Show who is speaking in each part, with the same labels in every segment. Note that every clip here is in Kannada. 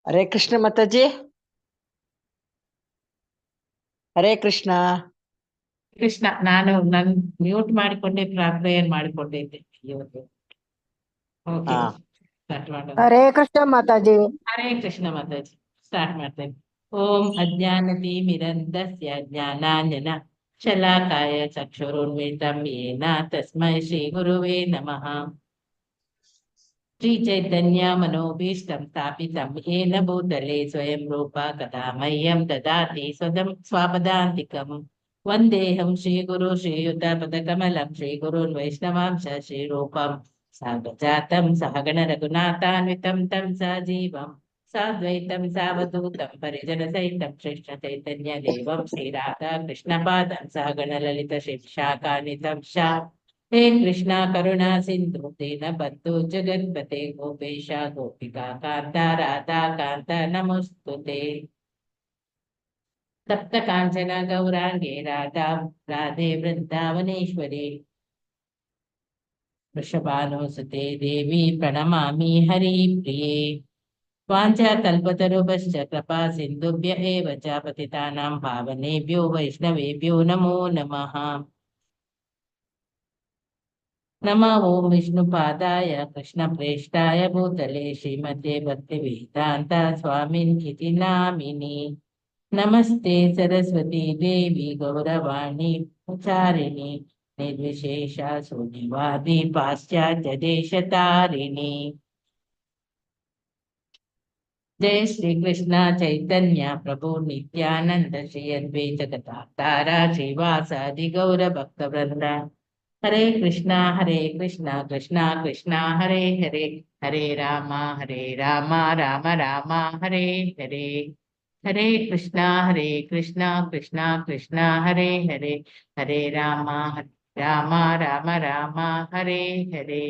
Speaker 1: ಹರೇ ಕೃಷ್ಣ ಮಾತಾಜಿ. ಹರೇ ಕೃಷ್ಣ.
Speaker 2: ಕೃಷ್ಣ, ನಾನು ಮ್ಯೂಟ್ ಮಾಡಿಕೊಂಡೆ, ಪ್ರೇಯರ್ ಮಾಡಿಕೊಂಡಿದ್ದೆ ಇವತ್ತು. ಓಕೆ, ಸ್ಟಾರ್ಟ್ ಮಾಡೋಣ.
Speaker 3: ಹರೇ ಕೃಷ್ಣ ಮಾತಾಜಿ.
Speaker 2: ಹರೇ ಕೃಷ್ಣ ಮಾತಾಜಿ, ಸ್ಟಾರ್ಟ್ ಮಾಡ್ತೇನೆ. ಓಂ ಅಜ್ಞಾನತಿ ಮಿರಂಧಸ್ಯ ಜ್ಞಾನಾಂಜನ ಶಲಾಕಾಯ ಚಕ್ಷುರುನ್ಮಿಲಿತಂ ಯೇನ ತಸ್ಮೈ ಶ್ರೀ ಗುರುವೇ ನಮಃ. ಶ್ರೀ ಚೈತನ್ಯ ಮನೋಭೀಷ್ಟಂ ಸ್ಥಾಪಿತಂ ಯೇನ ಭೂತಲೆ ಸ್ವಯಂ ರೂಪ ಕಥಾ ಮಹ್ಯಂ ದದಾತಿ ಸ್ವಾಪದಾಂತಿಕಂ. ವಂದೇಹಂ ಶ್ರೀ ಗುರು ಶ್ರೀಯುತ ಪದಕಮಲಂ ಶ್ರೀ ಗುರುನ್ ವೈಷ್ಣವಾಂಶ ಶ್ರೀರೂಪಂ ಸಾಗಜಾತಂ ಸಹಗಣ ರಘುನಾಥಾನ್ವಿತಂ ತಂ ಸಜೀವಂ ಸಾದ್ವೈತಂ ಸಾವಧೂತಂ ಪರಿಜನ ಸಹಿತಂ ಕೃಷ್ಣ ಚೈತನ್ಯ ದೇವಂ ಶ್ರೀ ರಾಧಾ ಕೃಷ್ಣ ಪಾದಂ ಸಹಗಣ ಲಲಿತ ಶಿಕ್ಷಾಕಾನಿತಂ ಶಾ. हे कृष्णा करुणा सिंधु दीनबंधु जगन्पते गोपेश गोपिका कांता राधा कांता नमोस्तुते. सप्त कांचन गौरांगे राधा राधे वृंदावनेश्वरी वृषभानुसुते देवी प्रणमामि हरिप्रिये. वाञ्छाकल्पतरुभ्यश्च कृपा सिन्धुभ्य एव च पतितानां पावनेभ्यो वैष्णवेभ्यो नमो नमः. नमो ओं विष्णुपादाय कृष्णप्रेष्ठाय भूतले श्रीमते भक्तिवेदान्त स्वामिनिति नामिने. नमस्ते सरस्वती देवी गौरवाणी प्रचारिणी निर्विशेष शून्यवादी पाश्चात्य देशतारिणी. जय श्री कृष्ण चैतन्य प्रभु नित्यानंद श्री अद्वैत गदाधर श्रीवासादि गौर भक्त वृंद. हरे कृष्णा कृष्णा कृष्णा हरे हरे, हरे राम राम राम हरे हरे. हरे कृष्णा कृष्णा कृष्णा हरे हरे, हरे राम राम राम हरे हरे.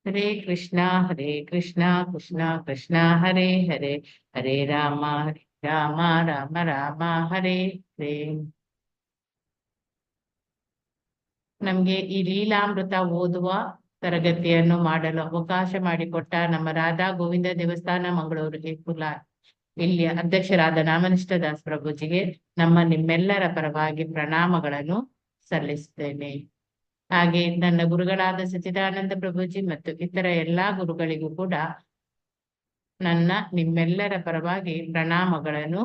Speaker 2: हरे कृष्णा कृष्णा कृष्णा हरे हरे, हरे राम राम हरे हरे. ನಮ್ಗೆ ಈ ಲೀಲಾಮೃತ ಓದುವ ತರಗತಿಯನ್ನು ಮಾಡಲು ಅವಕಾಶ ಮಾಡಿಕೊಟ್ಟ ನಮ್ಮ ರಾಧಾ ಗೋವಿಂದ ದೇವಸ್ಥಾನ ಮಂಗಳೂರಿಗೆ ಇಲ್ಲಿಯ ಅಧ್ಯಕ್ಷರಾದ ನಾಮನಿಷ್ಠ ದಾಸ್ ಪ್ರಭುಜಿಗೆ ನಿಮ್ಮೆಲ್ಲರ ಪರವಾಗಿ ಪ್ರಣಾಮಗಳನ್ನು ಸಲ್ಲಿಸುತ್ತೇನೆ. ಹಾಗೆ ನನ್ನ ಗುರುಗಳಾದ ಸಚ್ಚಿದಾನಂದ ಪ್ರಭುಜಿ ಮತ್ತು ಇತರ ಎಲ್ಲಾ ಗುರುಗಳಿಗೂ ಕೂಡ ನಿಮ್ಮೆಲ್ಲರ ಪರವಾಗಿ ಪ್ರಣಾಮಗಳನ್ನು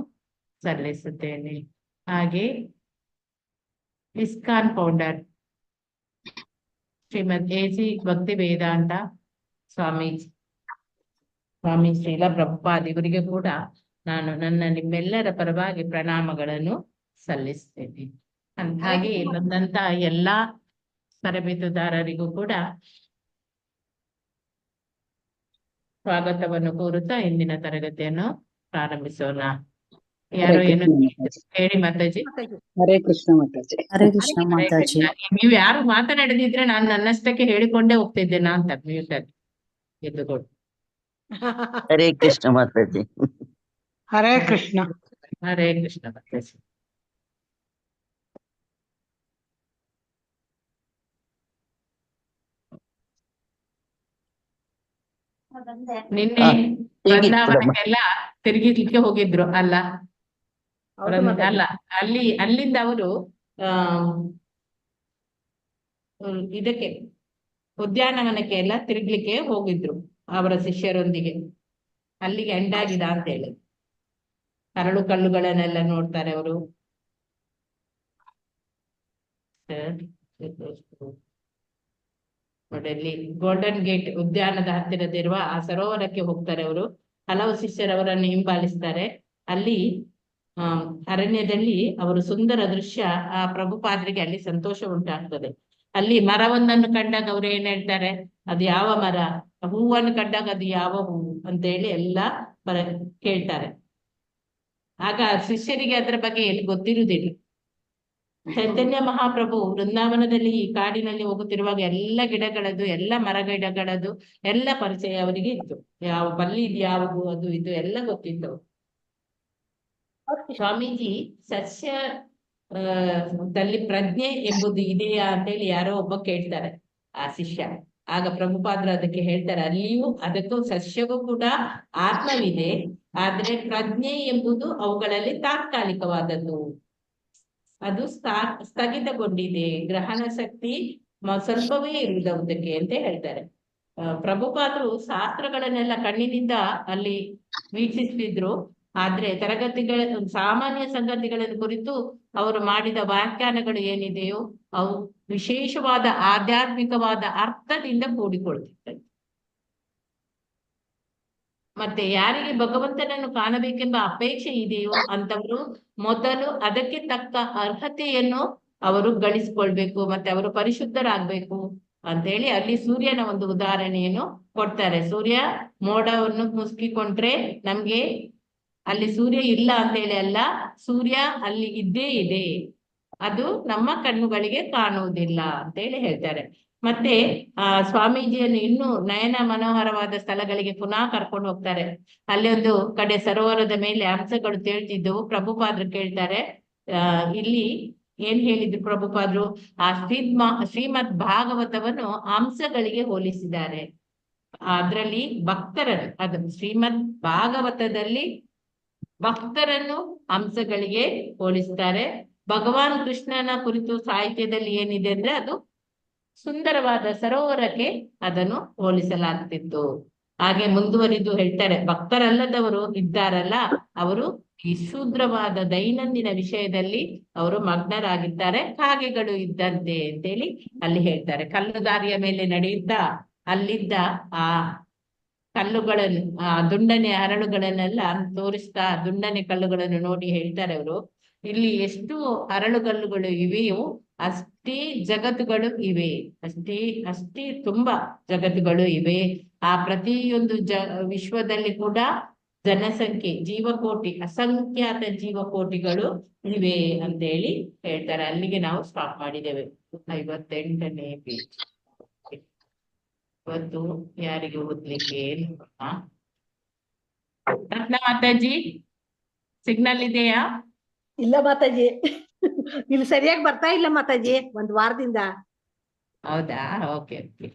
Speaker 2: ಸಲ್ಲಿಸುತ್ತೇನೆ. ಹಾಗೆ ಇಸ್ಕಾನ್ ಫೌಂಡರ್ ಶ್ರೀಮದ್ ಎಸಿ ಭಕ್ತಿ ವೇದಾಂತ ಸ್ವಾಮಿ ಶ್ರೀಲ ಪ್ರಭುಪಾದ್ ಇವರಿಗೆ ಕೂಡ ನಾನು ನಿಮ್ಮೆಲ್ಲರ ಪರವಾಗಿ ಪ್ರಣಾಮಗಳನ್ನು ಸಲ್ಲಿಸ್ತೇನೆ. ಹಾಗೆ ಬಂದಂತ ಎಲ್ಲಾ ತರಬೇತುದಾರರಿಗೂ ಕೂಡ ಸ್ವಾಗತವನ್ನು ಕೋರುತ್ತಾ ಇಂದಿನ ತರಗತಿಯನ್ನು ಪ್ರಾರಂಭಿಸೋಣ.
Speaker 1: ಹರೇ
Speaker 2: ಯಾರೋ ಏನು
Speaker 1: ಕೃಷ್ಣ ಮಾತಾಜಿ.
Speaker 2: ಹೇಳಿ ಮಾತಾಜಿ.
Speaker 1: ಹರೇ ಕೃಷ್ಣ ಮಾತಾಜಿ.
Speaker 3: ಹರೇ ಕೃಷ್ಣ
Speaker 2: ಹರೇ
Speaker 3: ಮಾತಾಜಿ.
Speaker 2: ಕೃಷ್ಣ. ನೀವು ಯಾರು ಮಾತನಾಡದಿದ್ರೆ ನಾನು ನನ್ನಷ್ಟಕ್ಕೆ ಹೇಳಿಕೊಂಡೇ ಹೋಗ್ತಿದ್ದೇನಾ ಅಂತ ಮ್ಯೂಟ್ ಅಲ್ಲಿ ಎದ್ದುಕೊಂಡು.
Speaker 4: ಹರೇ ಕೃಷ್ಣ ಮಾತಾಜಿ.
Speaker 1: ಹರೇ ಕೃಷ್ಣ.
Speaker 2: ಹರೇ ಕೃಷ್ಣ ಮಾತಾಜಿ. ನಿನ್ನೆ ಬೃಂದಾವನಕ್ಕೆಲ್ಲ ತಿರುಗಿಲಿಕ್ಕೆ ಹೋಗಿದ್ರು ಅಲ್ಲ? ಅಲ್ಲ, ಅಲ್ಲಿಂದ ಅವರು ಇದಕ್ಕೆ ಉದ್ಯಾನವನಕ್ಕೆ ಎಲ್ಲ ತಿರುಗ್ಲಿಕ್ಕೆ ಹೋಗಿದ್ರು ಅವರ ಶಿಷ್ಯರೊಂದಿಗೆ. ಅಲ್ಲಿಗೆ ಎಂಡ್ ಆಗಿದ ಅಂತ ಹೇಳಿ ಕರಳು ಕಲ್ಲುಗಳನ್ನೆಲ್ಲ ನೋಡ್ತಾರೆ ಅವರು. ನೋಡಿ, ಗೋಲ್ಡನ್ ಗೇಟ್ ಉದ್ಯಾನದ ಹತ್ತಿರದಿರುವ ಆ ಸರೋವರಕ್ಕೆ ಹೋಗ್ತಾರೆ ಅವರು. ಹಲವು ಶಿಷ್ಯರವರನ್ನು ಹಿಂಬಾಲಿಸ್ತಾರೆ. ಅಲ್ಲಿ ಅರಣ್ಯದಲ್ಲಿ ಅವರು ಸುಂದರ ದೃಶ್ಯ ಆ ಪ್ರಭುಪಾದರಿಗೆ ಅಲ್ಲಿ ಸಂತೋಷ ಉಂಟಾಗ್ತದೆ. ಅಲ್ಲಿ ಮರವೊಂದನ್ನು ಕಂಡಾಗ ಅವ್ರು ಏನ್ ಹೇಳ್ತಾರೆ, ಅದು ಯಾವ ಮರ, ಹೂವನ್ನು ಕಂಡಾಗ ಅದು ಯಾವ ಹೂವು ಅಂತ ಹೇಳಿ ಎಲ್ಲ ಕೇಳ್ತಾರೆ. ಆಗ ಶಿಷ್ಯರಿಗೆ ಅದರ ಬಗ್ಗೆ ಎಲ್ಲಿ ಗೊತ್ತಿರುವುದಿಲ್ಲ. ಚೈತನ್ಯ ಮಹಾಪ್ರಭು ವೃಂದಾವನದಲ್ಲಿ ಈ ಕಾಡಿನಲ್ಲಿ ಹೋಗುತ್ತಿರುವಾಗ ಎಲ್ಲ ಗಿಡಗಳದ್ದು, ಎಲ್ಲ ಮರ ಗಿಡಗಳದ್ದು ಎಲ್ಲ ಪರಿಚಯ ಅವರಿಗೆ ಇತ್ತು. ಯಾವ ಬಲ್ಲಿ ಯಾವುದು ಅದು ಇದು ಎಲ್ಲ ಗೊತ್ತಿತ್ತು. ಸ್ವಾಮೀಜಿ ಸಸ್ಯ ದಲ್ಲಿ ಪ್ರಜ್ಞೆ ಎಂಬುದು ಇದೆಯಾ ಅಂತೇಳಿ ಯಾರೋ ಒಬ್ಬ ಕೇಳ್ತಾರೆ ಆ ಶಿಷ್ಯ. ಆಗ ಪ್ರಭುಪಾದರು ಅದಕ್ಕೆ ಹೇಳ್ತಾರೆ, ಅಲ್ಲಿಯೂ ಅದಕ್ಕೂ ಸಸ್ಯಕ್ಕೂ ಕೂಡ ಆತ್ಮವಿದೆ, ಆದ್ರೆ ಪ್ರಜ್ಞೆ ಎಂಬುದು ಅವುಗಳಲ್ಲಿ ತಾತ್ಕಾಲಿಕವಾದದ್ದು, ಅದು ಸ್ಥಗಿತಗೊಂಡಿದೆ, ಗ್ರಹಣ ಶಕ್ತಿ ಸ್ವಲ್ಪವೇ ಇರುವುದಕ್ಕೆ ಅಂತ ಹೇಳ್ತಾರೆ. ಪ್ರಭುಪಾದರು ಶಾಸ್ತ್ರಗಳನ್ನೆಲ್ಲ ಕಣ್ಣಿನಿಂದ ಅಲ್ಲಿ ವೀಕ್ಷಿಸ್ತಿದ್ರು. ಆದ್ರೆ ತರಗತಿಗಳ ಸಾಮಾನ್ಯ ಸಂಗತಿಗಳನ್ನು ಕುರಿತು ಅವರು ಮಾಡಿದ ವ್ಯಾಖ್ಯಾನಗಳು ಏನಿದೆಯೋ ಅವು ವಿಶೇಷವಾದ ಆಧ್ಯಾತ್ಮಿಕವಾದ ಅರ್ಥದಿಂದ ಕೂಡಿಕೊಳ್ತಿರ್ತವೆ. ಮತ್ತೆ ಯಾರಿಗೆ ಭಗವಂತನನ್ನು ಕಾಣಬೇಕೆಂಬ ಅಪೇಕ್ಷೆ ಇದೆಯೋ ಅಂತವರು ಮೊದಲು ಅದಕ್ಕೆ ತಕ್ಕ ಅರ್ಹತೆಯನ್ನು ಅವರು ಗಳಿಸಿಕೊಳ್ಬೇಕು, ಮತ್ತೆ ಅವರು ಪರಿಶುದ್ಧರಾಗ್ಬೇಕು ಅಂತೇಳಿ ಅಲ್ಲಿ ಸೂರ್ಯನ ಒಂದು ಉದಾಹರಣೆಯನ್ನು ಕೊಡ್ತಾರೆ. ಸೂರ್ಯ ಮೋಡವನ್ನು ಮುಸ್ಕಿಕೊಂಡ್ರೆ ನಮ್ಗೆ ಅಲ್ಲಿ ಸೂರ್ಯ ಇಲ್ಲ ಅಂತೇಳಿ ಅಲ್ಲ, ಸೂರ್ಯ ಅಲ್ಲಿ ಇದ್ದೇ ಇದೆ, ಅದು ನಮ್ಮ ಕಣ್ಣುಗಳಿಗೆ ಕಾಣುವುದಿಲ್ಲ ಅಂತೇಳಿ ಹೇಳ್ತಾರೆ. ಮತ್ತೆ ಸ್ವಾಮೀಜಿಯನ್ನು ಇನ್ನೂ ನಯನ ಮನೋಹರವಾದ ಸ್ಥಳಗಳಿಗೆ ಪುನಃ ಕರ್ಕೊಂಡು ಹೋಗ್ತಾರೆ. ಅಲ್ಲಿ ಒಂದು ಕಡೆ ಸರೋವರದ ಮೇಲೆ ಹಂಸಗಳು ತೇಳ್ತಿದ್ದವು. ಪ್ರಭುಪಾದರು ಕೇಳ್ತಾರೆ, ಇಲ್ಲಿ ಏನ್ ಹೇಳಿದ್ರು ಪ್ರಭುಪಾದರು, ಆ ಶ್ರೀಮದ್ ಭಾಗವತವನ್ನು ಹಂಸಗಳಿಗೆ ಹೋಲಿಸಿದ್ದಾರೆ. ಅದ್ರಲ್ಲಿ ಭಕ್ತರನ್ನು, ಅದು ಶ್ರೀಮದ್ ಭಾಗವತದಲ್ಲಿ ಭಕ್ತರನ್ನು ಹಂಸಗಳಿಗೆ ಹೋಲಿಸ್ತಾರೆ. ಭಗವಾನ್ ಕೃಷ್ಣನ ಕುರಿತು ಸಾಹಿತ್ಯದಲ್ಲಿ ಏನಿದೆ ಅಂದ್ರೆ ಅದು ಸುಂದರವಾದ ಸರೋವರಕ್ಕೆ ಅದನ್ನು ಹೋಲಿಸಲಾಗ್ತಿತ್ತು. ಹಾಗೆ ಮುಂದುವರಿದು ಹೇಳ್ತಾರೆ, ಭಕ್ತರಲ್ಲದವರು ಇದ್ದಾರಲ್ಲ, ಅವರು ಈ ಶೂದ್ರವಾದ ದೈನಂದಿನ ವಿಷಯದಲ್ಲಿ ಅವರು ಮಗ್ನರಾಗಿದ್ದಾರೆ, ಕಾಗೆಗಳು ಇದ್ದಂತೆ ಅಂತೇಳಿ ಅಲ್ಲಿ ಹೇಳ್ತಾರೆ. ಕಲ್ಲು ದಾರಿಯ ಮೇಲೆ ನಡೆಯುತ್ತಾ ಅಲ್ಲಿದ್ದ ಆ ಕಲ್ಲುಗಳನ್ನು, ಆ ದುಂಡನೆ ಹರಳುಗಳನ್ನೆಲ್ಲ ತೋರಿಸ್ತಾ ದುಂಡನೆ ಕಲ್ಲುಗಳನ್ನು ನೋಡಿ ಹೇಳ್ತಾರೆ ಅವರು, ಇಲ್ಲಿ ಎಷ್ಟು ಹರಳುಗಲ್ಲುಗಳು ಇವೆಯೋ ಅಷ್ಟೇ ಜಗತ್ತುಗಳು ಇವೆ, ಅಷ್ಟೇ ತುಂಬಾ ಜಗತ್ತುಗಳು ಇವೆ. ಆ ಪ್ರತಿಯೊಂದು ವಿಶ್ವದಲ್ಲಿ ಕೂಡ ಜನಸಂಖ್ಯೆ, ಜೀವಕೋಟಿ, ಅಸಂಖ್ಯಾತ ಜೀವಕೋಟಿಗಳು ಇವೆ ಅಂತೇಳಿ ಹೇಳ್ತಾರೆ. ಅಲ್ಲಿಗೆ ನಾವು ಸ್ಟಾಪ್ ಮಾಡಿದ್ದೇವೆ. 58ನೇ ಪೇಜ್. ಇವತ್ತು ಯಾರಿಗೆ ಓದ್ಲಿಕ್ಕೆ ರತ್ನ ಮಾತಾಜಿ ಸಿಗ್ನಲ್ ಇದೆಯಾ?
Speaker 5: ಇಲ್ಲ ಮಾತಾಜಿ, ಇಲ್ಲಿ ಸರಿಯಾಗಿ ಬರ್ತಾ ಇಲ್ಲ ಮಾತಾಜಿ, ಒಂದ್ ವಾರದಿಂದ.
Speaker 2: ಹೌದಾ? Okay okay.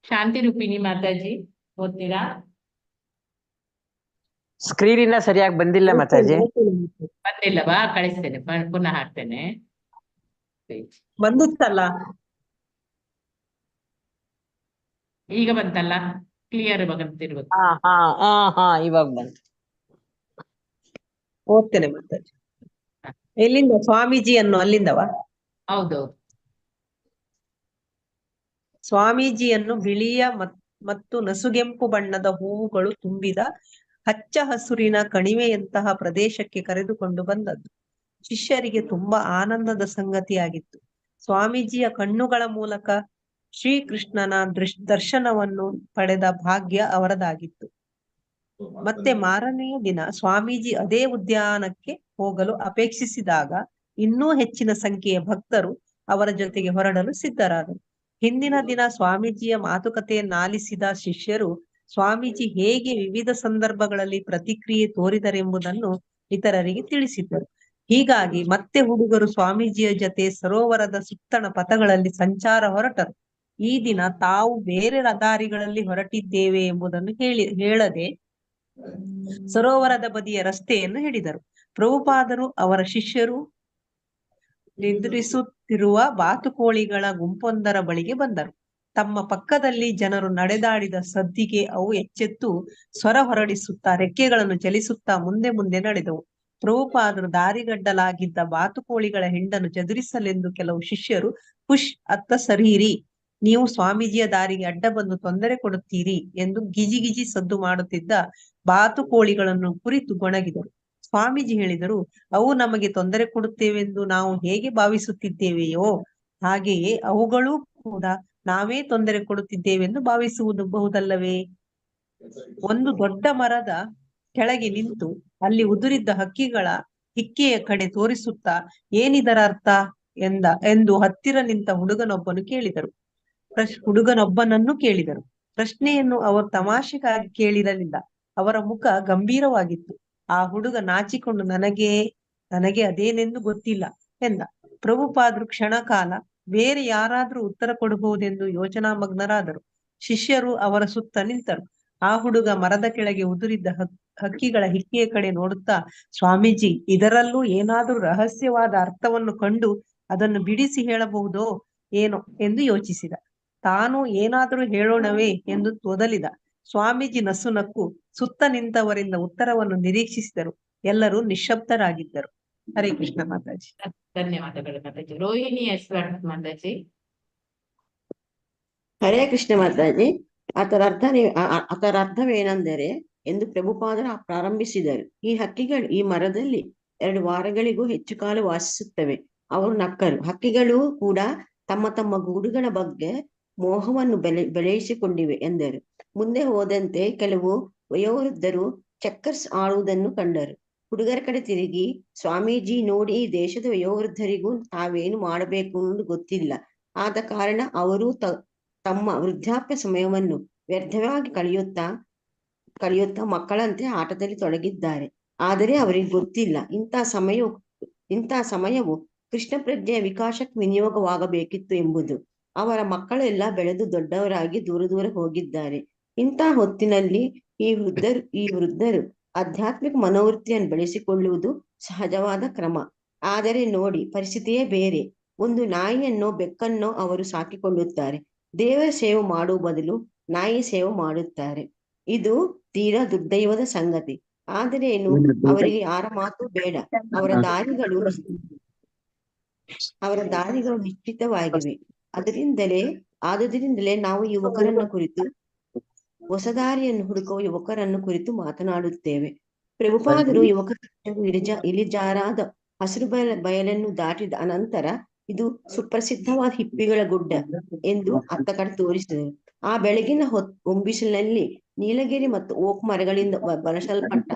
Speaker 2: ಶಾಂತಿ ರೂಪಿಣಿ ಮಾತಾಜಿ ಓದ್ತೀರಾ?
Speaker 1: ಸ್ಕ್ರೀನಿಂದ ಸರಿಯಾಗಿ ಬಂದಿಲ್ಲ ಮಾತಾಜಿ.
Speaker 2: ಬಂದಿಲ್ಲವಾ? ಕಳಿಸ್ತೇನೆ, ಪುನಃ ಹಾಕ್ತೇನೆ.
Speaker 5: ಬಂದಿತ್ತಲ್ಲ,
Speaker 2: ಈಗ ಬಂತಲ್ಲ, ಕ್ಲಿಯರ್ ಬಂತಿರ್ಬೇಕು.
Speaker 1: ಇವಾಗ ಬಂತು.
Speaker 5: ಓದ್ತೇನೆ ಮಾತಾಜಿ. ಎಲ್ಲಿಂದ? ಸ್ವಾಮೀಜಿಯನ್ನು ಅಲ್ಲಿಂದವಾ?
Speaker 2: ಹೌದೌದು.
Speaker 5: ಸ್ವಾಮೀಜಿಯನ್ನು ಬಿಳಿಯ ಮತ್ತು ನಸುಗೆಂಪು ಬಣ್ಣದ ಹೂವುಗಳು ತುಂಬಿದ ಹಚ್ಚ ಹಸುರಿನ ಕಣಿವೆಯಂತಹ ಪ್ರದೇಶಕ್ಕೆ ಕರೆದುಕೊಂಡು ಬಂದದ್ದು ಶಿಷ್ಯರಿಗೆ ತುಂಬಾ ಆನಂದದ ಸಂಗತಿಯಾಗಿತ್ತು.
Speaker 3: ಸ್ವಾಮೀಜಿಯ ಕಣ್ಣುಗಳ ಮೂಲಕ ಶ್ರೀಕೃಷ್ಣನ ದರ್ಶನವನ್ನು ಪಡೆದ ಭಾಗ್ಯ ಅವರದಾಗಿತ್ತು. ಮತ್ತೆ ಮಾರನೆಯ ದಿನ ಸ್ವಾಮೀಜಿ ಅದೇ ಉದ್ಯಾನಕ್ಕೆ ಹೋಗಲು ಅಪೇಕ್ಷಿಸಿದಾಗ ಇನ್ನೂ ಹೆಚ್ಚಿನ ಸಂಖ್ಯೆಯ ಭಕ್ತರು ಅವರ ಜೊತೆಗೆ ಹೊರಡಲು ಸಿದ್ಧರಾದರು. ಹಿಂದಿನ ದಿನ ಸ್ವಾಮೀಜಿಯ ಮಾತುಕತೆಯನ್ನಾಲಿಸಿದ ಶಿಷ್ಯರು ಸ್ವಾಮೀಜಿ ಹೇಗೆ ವಿವಿಧ ಸಂದರ್ಭಗಳಲ್ಲಿ ಪ್ರತಿಕ್ರಿಯೆ ತೋರಿದರೆಂಬುದನ್ನು ಇತರರಿಗೆ ತಿಳಿಸಿದ್ದರು. ಹೀಗಾಗಿ ಮತ್ತೆ ಹುಡುಗರು ಸ್ವಾಮೀಜಿಯ ಜೊತೆ ಸರೋವರದ ಸುತ್ತಣ ಪಥಗಳಲ್ಲಿ ಸಂಚಾರ ಹೊರಟರು. ಈ ದಿನ ತಾವು ಬೇರೆ ದಾರಿಗಳಲ್ಲಿ ಹೊರಟಿದ್ದೇವೆ ಎಂಬುದನ್ನು ಹೇಳದೆ ಸರೋವರದ ಬದಿಯ ರಸ್ತೆಯನ್ನು ಹಿಡಿದರು. ಪ್ರಭುಪಾದರು ಅವರ ಶಿಷ್ಯರು ನಿದ್ರಿಸುತ್ತಿರುವ ಬಾತುಕೋಳಿಗಳ ಗುಂಪೊಂದರ ಬಳಿಗೆ ಬಂದರು. ತಮ್ಮ ಪಕ್ಕದಲ್ಲಿ ಜನರು ನಡೆದಾಡಿದ ಸದ್ದಿಗೆ ಅವು ಎಚ್ಚೆತ್ತು ಸ್ವರ ಹೊರಡಿಸುತ್ತಾ ರೆಕ್ಕೆಗಳನ್ನು ಚಲಿಸುತ್ತಾ ಮುಂದೆ ಮುಂದೆ ನಡೆದವು. ಪ್ರಭುಪಾದರು ದಾರಿಗಡ್ಡಲಾಗಿದ್ದ ಬಾತುಕೋಳಿಗಳ ಹಿಂಡನ್ನು ಚದುರಿಸಲೆಂದು ಕೆಲವು ಶಿಷ್ಯರು ಪುಷ್ ಅತ್ತ ಸರೀರಿ, ನೀವು ಸ್ವಾಮೀಜಿಯ ದಾರಿಗೆ ಅಡ್ಡ ಬಂದು ತೊಂದರೆ ಕೊಡುತ್ತೀರಿ ಎಂದು ಗಿಜಿ ಗಿಜಿ ಸದ್ದು ಮಾಡುತ್ತಿದ್ದ ಬಾತುಕೋಳಿಗಳನ್ನು ಕುರಿತು ಗೊಣಗಿದರು. ಸ್ವಾಮೀಜಿ ಹೇಳಿದರು, ಅವು ನಮಗೆ ತೊಂದರೆ ಕೊಡುತ್ತೇವೆಂದು ನಾವು ಹೇಗೆ ಭಾವಿಸುತ್ತಿದ್ದೇವೆಯೋ ಹಾಗೆಯೇ ಅವುಗಳೂ ಕೂಡ ನಾವೇ ತೊಂದರೆ ಕೊಡುತ್ತಿದ್ದೇವೆಂದು ಭಾವಿಸುವುದಬಹುದಲ್ಲವೇ? ಒಂದು ದೊಡ್ಡ ಮರದ ಕೆಳಗೆ ನಿಂತು ಅಲ್ಲಿ ಉದುರಿದ್ದ ಹಕ್ಕಿಗಳ ಹಿಕ್ಕೆಯ ಕಡೆ ತೋರಿಸುತ್ತಾ ಏನಿದರ ಅರ್ಥ ಎಂದು ಹತ್ತಿರ ನಿಂತ ಹುಡುಗನೊಬ್ಬನನ್ನು ಕೇಳಿದರು. ಪ್ರಶ್ನೆಯನ್ನು ಅವರು ತಮಾಷೆಗಾಗಿ ಕೇಳಿರಲಿಲ್ಲ. ಅವರ ಮುಖ ಗಂಭೀರವಾಗಿತ್ತು. ಆ ಹುಡುಗ ನಾಚಿಕೊಂಡು ನನಗೆ ಅದೇನೆಂದು ಗೊತ್ತಿಲ್ಲ ಎಂದ. ಪ್ರಭುಪಾದರು ಕ್ಷಣಕಾಲ ಬೇರೆ ಯಾರಾದ್ರೂ ಉತ್ತರ ಕೊಡಬಹುದೆಂದು ಯೋಚನಾಮಗ್ನರಾದರು. ಶಿಷ್ಯರು ಅವರ ಸುತ್ತ ನಿಂತರು. ಆ ಹುಡುಗ ಮರದ ಕೆಳಗೆ ಉದುರಿದ್ದ ಹಕ್ಕಿಗಳ ಹಿಕ್ಕೆಯ ಕಡೆ ನೋಡುತ್ತಾ, ಸ್ವಾಮೀಜಿ, ಇದರಲ್ಲೂ ಏನಾದ್ರೂ ರಹಸ್ಯವಾದ ಅರ್ಥವನ್ನು ಕಂಡು ಅದನ್ನು ಬಿಡಿಸಿ ಹೇಳಬಹುದೋ ಏನೋ ಎಂದು ಯೋಚಿಸಿದ. ತಾನು ಏನಾದರೂ ಹೇಳೋಣವೇ ಎಂದು ತೊದಲಿದ. ಸ್ವಾಮೀಜಿ ನಕ್ಕು ಸುತ್ತ ನಿಂತವರಿಂದ ಉತ್ತರವನ್ನು ನಿರೀಕ್ಷಿಸಿದರು. ಎಲ್ಲರೂ ನಿಶ್ಶಬ್ದರಾಗಿದ್ದರು. ಹರೇ ಕೃಷ್ಣ ಮಾತಾಜಿ.
Speaker 2: ಧನ್ಯವಾದಗಳು ಮಾತಾಜಿ. ರೋಹಿಣಿ ಯಶ್ವಂತ್ ಮಾತಾಜಿ.
Speaker 6: ಹರೇ ಕೃಷ್ಣ ಮಾತಾಜಿ. ಅದರ ಅರ್ಥವೇನೆಂದರೆ ಎಂದು ಪ್ರಭುಪಾದರು ಪ್ರಾರಂಭಿಸಿದರು. ಈ ಹಕ್ಕಿಗಳು ಈ ಮರದಲ್ಲಿ 2 ವಾರಗಳಿಗೂ ಹೆಚ್ಚು ಕಾಲ ವಾಸಿಸುತ್ತವೆ. ಅವರು ನಕ್ಕರು. ಹಕ್ಕಿಗಳು ಕೂಡ ತಮ್ಮ ತಮ್ಮ ಗೂಡುಗಳ ಬಗ್ಗೆ ಮೋಹವನ್ನು ಬೆಳೆಸಿಕೊಂಡಿವೆ ಎಂದರು. ಮುಂದೆ ಹೋದಂತೆ ಕೆಲವು ವಯೋವೃದ್ಧರು ಚೆಕ್ಕರ್ಸ್ ಆಡುವುದನ್ನು ಕಂಡರು. ಹುಡುಗರ ಕಡೆ ತಿರುಗಿ, ಸ್ವಾಮೀಜಿ ನೋಡಿ, ಈ ದೇಶದ ವಯೋವೃದ್ಧರಿಗೂ ತಾವೇನು ಮಾಡಬೇಕು ಅನ್ನೋದು ಗೊತ್ತಿಲ್ಲ. ಆದ ಕಾರಣ ಅವರು ತಮ್ಮ ವೃದ್ಧಾಪ್ಯ ಸಮಯವನ್ನು ವ್ಯರ್ಥವಾಗಿ ಕಳೆಯುತ್ತಾ ಮಕ್ಕಳಂತೆ ಆಟದಲ್ಲಿ ತೊಡಗಿದ್ದಾರೆ. ಆದರೆ ಅವರಿಗೆ ಗೊತ್ತಿಲ್ಲ ಇಂಥ ಸಮಯವು ಕೃಷ್ಣ ಪ್ರಜ್ಞೆಯ ವಿಕಾಸಕ್ಕೆ ವಿನಿಯೋಗವಾಗಬೇಕಿತ್ತು ಎಂಬುದು. ಅವರ ಮಕ್ಕಳೆಲ್ಲ ಬೆಳೆದು ದೊಡ್ಡವರಾಗಿ ದೂರ ಹೋಗಿದ್ದಾರೆ. ಇಂಥ ಹೊತ್ತಿನಲ್ಲಿ ಈ ವೃದ್ಧರು ಆಧ್ಯಾತ್ಮಿಕ ಮನೋವೃತ್ತಿಯನ್ನು ಬೆಳೆಸಿಕೊಳ್ಳುವುದು ಸಹಜವಾದ ಕ್ರಮ. ಆದರೆ ನೋಡಿ, ಪರಿಸ್ಥಿತಿಯೇ ಬೇರೆ. ಒಂದು ನಾಯಿಯನ್ನೋ ಬೆಕ್ಕನ್ನೋ ಅವರು ಸಾಕಿಕೊಳ್ಳುತ್ತಾರೆ. ದೇವರ ಸೇವೆ ಮಾಡುವ ಬದಲು ನಾಯಿ ಸೇವೆ ಮಾಡುತ್ತಾರೆ. ಇದು ತೀರಾ ದುರ್ದೈವದ ಸಂಗತಿ. ಆದರೆ ಅವರಿಗೆ ಯಾರ ಮಾತು ಬೇಡ. ಅವರ ದಾರಿಗಳು ನಿಶ್ಚಿತವಾಗಿವೆ. ಆದುದರಿಂದಲೇ ನಾವು ಯುವಕರನ್ನು ಕುರಿತು, ಹೊಸ ದಾರಿಯನ್ನು ಹುಡುಕುವ ಯುವಕರನ್ನು ಕುರಿತು ಮಾತನಾಡುತ್ತೇವೆ. ಪ್ರಭುಪಾದರು ಯುವಕರು ಇಳಿಜಾರಾದ ಹಸಿರು ಬಯಲನ್ನು ದಾಟಿದ ಅನಂತರ ಇದು ಸುಪ್ರಸಿದ್ಧವಾದ ಹಿಪ್ಪಿಗಳ ಗುಡ್ಡ ಎಂದು ಅತ್ತ ಕಡೆ ತೋರಿಸಿದರು. ಆ ಬೆಳಗಿನ ಹೊಂಬಿಸಿಲಿನಲ್ಲಿ ನೀಲಗಿರಿ ಮತ್ತು ಓಕ್ ಮರಗಳಿಂದ ಬಳಸಲ್ಪಟ್ಟ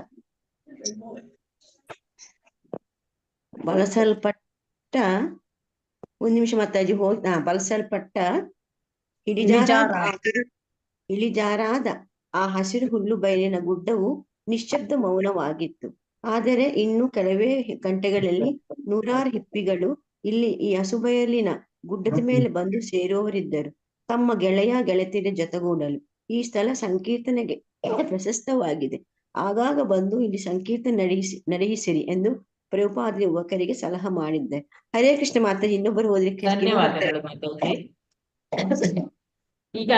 Speaker 6: ಇಳಿಜಾರಾದ ಆ ಹಸಿರು ಹುಲ್ಲು ಬಯಲಿನ ಗುಡ್ಡವು ನಿಶ್ಶಬ್ದ ಮೌನವಾಗಿತ್ತು. ಆದರೆ ಇನ್ನು ಕೆಲವೇ ಗಂಟೆಗಳಲ್ಲಿ 100 ಹಿಪ್ಪಿಗಳು ಇಲ್ಲಿ ಈ ಹಸುಬಯಲಿನ ಗುಡ್ಡದ ಮೇಲೆ ಬಂದು ಸೇರುವವರಿದ್ದರು, ತಮ್ಮ ಗೆಳತಿಯರ ಜೊತೆಗೂಡಲು. ಈ ಸ್ಥಳ ಸಂಕೀರ್ತನೆಗೆ ಪ್ರಶಸ್ತವಾಗಿದೆ. ಆಗಾಗ ಬಂದು ಇಲ್ಲಿ ಸಂಕೀರ್ತನೆ ನಡೆಯಿಸಿರಿ ಎಂದು ಪ್ರಭುಪಾದ ಯುವಕರಿಗೆ ಸಲಹೆ ಮಾಡಿದ್ದೆ. ಹರೇ ಕೃಷ್ಣ ಮಾತಾಜಿ. ಇನ್ನೊಬ್ಬರು ಓದಲಿಕ್ಕೆ.
Speaker 2: ಧನ್ಯವಾದಗಳು ಮಾತಾಜಿ. ಈಗ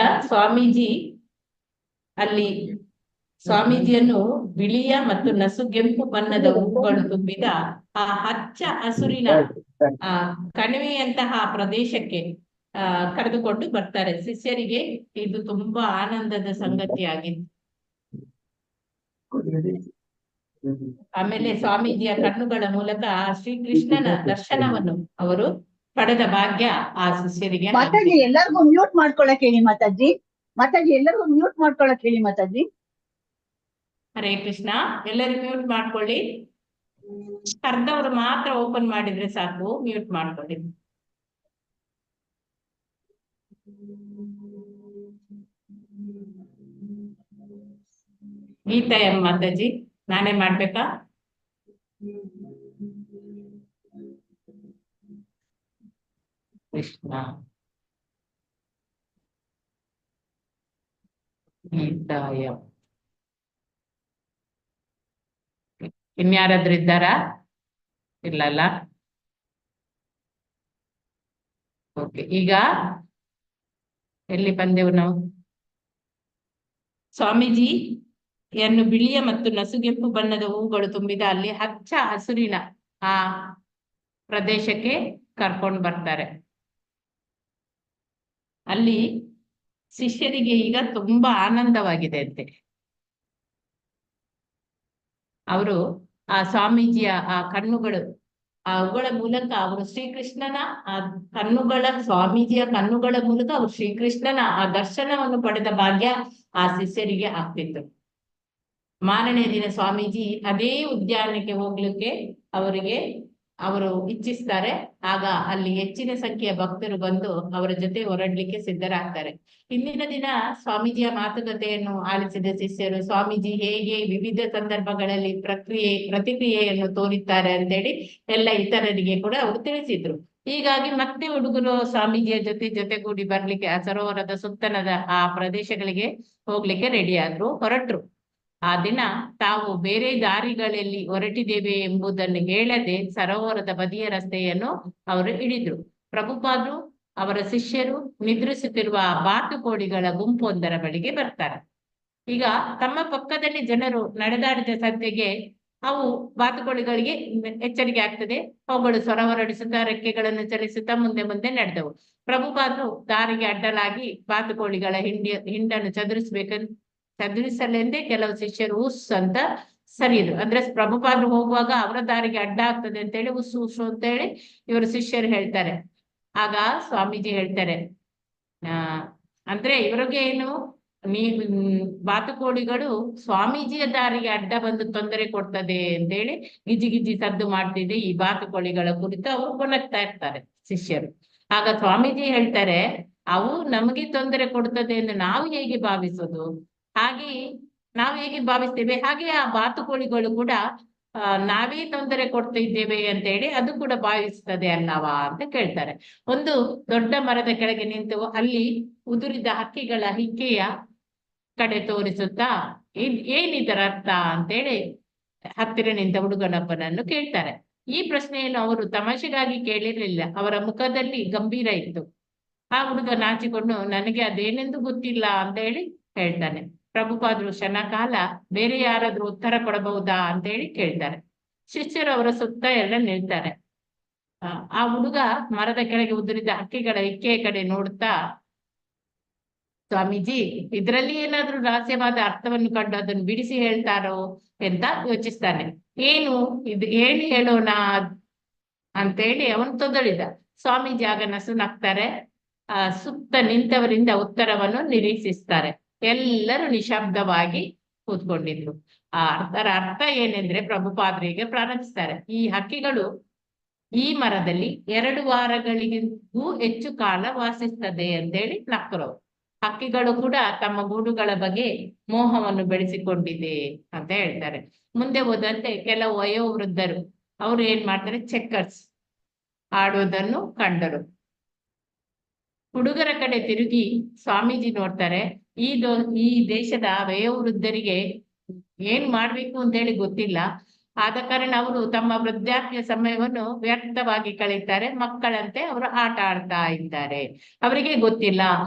Speaker 2: ಸ್ವಾಮೀಜಿಯನ್ನು ಬಿಳಿಯ ಮತ್ತು ನಸುಗೆಂಪು ಬಣ್ಣದ ಹೂವುಗಳು ತುಂಬಿದ ಆ ಹಚ್ಚ ಹಸುರಿನ ಕಣಿವೆಯಂತಹ ಪ್ರದೇಶಕ್ಕೆ ಕರೆದುಕೊಂಡು ಬರ್ತಾರೆ. ಶಿಷ್ಯರಿಗೆ ಇದು ತುಂಬಾ ಆನಂದದ ಸಂಗತಿಯಾಗಿತ್ತು. ಆಮೇಲೆ ಸ್ವಾಮೀಜಿಯ ಕಣ್ಣುಗಳ ಮೂಲಕ ಶ್ರೀಕೃಷ್ಣನ ದರ್ಶನವನ್ನು ಅವರು ಪಡೆದ ಭಾಗ್ಯ ಆ ಶಿಷ್ಯರಿಗೆ
Speaker 7: ಮಾತಾಜಿ
Speaker 2: ಆಗ್ಬೇಕು.
Speaker 7: ಎಲ್ಲರಿಗೂ ಮ್ಯೂಟ್ ಮಾಡ್ಕೊಳಕ್ ಹೇಳಿ ಮಾತಾಜಿ. ಮಾತಾಜಿ ಎಲ್ಲರಿಗೂ ಮ್ಯೂಟ್ ಮಾಡ್ಕೊಳಕ್ ಹೇಳಿ ಮಾತಾಜಿ.
Speaker 2: ಹರೇ ಕೃಷ್ಣ. ಎಲ್ಲರೂ ಮ್ಯೂಟ್ ಮಾಡ್ಕೊಳ್ಳಿ. ಅರ್ಧವ್ರು ಮಾತ್ರ ಓಪನ್ ಮಾಡಿದ್ರೆ ಸಾಕು, ಮ್ಯೂಟ್ ಮಾಡ್ಕೊಳ್ಳಿ. ಗೀತಾ ಎಂ ಮಾತಾಜಿ, ನಾನೇ ಮಾಡ್ಬೇಕಾ? ಕೃಷ್ಣ. ಗೀತಾ ಎಂ. ಇನ್ಯಾರಾದ್ರೂ ಇದ್ದಾರಾ? ಇಲ್ಲಲ್ಲ. ಓಕೆ, ಈಗ ಎಲ್ಲಿ ಬಂದೆವು ನಾವು? ಸ್ವಾಮೀಜಿಯನ್ನು ಬಿಳಿಯ ಮತ್ತು ನಸುಗೆಂಪು ಬಣ್ಣದ ಹೂಗಳು ತುಂಬಿದ ಅಲ್ಲಿ ಹಚ್ಚ ಹಸುರಿನ ಆ ಪ್ರದೇಶಕ್ಕೆ ಕರ್ಕೊಂಡು ಬರ್ತಾರೆ. ಅಲ್ಲಿ ಶಿಷ್ಯರಿಗೆ ಈಗ ತುಂಬಾ ಆನಂದವಾಗಿದೆ ಅಂತೆ. ಅವರು ಆ ಸ್ವಾಮೀಜಿಯ ಆ ಕಣ್ಣುಗಳು, ಅವುಗಳ ಮೂಲಕ ಅವರು ಶ್ರೀಕೃಷ್ಣನ ಆ ಕಣ್ಣುಗಳ, ಸ್ವಾಮೀಜಿಯ ಕಣ್ಣುಗಳ ಮೂಲಕ ಅವರು ಶ್ರೀಕೃಷ್ಣನ ಆ ದರ್ಶನವನ್ನು ಪಡೆದ ಭಾಗ್ಯ ಆ ಶಿಷ್ಯರಿಗೆ ಆಗ್ತಿತ್ತು. ಮಾರನೇ ದಿನ ಸ್ವಾಮೀಜಿ ಅದೇ ಉದ್ಯಾನಕ್ಕೆ ಹೋಗ್ಲಿಕ್ಕೆ ಅವರು ಇಚ್ಛಿಸ್ತಾರೆ. ಆಗ ಅಲ್ಲಿ ಹೆಚ್ಚಿನ ಸಂಖ್ಯೆಯ ಭಕ್ತರು ಬಂದು ಅವರ ಜೊತೆ ಹೊರಡ್ಲಿಕ್ಕೆ ಸಿದ್ಧರಾಗ್ತಾರೆ. ಹಿಂದಿನ ದಿನ ಸ್ವಾಮೀಜಿಯ ಮಾತುಕತೆಯನ್ನು ಆಲಿಸಿದ ಶಿಷ್ಯರು ಸ್ವಾಮೀಜಿ ಹೇಗೆ ವಿವಿಧ ಸಂದರ್ಭಗಳಲ್ಲಿ ಪ್ರತಿಕ್ರಿಯೆಯನ್ನು ತೋರುತ್ತಾರೆ ಅಂತೇಳಿ ಎಲ್ಲ ಇತರರಿಗೆ ಕೂಡ ಅವರು ತಿಳಿಸಿದ್ರು. ಹೀಗಾಗಿ ಮತ್ತೆ ಹುಡುಗರು ಸ್ವಾಮೀಜಿಯ ಜೊತೆಗೂಡಿ ಬರ್ಲಿಕ್ಕೆ ಆ ಸರೋವರದ ಸುತ್ತಲದ ಆ ಪ್ರದೇಶಗಳಿಗೆ ಹೋಗ್ಲಿಕ್ಕೆ ರೆಡಿ ಆದ್ರು, ಹೊರಟ್ರು. ಆ ದಿನ ತಾವು ಬೇರೆ ದಾರಿಗಳಲ್ಲಿ ಹೊರಟಿದ್ದೇವೆ ಎಂಬುದನ್ನು ಹೇಳದೆ ಸರೋವರದ ಬದಿಯ ರಸ್ತೆಯನ್ನು ಅವರು ಹಿಡಿದ್ರು. ಪ್ರಭುಪಾದರು ಅವರ ಶಿಷ್ಯರು ನಿದ್ರಿಸುತ್ತಿರುವ ಬಾತುಕೋಳಿಗಳ ಗುಂಪೊಂದರ ಬಳಿಗೆ ಬರ್ತಾರೆ. ಈಗ ತಮ್ಮ ಪಕ್ಕದಲ್ಲಿ ಜನರು ನಡೆದಾಡಿದ ಸದ್ಯಗೆ ಅವು ಬಾತುಕೋಳಿಗಳಿಗೆ ಎಚ್ಚರಿಕೆ ಆಗ್ತದೆ. ಅವುಗಳು ಸ್ವರ ಹೊರಡಿಸುತ್ತಾ ರೆಕ್ಕೆಗಳನ್ನು ಚಲಿಸುತ್ತಾ ಮುಂದೆ ಮುಂದೆ ನಡೆದವು. ಪ್ರಭುಪಾದರು ದಾರಿಗೆ ಅಡ್ಡಲಾಗಿ ಬಾತುಕೋಳಿಗಳ ಹಿಂಡನ್ನು ಚದುರಿಸಲೆಂದೇ ಕೆಲವು ಶಿಷ್ಯರು ಉಸ್ ಅಂತ ಸರಿದ್ರು. ಅಂದ್ರೆ ಪ್ರಭುಪಾದರು ಹೋಗುವಾಗ ಅವರ ದಾರಿಗೆ ಅಡ್ಡ ಆಗ್ತದೆ ಅಂತ ಹೇಳಿ ಉಸ್ಸು ಅಂತ ಹೇಳಿ ಇವರು ಶಿಷ್ಯರು ಹೇಳ್ತಾರೆ. ಆಗ ಸ್ವಾಮೀಜಿ ಹೇಳ್ತಾರೆ, ಅಂದ್ರೆ ಇವರಿಗೆ ಏನು, ಬಾತುಕೋಳಿಗಳು ಸ್ವಾಮೀಜಿಯ ದಾರಿಗೆ ಅಡ್ಡ ಬಂದು ತೊಂದರೆ ಕೊಡ್ತದೆ ಅಂತೇಳಿ ಗಿಜಿ ಸದ್ದು ಮಾಡ್ತಿದೆ ಈ ಬಾತುಕೋಳಿಗಳ ಕುರಿತು ಅವರು ಗೊಣಗ್ತಾ ಇರ್ತಾರೆ ಶಿಷ್ಯರು. ಆಗ ಸ್ವಾಮೀಜಿ ಹೇಳ್ತಾರೆ, ಅವು ನಮಗೆ ತೊಂದರೆ ಕೊಡ್ತದೆ ಎಂದು ನಾವು ಹೇಗೆ ಭಾವಿಸೋದು? ನಾವು ಹೇಗೆ ಭಾವಿಸ್ತೇವೆ ಹಾಗೆ ಆ ಬಾತುಕೋಳಿಗಳು ಕೂಡ ನಾವೇ ತೊಂದರೆ ಕೊಡ್ತಾ ಇದ್ದೇವೆ ಅಂತ ಹೇಳಿ ಅದು ಕೂಡ ಭಾವಿಸ್ತದೆ ಅಲ್ಲವಾ ಅಂತ ಕೇಳ್ತಾರೆ. ಒಂದು ದೊಡ್ಡ ಮರದ ಕೆಳಗೆ ನಿಂತು ಅಲ್ಲಿ ಉದುರಿದ ಹಕ್ಕಿಗಳ ಹಿಕ್ಕೆಯ ಕಡೆ ತೋರಿಸುತ್ತಾ ಏನಿದರ ಅರ್ಥ ಅಂತೇಳಿ ಹತ್ತಿರ ನಿಂತ ಹುಡುಗನೊಬ್ಬನನ್ನು ಕೇಳ್ತಾರೆ. ಈ ಪ್ರಶ್ನೆಯನ್ನು ಅವರು ತಮಾಷೆಗಾಗಿ ಕೇಳಿರ್ಲಿಲ್ಲ, ಅವರ ಮುಖದಲ್ಲಿ ಗಂಭೀರ ಇತ್ತು. ಆ ಹುಡುಗ ನಾಚಿಕೊಂಡು ನನಗೆ ಅದೇನೆಂದು ಗೊತ್ತಿಲ್ಲ ಅಂತ ಹೇಳಿ ಹೇಳ್ತಾನೆ. ಪ್ರಭುಪಾದರು ಕ್ಷಣಕಾಲ ಬೇರೆ ಯಾರಾದ್ರೂ ಉತ್ತರ ಕೊಡಬಹುದಾ ಅಂತ ಹೇಳಿ ಕೇಳ್ತಾರೆ. ಶಿಷ್ಯರು ಅವರ ಸುತ್ತ ಎಲ್ಲ ನಿಲ್ತಾರೆ. ಆ ಹುಡುಗ ಮರದ ಕೆಳಗೆ ಉದುರಿದ ಹಕ್ಕಿಗಳ ಹಿಕ್ಕೆಯ ಕಡೆ ನೋಡ್ತಾ, ಸ್ವಾಮೀಜಿ ಇದರಲ್ಲಿ ಏನಾದ್ರೂ ರಹಸ್ಯವಾದ ಅರ್ಥವನ್ನು ಕಂಡು ಅದನ್ನು ಬಿಡಿಸಿ ಹೇಳ್ತಾರೋ ಅಂತ ಯೋಚಿಸ್ತಾನೆ. ಏನು ಹೇಳೋಣ ಅಂತೇಳಿ ಅವನು ತೊದಳಿದ. ಸ್ವಾಮೀಜಿ ಆಗ ನಸು ನಗ್ತಾರೆ. ಸುತ್ತ ನಿಂತವರಿಂದ ಉತ್ತರವನ್ನು ನಿರೀಕ್ಷಿಸ್ತಾರೆ. ಎಲ್ಲರೂ ನಿಶಬ್ದವಾಗಿ ಕೂತ್ಕೊಂಡಿದ್ರು. ಅದರ ಅರ್ಥ ಏನೆಂದ್ರೆ ಪ್ರಭುಪಾದರಿಗೆ ಪ್ರಾರಂಭಿಸ್ತಾರೆ. ಈ ಹಕ್ಕಿಗಳು ಈ ಮರದಲ್ಲಿ 2 ವಾರಗಳಿಗೂ ಹೆಚ್ಚು ಕಾಲ ವಾಸಿಸ್ತದೆ ಅಂತೇಳಿ ನಕ್ಕರು. ಹಕ್ಕಿಗಳು ಕೂಡ ತಮ್ಮ ಗೂಡುಗಳ ಬಗ್ಗೆ ಮೋಹವನ್ನು ಬೆಳೆಸಿಕೊಂಡಿದೆ ಅಂತ ಹೇಳ್ತಾರೆ. ಮುಂದೆ ಹೋದಂತೆ ಕೆಲವು ವಯೋವೃದ್ಧರು ಅವರು ಏನ್ ಮಾಡ್ತಾರೆ, ಚೆಕ್ಕರ್ಸ್ ಆಡೋದನ್ನು ಕಂಡರು. ಹುಡುಗರ ಕಡೆ ತಿರುಗಿ ಸ್ವಾಮೀಜಿ ನೋಡ್ತಾರೆ. ಈ ದೇಶದ ವಯೋವೃದ್ಧರಿಗೆ ಏನ್ ಮಾಡ್ಬೇಕು ಅಂತ ಹೇಳಿ ಗೊತ್ತಿಲ್ಲ. ಆದ ಕಾರಣ ಅವರು ತಮ್ಮ ವೃದ್ಧಾಪ್ಯ ಸಮಯವನ್ನು ವ್ಯರ್ಥವಾಗಿ ಕಳೀತಾರೆ. ಮಕ್ಕಳಂತೆ ಅವರು ಆಟ ಆಡ್ತಾ ಇದ್ದಾರೆ. ಅವರಿಗೆ ಗೊತ್ತಿಲ್ಲ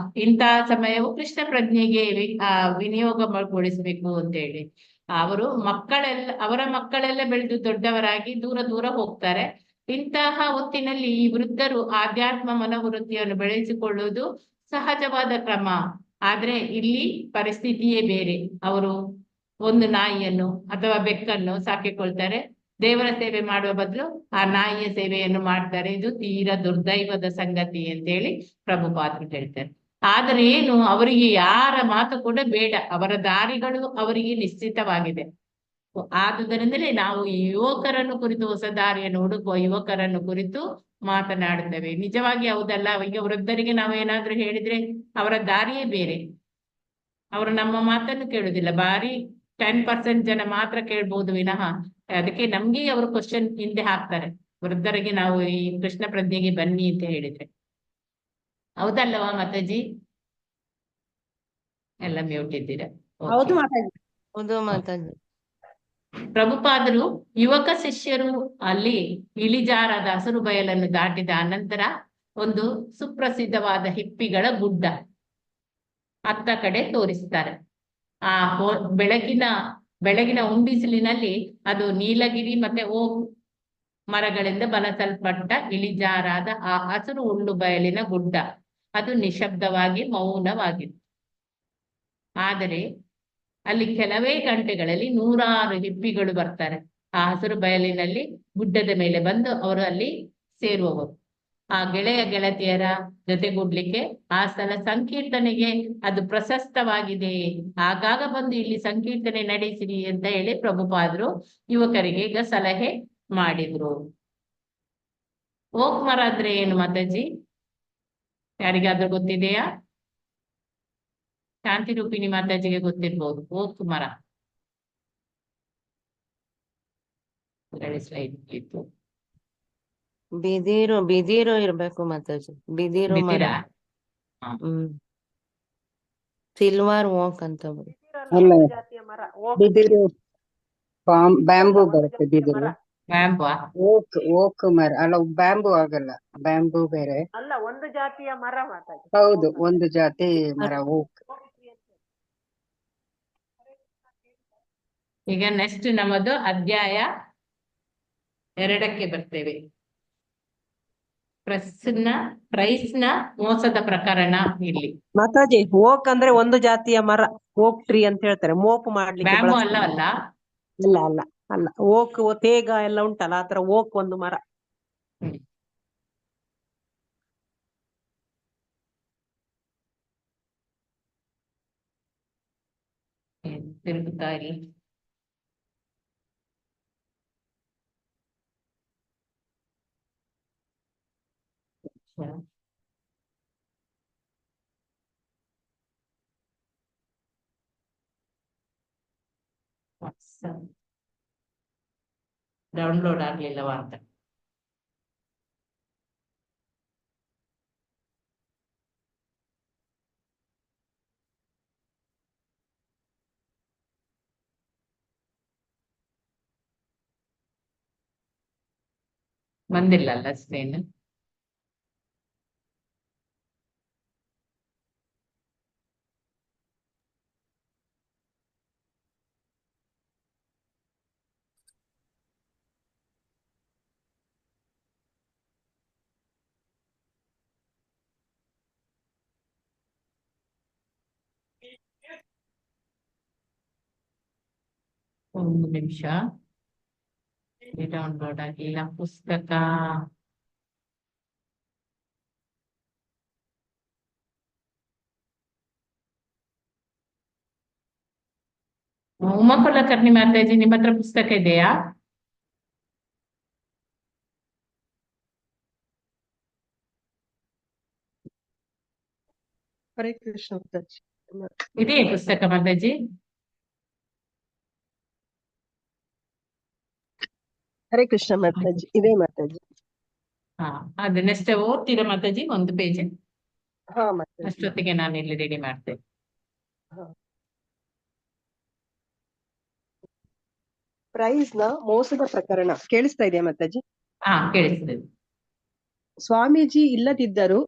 Speaker 2: ಇಂತಹ ಸಮಯವು ಕೃಷ್ಣ ಪ್ರಜ್ಞೆಗೆ ವಿನಿಯೋಗಗೊಳಿಸಬೇಕು ಅಂತ ಹೇಳಿ. ಅವರ ಮಕ್ಕಳೆಲ್ಲ ಬೆಳೆದು ದೊಡ್ಡವರಾಗಿ ದೂರ ಹೋಗ್ತಾರೆ. ಇಂತಹ ಹೊತ್ತಿನಲ್ಲಿ ಈ ವೃದ್ಧರು ಆಧ್ಯಾತ್ಮ ಮನೋವೃತ್ತಿಯನ್ನು ಬೆಳೆಸಿಕೊಳ್ಳುವುದು ಸಹಜವಾದ ಕ್ರಮ. ಆದ್ರೆ ಇಲ್ಲಿ ಪರಿಸ್ಥಿತಿಯೇ ಬೇರೆ. ಅವರು ಒಂದು ನಾಯಿಯನ್ನು ಅಥವಾ ಬೆಕ್ಕನ್ನು ಸಾಕಿಕೊಳ್ತಾರೆ. ದೇವರ ಸೇವೆ ಮಾಡುವ ಬದಲು ಆ ನಾಯಿಯ ಸೇವೆಯನ್ನು ಮಾಡ್ತಾರೆ. ಇದು ತೀರಾ ದುರ್ದೈವದ ಸಂಗತಿ ಅಂತೇಳಿ ಪ್ರಭುಪಾದರು ಹೇಳ್ತಾರೆ. ಆದರೆ ಏನು, ಅವರಿಗೆ ಯಾರ ಮಾತು ಕೂಡ ಬೇಡ, ಅವರ ದಾರಿಗಳು ಅವರಿಗೆ ನಿಶ್ಚಿತವಾಗಿದೆ. ಆದುದರಿಂದಲೇ ನಾವು ಈ ಯುವಕರನ್ನು ಕುರಿತು, ಹೊಸ ದಾರಿಯನ್ನು ಹುಡುಕುವ ಯುವಕರನ್ನು ಕುರಿತು ಮಾತನಾಡುತ್ತೇವೆ. ನಿಜವಾಗಿ ಹೌದಲ್ಲ. ಈಗ ವೃದ್ಧರಿಗೆ ನಾವು ಏನಾದ್ರೂ ಹೇಳಿದ್ರೆ ಅವರ ದಾರಿಯೇ ಬೇರೆ, ಅವರು ನಮ್ಮ ಮಾತನ್ನು ಕೇಳುದಿಲ್ಲ. ಬಾರಿ 10% ಜನ ಮಾತ್ರ ಕೇಳ್ಬೋದು ವಿನಃ, ಅದಕ್ಕೆ ನಮ್ಗೆ ಅವರು ಕ್ವಶನ್ ಹಿಂದೆ ಹಾಕ್ತಾರೆ ವೃದ್ಧರಿಗೆ ನಾವು ಈ ಕೃಷ್ಣ ಪ್ರಜ್ಞೆಗೆ ಬನ್ನಿ ಅಂತ ಹೇಳಿದ್ರೆ. ಹೌದಲ್ಲವಾ ಮಾತಾಜಿ? ಎಲ್ಲ ಮ್ಯೂಟ್ ಇದ್ದೀರಾ?
Speaker 5: ಹೌದು ಮಾತಾಜಿ.
Speaker 3: ಹೌದು ಮಾತಾಜಿ.
Speaker 2: ಪ್ರಭುಪಾದರು ಯುವಕ ಶಿಷ್ಯರು ಅಲ್ಲಿ ಇಳಿಜಾರಾದ ಹಸಿರು ಬಯಲನ್ನು ದಾಟಿದ ಅನಂತರ ಒಂದು ಸುಪ್ರಸಿದ್ಧವಾದ ಹಿಪ್ಪಿಗಳ ಗುಡ್ಡ ಅತ್ತ ಕಡೆ ತೋರಿಸ್ತಾರೆ. ಆ ಬೆಳಗಿನ ಉಂಬಿಸಿಲಿನಲ್ಲಿ ಅದು ನೀಲಗಿರಿ ಮತ್ತೆ ಓಕ್ ಮರಗಳಿಂದ ಬಲಸಲ್ಪಟ್ಟ ಇಳಿಜಾರಾದ ಆ ಹಸಿರು ಹುಲ್ಲು ಬಯಲಿನ ಗುಡ್ಡ ಅದು ನಿಶಬ್ದವಾಗಿ ಮೌನವಾಗಿತ್ತು. ಆದರೆ ಅಲ್ಲಿ ಕೆಲವೇ ಗಂಟೆಗಳಲ್ಲಿ 100 ಹಿಪ್ಪಿಗಳು ಬರ್ತಾರೆ. ಆ ಹಸಿರು ಬಯಲಿನಲ್ಲಿ ಗುಡ್ಡದ ಮೇಲೆ ಬಂದು ಅವರು ಅಲ್ಲಿ ಸೇರುವವರು. ಆ ಗೆಳೆಯ ಗೆಳತಿಯರ ಜೊತೆಗೂಡ್ಲಿಕ್ಕೆ ಆ ಸ್ಥಳ ಸಂಕೀರ್ತನೆಗೆ ಅದು ಪ್ರಶಸ್ತವಾಗಿದೆ. ಆಗಾಗ ಬಂದು ಇಲ್ಲಿ ಸಂಕೀರ್ತನೆ ನಡೆಸಿರಿ ಅಂತ ಹೇಳಿ ಪ್ರಭುಪಾದರು ಯುವಕರಿಗೆ ಈಗ ಸಲಹೆ ಮಾಡಿದ್ರು. ಓಕ್ ಮರ ಅಂದ್ರೆ ಏನು ಮಾತಾಜಿ? ಯಾರಿಗಾದ್ರೂ ಗೊತ್ತಿದೆಯಾ? ಶಾಂತಿ ರೂಪಿಣಿ ಮಾತಾಜಿಗೆ ಗೊತ್ತಿರ್ಬೋದು. ಓಕ್ ಮರ ಸ್ಲೈಡ್ ಇತ್ತು.
Speaker 3: ಬಿದಿರು ಇರ್ಬೇಕು ಮಾತಾಜಿ. ಬಿದಿರು ಮರ.
Speaker 2: ಬಿದಿರಾ?
Speaker 3: ಸಿಲ್ವರ್ ಓಕ್ ಅಂತ
Speaker 1: ಅಲ್ಲ, ಬಿದಿರು ಬ್ಯಾಂಬೂ ಬರುತ್ತೆ. ಬಿದಿರು
Speaker 2: ಬ್ಯಾಂಬಾ?
Speaker 1: ಓಕ್ ಮರ ಅಲ್ಲ, ಬ್ಯಾಂಬೂ ಆಗಲ್ಲ. ಬ್ಯಾಂಬೂ ಬೇರೆ.
Speaker 5: ಅಲ್ಲ, ಒಂದು ಜಾತಿಯ ಮರ ಮಾತಾಜಿ.
Speaker 1: ಹೌದು, ಒಂದು ಜಾತಿ ಮರ ಓಕ್.
Speaker 2: ಈಗ ನೆಕ್ಸ್ಟ್ ನಮ್ಮದು ಅಧ್ಯಾಯ 2ಕ್ಕೆ ಬರ್ತೇವೆ. ಪ್ರೈಸ್ನ ಮೋಸದ ಪ್ರಕರಣ. ಇಲ್ಲಿ
Speaker 3: ಮಾತಾಜಿ ಓಕ್ ಅಂದ್ರೆ ಒಂದು ಜಾತಿಯ ಮರ, ಓಕ್ ಟ್ರೀ ಅಂತ ಹೇಳ್ತಾರೆ. ಮೋಪ್ ಮಾಡ್ಲಿಕ್ಕೆ
Speaker 2: ಬ್ಯಾಂಬು
Speaker 3: ಬಳಸ್ತಾರೆ.
Speaker 2: ಅಲ್ಲ
Speaker 3: ಅಲ್ಲ ಅಲ್ಲ ಅಲ್ಲ, ಓಕ್ ತೇಗ ಎಲ್ಲ ಉಂಟಲ್ಲ, ಆತರ ಓಕ್ ಒಂದು ಮರ.
Speaker 2: ತಿರುಗುತ್ತಾ ಇಲ್ಲಿ. ಡೌನ್ಲೋಡ್ ಆಗ್ಲಿಲ್ಲವಾ ಅಂತ. ಬಂದಿಲ್ಲ ಅಲ್ಲ ಸ್ಕ್ರೀನ್? ಒಂದು ನಿಮಿಷ, ಡೌನ್ಲೋಡ್ ಆಗಿಲ್ಲ ಪುಸ್ತಕ. ಉಮಾ ಕುಲಕರ್ಣಿ ಮಾತಾಜಿ, ನಿಮ್ಮ ಹತ್ರ ಪುಸ್ತಕ ಇದೆಯಾ?
Speaker 3: ಹರೇ ಕೃಷ್ಣ ಮಾತಾಜಿ.
Speaker 2: ಇದೆಯೇ ಪುಸ್ತಕ ಮಾತಾಜಿ?
Speaker 3: ಹರೇ ಕೃಷ್ಣ ಮಾತಾಜಿ, ಇದೇ ಮಾತಾಜಿ.
Speaker 2: ಹಾ, ಅದು ನೆಕ್ಸ್ಟ್ ಓದ್ತೀರಾ ಮಾತಾಜಿ? ಒಂದು ಪೇಜ್.
Speaker 3: ಹಾ ಮಾತಾಜಿ.
Speaker 2: ಅಷ್ಟೊತ್ತಿಗೆ ನಾನು ಇಲ್ಲಿ ರೆಡಿ ಮಾಡ್ತೇನೆ.
Speaker 3: ಪ್ರೈಸ್ ನ ಮೋಸದ ಪ್ರಕರಣ ಕೇಳಿಸ್ತಾ ಇದೆಯಾ ಮಾತಾಜಿ?
Speaker 2: ಹಾ, ಕೇಳಿಸ್ತದೆ.
Speaker 3: ಸ್ವಾಮೀಜಿ ಇಲ್ಲದಿದ್ದರೂ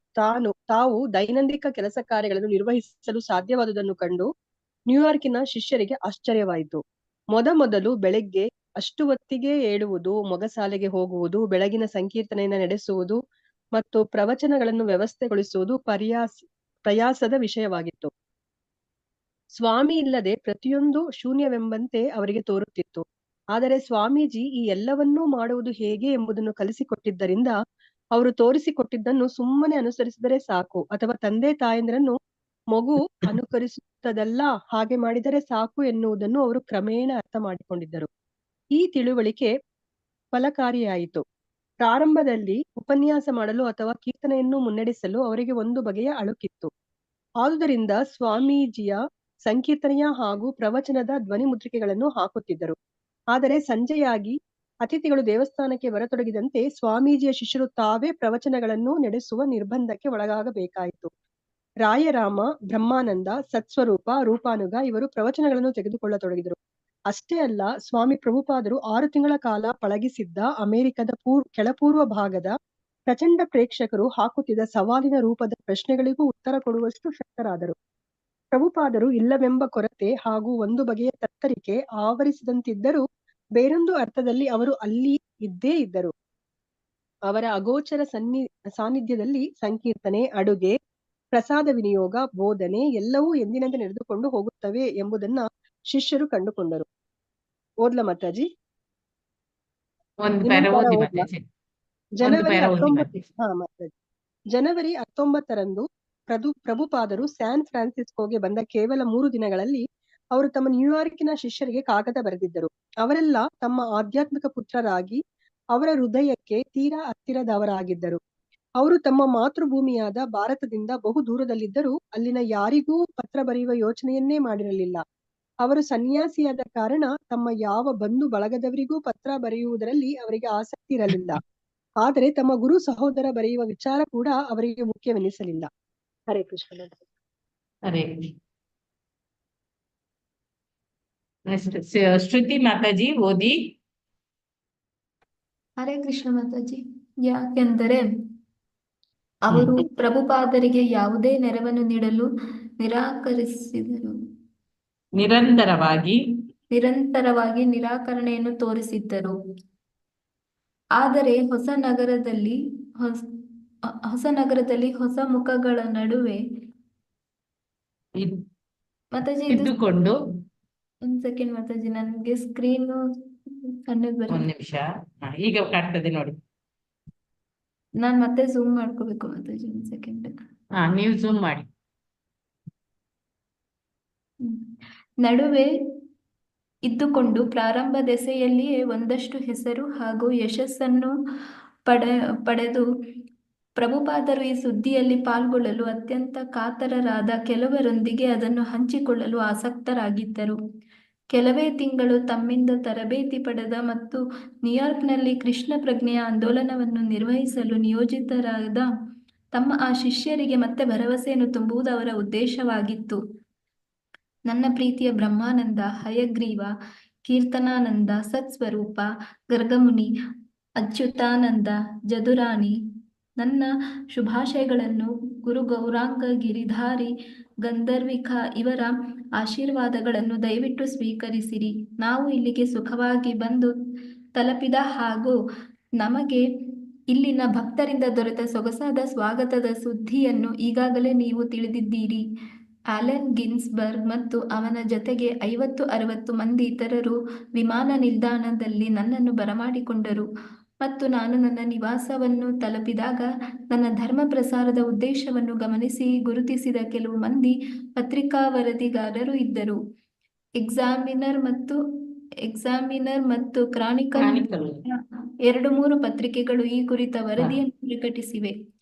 Speaker 3: ತಾವು ದೈನಂದಿನ ಕೆಲಸ ಕಾರ್ಯಗಳನ್ನು ನಿರ್ವಹಿಸಲು ಸಾಧ್ಯವಾದುದನ್ನು ಕಂಡು ನ್ಯೂಯಾರ್ಕಿನ ಶಿಷ್ಯರಿಗೆ ಆಶ್ಚರ್ಯವಾಯಿತು. ಮೊದಲು ಬೆಳಗ್ಗೆ ಅಷ್ಟು ಹೊತ್ತಿಗೆ ಏಳುವುದು, ಮೊಗಸಾಲೆಗೆ ಹೋಗುವುದು, ಬೆಳಗಿನ ಸಂಕೀರ್ತನೆಯನ್ನು ನಡೆಸುವುದು ಮತ್ತು ಪ್ರವಚನಗಳನ್ನು ವ್ಯವಸ್ಥೆಗೊಳಿಸುವುದು ಪ್ರಯಾಸದ ವಿಷಯವಾಗಿತ್ತು. ಸ್ವಾಮಿ ಇಲ್ಲದೆ ಪ್ರತಿಯೊಂದು ಶೂನ್ಯವೆಂಬಂತೆ ಅವರಿಗೆ ತೋರುತ್ತಿತ್ತು.
Speaker 8: ಆದರೆ ಸ್ವಾಮೀಜಿ ಈ ಎಲ್ಲವನ್ನೂ ಮಾಡುವುದು ಹೇಗೆ ಎಂಬುದನ್ನು ಕಲಿಸಿಕೊಟ್ಟಿದ್ದರಿಂದ ಅವರು ತೋರಿಸಿಕೊಟ್ಟಿದ್ದನ್ನು ಸುಮ್ಮನೆ ಅನುಸರಿಸಿದರೆ ಸಾಕು, ಅಥವಾ ತಂದೆ ತಾಯಂದಿರನ್ನು ಮಗು ಅನುಕರಿಸುತ್ತದಲ್ಲ ಹಾಗೆ ಮಾಡಿದರೆ ಸಾಕು ಎನ್ನುವುದನ್ನು ಅವರು ಕ್ರಮೇಣ ಅರ್ಥ ಮಾಡಿಕೊಂಡಿದ್ದರು. ಈ ತಿಳುವಳಿಕೆ ಫಲಕಾರಿಯಾಯಿತು. ಪ್ರಾರಂಭದಲ್ಲಿ ಉಪನ್ಯಾಸ ಮಾಡಲು ಅಥವಾ ಕೀರ್ತನೆಯನ್ನು ಮುನ್ನಡೆಸಲು ಅವರಿಗೆ ಒಂದು ಬಗೆಯ ಅಳುಕಿತ್ತು. ಆದುದರಿಂದ ಸ್ವಾಮೀಜಿಯ ಸಂಕೀರ್ತನೆಯ ಹಾಗೂ ಪ್ರವಚನದ ಧ್ವನಿ ಮುದ್ರಿಕೆಗಳನ್ನು ಹಾಕುತ್ತಿದ್ದರು. ಆದರೆ ಸಂಜೆಯಾಗಿ ಅತಿಥಿಗಳು ದೇವಸ್ಥಾನಕ್ಕೆ ಬರತೊಡಗಿದಂತೆ ಸ್ವಾಮೀಜಿಯ ಶಿಷ್ಯರು ತಾವೇ ಪ್ರವಚನಗಳನ್ನು ನಡೆಸುವ ನಿರ್ಬಂಧಕ್ಕೆ ಒಳಗಾಗಬೇಕಾಯಿತು. ರಾಯರಾಮ, ಬ್ರಹ್ಮಾನಂದ, ಸತ್ಸ್ವರೂಪ, ರೂಪಾನುಗ ಇವರು ಪ್ರವಚನಗಳನ್ನು ತೆಗೆದುಕೊಳ್ಳತೊಡಗಿದರು. ಅಷ್ಟೇ ಅಲ್ಲ, ಸ್ವಾಮಿ ಪ್ರಭುಪಾದರು 6 ತಿಂಗಳ ಕಾಲ ಪಳಗಿಸಿದ್ದ ಅಮೆರಿಕದ ಕೆಳಪೂರ್ವ ಭಾಗದ ಪ್ರಚಂಡ ಪ್ರೇಕ್ಷಕರು ಹಾಕುತ್ತಿದ್ದ ಸವಾಲಿನ ರೂಪದ ಪ್ರಶ್ನೆಗಳಿಗೂ ಉತ್ತರ ಕೊಡುವಷ್ಟು ಶಕ್ತರಾದರು. ಪ್ರಭುಪಾದರು ಇಲ್ಲವೆಂಬ ಕೊರತೆ ಹಾಗೂ ಒಂದು ಬಗೆಯ ತತ್ತರಿಕೆ ಆವರಿಸಿದಂತಿದ್ದರೂ ಬೇರೊಂದು ಅರ್ಥದಲ್ಲಿ ಅವರು ಅಲ್ಲಿ ಇದ್ದೇ ಇದ್ದರು. ಅವರ ಅಗೋಚರ ಸಾನ್ನಿಧ್ಯದಲ್ಲಿ ಸಂಕೀರ್ತನೆ, ಅಡುಗೆ, ಪ್ರಸಾದ ವಿನಿಯೋಗ, ಬೋಧನೆ ಎಲ್ಲವೂ ಎಂದಿನಂತೆ ನಡೆದುಕೊಂಡು ಹೋಗುತ್ತವೆ ಎಂಬುದನ್ನ ಶಿಷ್ಯರು ಕಂಡುಕೊಂಡರು. ಓದ್ಲ ಮಾತಾಜಿ?
Speaker 2: ಒಂದು ಪ್ಯಾರ ಓದಿ ಮಾತಾಜಿ.
Speaker 8: ಜನವರಿ 19ರಂದು ಪ್ರಭುಪಾದರು ಸ್ಯಾನ್ ಫ್ರಾನ್ಸಿಸ್ಕೋಗೆ ಬಂದ ಕೇವಲ 3 ದಿನಗಳಲ್ಲಿ ಅವರು ತಮ್ಮ ನ್ಯೂಯಾರ್ಕಿನ ಶಿಷ್ಯರಿಗೆ ಕಾಗದ ಬರೆದಿದ್ದರು. ಅವರೆಲ್ಲ ತಮ್ಮ ಆಧ್ಯಾತ್ಮಿಕ ಪುತ್ರರಾಗಿ ಅವರ ಹೃದಯಕ್ಕೆ ತೀರಾ ಹತ್ತಿರದವರಾಗಿದ್ದರು. ಅವರು ತಮ್ಮ ಮಾತೃಭೂಮಿಯಾದ ಭಾರತದಿಂದ ಬಹು ದೂರದಲ್ಲಿದ್ದರೂ ಅಲ್ಲಿನ ಯಾರಿಗೂ ಪತ್ರ ಬರೆಯುವ ಯೋಚನೆಯನ್ನೇ ಮಾಡಿರಲಿಲ್ಲ. ಅವರು ಸನ್ಯಾಸಿಯಾದ ಕಾರಣ ತಮ್ಮ ಯಾವ ಬಂಧು ಬಳಗದವರಿಗೂ ಪತ್ರ ಬರೆಯುವುದರಲ್ಲಿ ಅವರಿಗೆ ಆಸಕ್ತಿ ಇರಲಿಲ್ಲ. ಆದರೆ ತಮ್ಮ ಗುರು ಸಹೋದರ ಬರೆಯುವ ವಿಚಾರ ಕೂಡ ಅವರಿಗೆ ಮುಖ್ಯವೆನಿಸಲಿಲ್ಲ. ಹರೇ ಕೃಷ್ಣ.
Speaker 2: ಹರೇ ಶ್ರುತಿ ಮಾತಾಜಿ ಓದಿ.
Speaker 9: ಹರೇ ಕೃಷ್ಣ ಮಾತಾಜಿ. ಯಾಕೆಂದರೆ ಅವರು ಪ್ರಭುಪಾದರಿಗೆ ಯಾವುದೇ ನೆರವನ್ನು ನೀಡಲು ನಿರಾಕರಿಸಿದರು. ನಿರಂತರವಾಗಿ ನಿರಾಕರಣೆಯನ್ನು ತೋರಿಸಿದ್ದರು. ಆದರೆ ಹೊಸ ನಗರದಲ್ಲಿ ಹೊಸ ಮುಖಗಳ ನಡುವೆ ಮಾತಾಜಿ
Speaker 2: ಇದ್ದುಕೊಂಡು
Speaker 9: ಒಂದ್ ಸೆಕೆಂಡ್ ಮಾತಾಜಿ, ನನ್ಗೆ ಸ್ಕ್ರೀನ್ ಕಣ್ಣಿಗೆ ಬರ.
Speaker 2: ಒಂದ್ ನಿಮಿಷ, ಈಗ ಕಾಣ್ತದೆ ನೋಡಿ.
Speaker 9: ನಾನ್ ಮತ್ತೆ ಝೂಮ್ ಮಾಡ್ಕೋಬೇಕು ಮಾತಾಜಿ, ಒಂದ್ ಸೆಕೆಂಡ್.
Speaker 2: ನೀವು ಝೂಮ್ ಮಾಡಿ.
Speaker 9: ನಡುವೆ ಇದ್ದುಕೊಂಡು ಪ್ರಾರಂಭ ದೆಸೆಯಲ್ಲಿಯೇ ಒಂದಷ್ಟು ಹೆಸರು ಹಾಗೂ ಯಶಸ್ಸನ್ನು ಪಡೆದು ಪ್ರಭುಪಾದರು ಈ ಸುದ್ದಿಯಲ್ಲಿ ಪಾಲ್ಗೊಳ್ಳಲು ಅತ್ಯಂತ ಕಾತರರಾದ ಕೆಲವರೊಂದಿಗೆ ಅದನ್ನು ಹಂಚಿಕೊಳ್ಳಲು ಆಸಕ್ತರಾಗಿದ್ದರು. ಕೆಲವೇ ತಿಂಗಳು ತಮ್ಮಿಂದ ತರಬೇತಿ ಪಡೆದ ಮತ್ತು ನ್ಯೂಯಾರ್ಕ್ನಲ್ಲಿ ಕೃಷ್ಣ ಪ್ರಜ್ಞೆಯ ಆಂದೋಲನವನ್ನು ನಿರ್ವಹಿಸಲು ನಿಯೋಜಿತರಾದ ತಮ್ಮ ಆ ಶಿಷ್ಯರಿಗೆ ಮತ್ತೆ ಭರವಸೆಯನ್ನು ತುಂಬುವುದು ಅವರ ಉದ್ದೇಶವಾಗಿತ್ತು. ನನ್ನ ಪ್ರೀತಿಯ ಬ್ರಹ್ಮಾನಂದ, ಹಯಗ್ರೀವ, ಕೀರ್ತನಾನಂದ, ಸತ್ಸ್ವರೂಪ, ಗರ್ಗಮುನಿ, ಅಚ್ಯುತಾನಂದ, ಜದುರಾಣಿ, ನನ್ನ ಶುಭಾಶಯಗಳನ್ನು ಗುರು ಗೌರಾಂಗ, ಗಿರಿಧಾರಿ, ಗಂಧರ್ವಿಕ ಇವರ ಆಶೀರ್ವಾದಗಳನ್ನು ದಯವಿಟ್ಟು ಸ್ವೀಕರಿಸಿರಿ. ನಾವು ಇಲ್ಲಿಗೆ ಸುಖವಾಗಿ ಬಂದು ತಲುಪಿದ ಹಾಗೂ ನಮಗೆ ಇಲ್ಲಿನ ಭಕ್ತರಿಂದ ದೊರೆತ ಸೊಗಸಾದ ಸ್ವಾಗತದ ಸುದ್ದಿಯನ್ನು ಈಗಾಗಲೇ ನೀವು ತಿಳಿದಿದ್ದೀರಿ. ಆಲೆನ್ ಗಿನ್ಸ್ಬರ್ಗ್ ಮತ್ತು ಅವನ ಜೊತೆಗೆ 50-60 ಮಂದಿ ಇತರರು ವಿಮಾನ ನಿಲ್ದಾಣದಲ್ಲಿ ನನ್ನನ್ನು ಬರಮಾಡಿಕೊಂಡರು ಮತ್ತು ನಾನು ನನ್ನ ನಿವಾಸವನ್ನು ತಲುಪಿದಾಗ ನನ್ನ ಧರ್ಮ ಪ್ರಸಾರದ ಉದ್ದೇಶವನ್ನು ಗಮನಿಸಿ ಗುರುತಿಸಿದ ಕೆಲವು ಮಂದಿ ಪತ್ರಿಕಾ ವರದಿಗಾರರು ಇದ್ದರು. ಎಕ್ಸಾಮಿನರ್ ಮತ್ತು ಕ್ರಾನಿಕಲ್ 2-3 ಪತ್ರಿಕೆಗಳು ಈ ಕುರಿತ ವರದಿಯನ್ನು ಪ್ರಕಟಿಸಿವೆ.